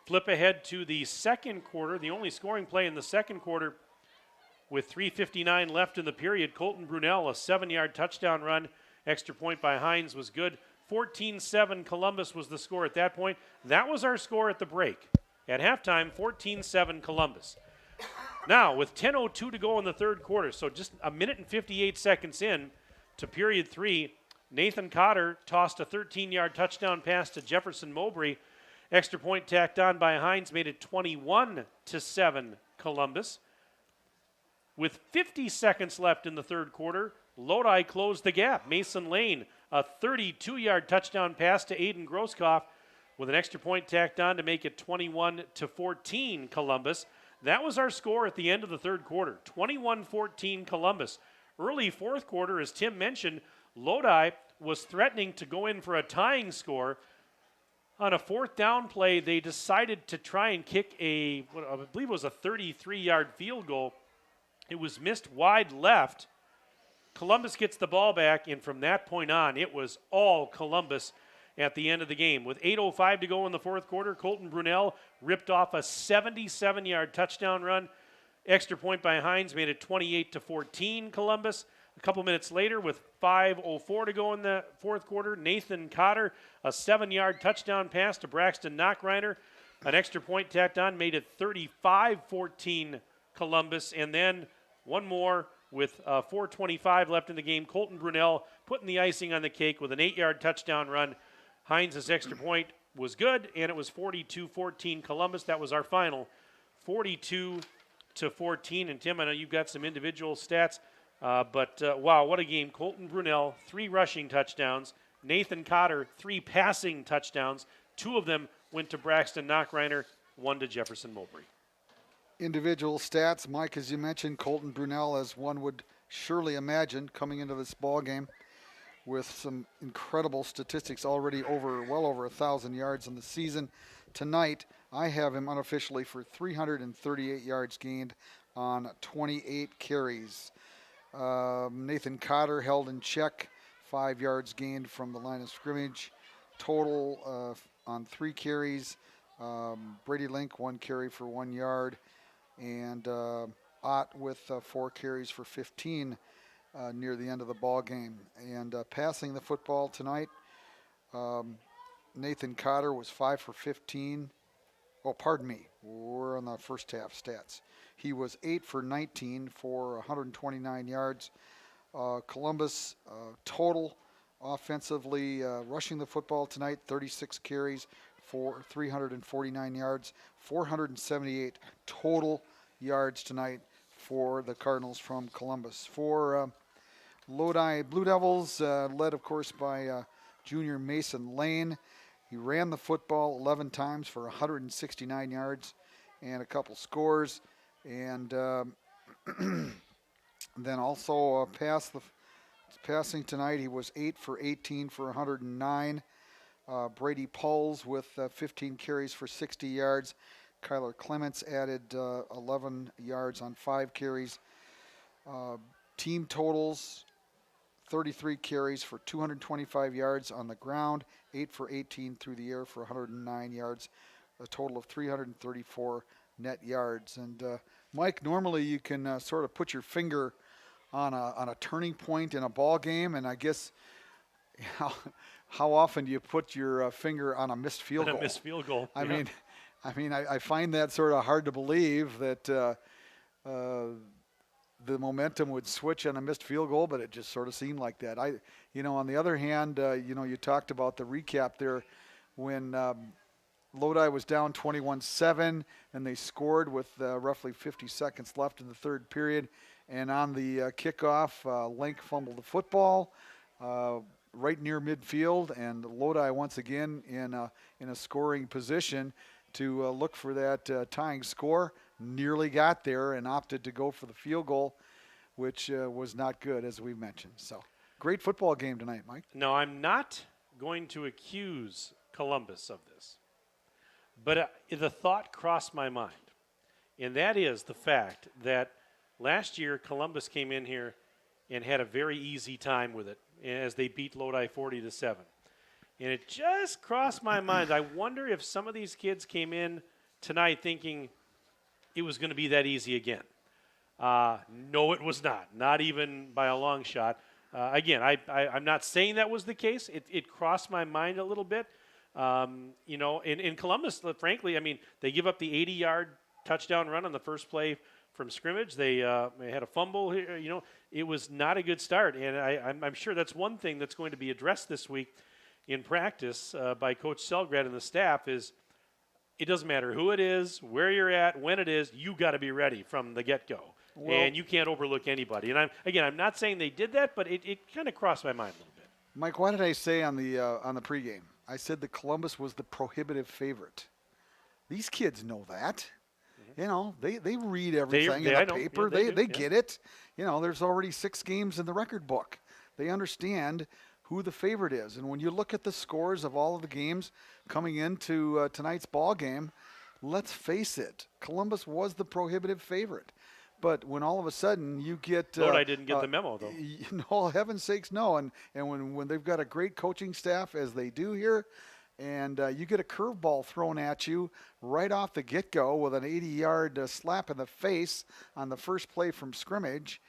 Flip ahead to the second quarter, the only scoring play in the second quarter with 3:59 left in the period. Colton Brunel, a 7-yard touchdown run. Extra point by Hines was good. 14-7 Columbus was the score at that point. That was our score at the break. At halftime, 14-7 Columbus. Now, with 10:02 to go in the third quarter, so just a minute and 58 seconds in to period 3, Nathan Cotter tossed a 13-yard touchdown pass to Jefferson Mowbray. Extra point tacked on by Hines made it 21-7 Columbus. With 50 seconds left in the third quarter, Lodi closed the gap. Mason Lane, a 32-yard touchdown pass to Aiden Grosskopf with an extra point tacked on to make it 21-14 Columbus. That was our score at the end of the third quarter, 21-14 Columbus. Early fourth quarter, as Tim mentioned, Lodi was threatening to go in for a tying score. On a fourth down play, they decided to try and kick I believe it was a 33-yard field goal. It was missed wide left. Columbus gets the ball back, and from that point on, it was all Columbus at the end of the game. With 8:05 to go in the fourth quarter, Colton Brunel ripped off a 77-yard touchdown run. Extra point by Hines made it 28-14 Columbus. A couple minutes later, with 5:04 to go in the fourth quarter, Nathan Cotter, a 7-yard touchdown pass to Braxton Knockreiner. An extra point tacked on made it 35-14 Columbus. And then one more with 4:25 left in the game. Colton Brunel putting the icing on the cake with an 8-yard touchdown run. Hines' extra point was good, and it was 42-14 Columbus. That was our final, 42-14. And Tim, I know you've got some individual stats. But wow, what a game. Colton Brunel, 3 rushing touchdowns. Nathan Cotter, 3 passing touchdowns. 2 of them went to Braxton Knockreiner, 1 to Jefferson Mowbray.
Individual stats, Mike, as you mentioned, Colton Brunel, as one would surely imagine, coming into this ball game with some incredible statistics, already well over 1,000 yards in the season. Tonight, I have him unofficially for 338 yards gained on 28 carries. Nathan Cotter held in check, 5 yards gained from the line of scrimmage. Total on 3 carries. Brady Link, 1 carry for 1 yard. And Ott with 4 carries for 15 near the end of the ball game. And passing the football tonight, Nathan Cotter was 5 for 15. Oh, pardon me. We're on the first half stats. He was 8 for 19 for 129 yards. Columbus total offensively rushing the football tonight, 36 carries for 349 yards, 478 total yards tonight for the Cardinals from Columbus. For Lodi Blue Devils, led of course by junior Mason Lane. He ran the football 11 times for 169 yards and a couple scores. And then also passing tonight, he was 8 for 18 for 109. Brady Pauls with 15 carries for 60 yards. Kyler Clements added 11 yards on 5 carries. Team totals, 33 carries for 225 yards on the ground, 8 for 18 through the air for 109 yards, a total of 334 net yards. And Mike, normally you can sort of put your finger on a turning point in a ball game, and I guess how often do you put your finger on a missed field goal?
A missed field goal.
I mean, I find that sort of hard to believe that the momentum would switch on a missed field goal, but it just sort of seemed like that. On the other hand, you talked about the recap there when Lodi was down 21-7, and they scored with roughly 50 seconds left in the third period. And on the kickoff, Link fumbled the football right near midfield, and Lodi once again in a scoring position to look for that tying score. Nearly got there and opted to go for the field goal, which was not good, as we mentioned. So, great football game tonight, Mike.
No, I'm not going to accuse Columbus of this. But the thought crossed my mind, and that is the fact that last year Columbus came in here and had a very easy time with it as they beat Lodi 40-7. And it just crossed my mind. I wonder if some of these kids came in tonight thinking it was going to be that easy again. No, it was not even by a long shot. Again, I'm not saying that was the case. It crossed my mind a little bit. In Columbus, frankly, I mean, they give up the 80-yard touchdown run on the first play from scrimmage. They had a fumble here. It was not a good start. And I'm sure that's one thing that's going to be addressed this week in practice by Coach Selgrad and the staff is it doesn't matter who it is, where you're at, when it is, you got to be ready from the get-go. Well, and you can't overlook anybody. And I'm not saying they did that, but it kind of crossed my mind a little bit.
Mike, what did I say on the pregame? I said that Columbus was the prohibitive favorite. These kids know that. Mm-hmm. They read everything in the paper. Yeah, they get it. There's already 6 games in the record book. They understand who the favorite is. And when you look at the scores of all of the games coming into tonight's ball game, let's face it, Columbus was the prohibitive favorite. But when all of a sudden you get
Lodi didn't get the memo, though.
No, heaven's sakes, no. And when they've got a great coaching staff, as they do here, and you get a curveball thrown at you right off the get-go with an 80-yard slap in the face on the first play from scrimmage,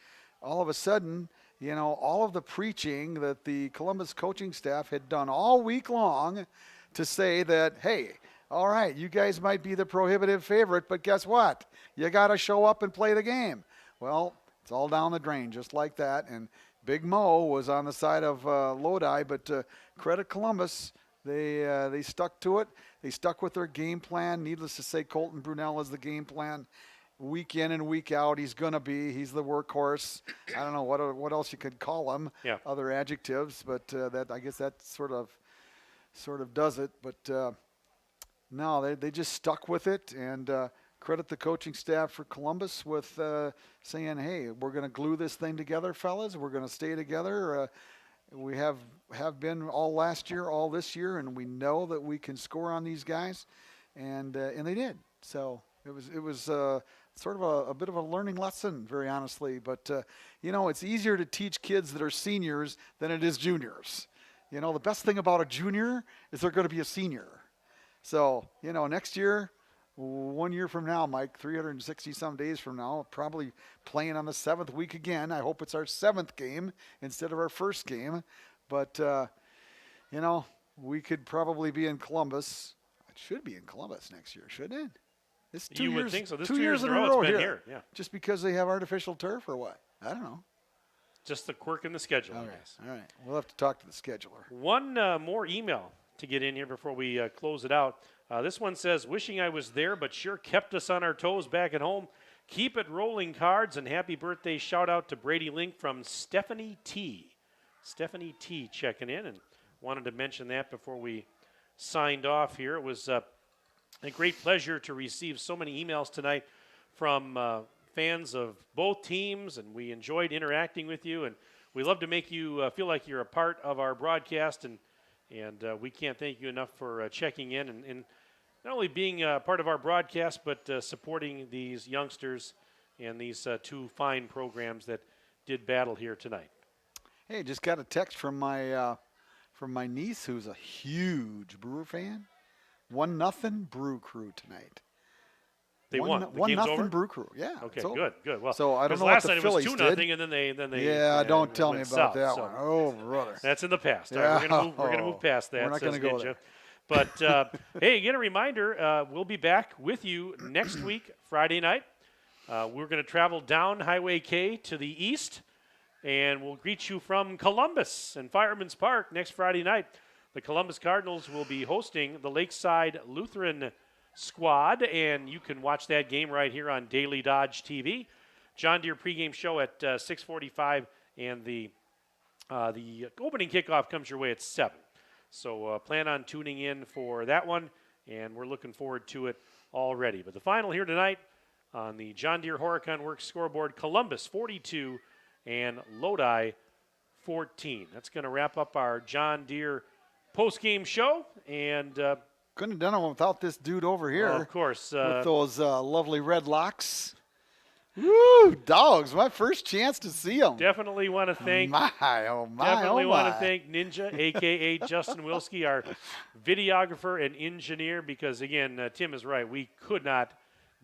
all of a sudden, all of the preaching that the Columbus coaching staff had done all week long to say that, hey, all right, you guys might be the prohibitive favorite, but guess what? You got to show up and play the game. Well, it's all down the drain just like that. And Big Mo was on the side of Lodi, but credit Columbus. They stuck to it. They stuck with their game plan. Needless to say, Colton Brunel is the game plan. Week in and week out, he's going to be. He's the workhorse. I don't know what else you could call him, other adjectives, but I guess that sort of does it. But no, they just stuck with it, and credit the coaching staff for Columbus with saying, hey, we're going to glue this thing together, fellas. We're going to stay together. We have been all last year, all this year, and we know that we can score on these guys, and they did. So it was sort of a bit of a learning lesson, very honestly. But, it's easier to teach kids that are seniors than it is juniors. The best thing about a junior is they're going to be a senior. So, next year, 1 year from now, Mike, 360-some days from now, probably playing on the 7th week again. I hope it's our 7th game instead of our first game. But, we could probably be in Columbus. It should be in Columbus next year, shouldn't it? It's 2
years.
You
would think so. This
2 years in a
row
row
it's been
here.
Yeah.
Just because they have artificial turf or what? I don't know.
Just the quirk in the schedule.
All right. We'll have to talk to the scheduler.
One more email to get in here before we close it out. This one says, wishing I was there, but sure kept us on our toes back at home. Keep it rolling, Cards, and happy birthday shout out to Brady Link from Stephanie T. Stephanie T checking in, and wanted to mention that before we signed off here. It was a great pleasure to receive so many emails tonight from fans of both teams, and we enjoyed interacting with you, and we love to make you feel like you're a part of our broadcast, and we can't thank you enough for checking in and not only being part of our broadcast, but supporting these youngsters and these 2 fine programs that did battle here tonight.
Hey, just got a text from my niece, who's a huge Brewer fan. 1-0 Brew Crew tonight.
They won. The game's over?
1-0 Brew Crew. Yeah.
Okay. Good. Well,
so I don't know what the Phillies did.
Last night it was 2-0, and then they.
Yeah, don't tell me about that
so
one. Oh, brother.
That's in the past.
Yeah.
All right, we're gonna move past that.
We're not gonna go there.
But hey, again, a reminder: we'll be back with you next week, Friday night. We're going to travel down Highway K to the east, and we'll greet you from Columbus and Fireman's Park next Friday night. The Columbus Cardinals will be hosting the Lakeside Lutheran squad, and you can watch that game right here on Daily Dodge TV. John Deere pregame show at 6:45, and the opening kickoff comes your way at 7. So plan on tuning in for that one, and we're looking forward to it already. But the final here tonight on the John Deere Horicon Works scoreboard, Columbus 42 and Lodi 14. That's going to wrap up our John Deere post-game show, and
couldn't have done it without this dude over here.
Of course.
With those lovely red locks. Woo, dogs, my first chance to see them.
Definitely want to thank Definitely want to thank Ninja, a.k.a. Justin Wilski, our videographer and engineer, because, again, Tim is right. We could not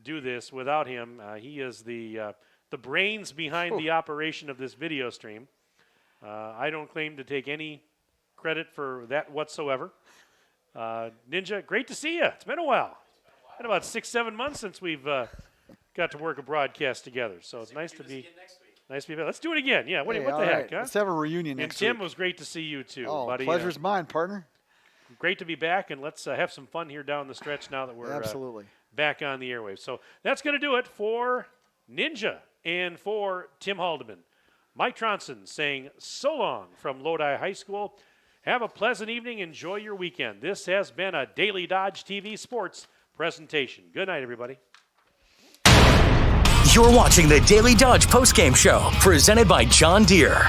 do this without him. He is the brains behind the operation of this video stream. I don't claim to take any credit for that whatsoever. Ninja, great to see you. It's been a while. Been about 6-7 months since we've got to work a broadcast together. So it's nice to be back. Let's do it again. Yeah, what the heck, huh?
Let's have a reunion next week.
And Tim, was great to see you too, buddy.
Pleasure's mine, partner.
Great to be back, and let's have some fun here down the stretch now that we're
absolutely
back on the airwaves. So that's going to do it for Ninja and for Tim Haldeman. Mike Tronson saying so long from Lodi High School. Have a pleasant evening. Enjoy your weekend. This has been a Daily Dodge TV Sports presentation. Good night, everybody.
You're watching the Daily Dodge postgame show presented by John Deere.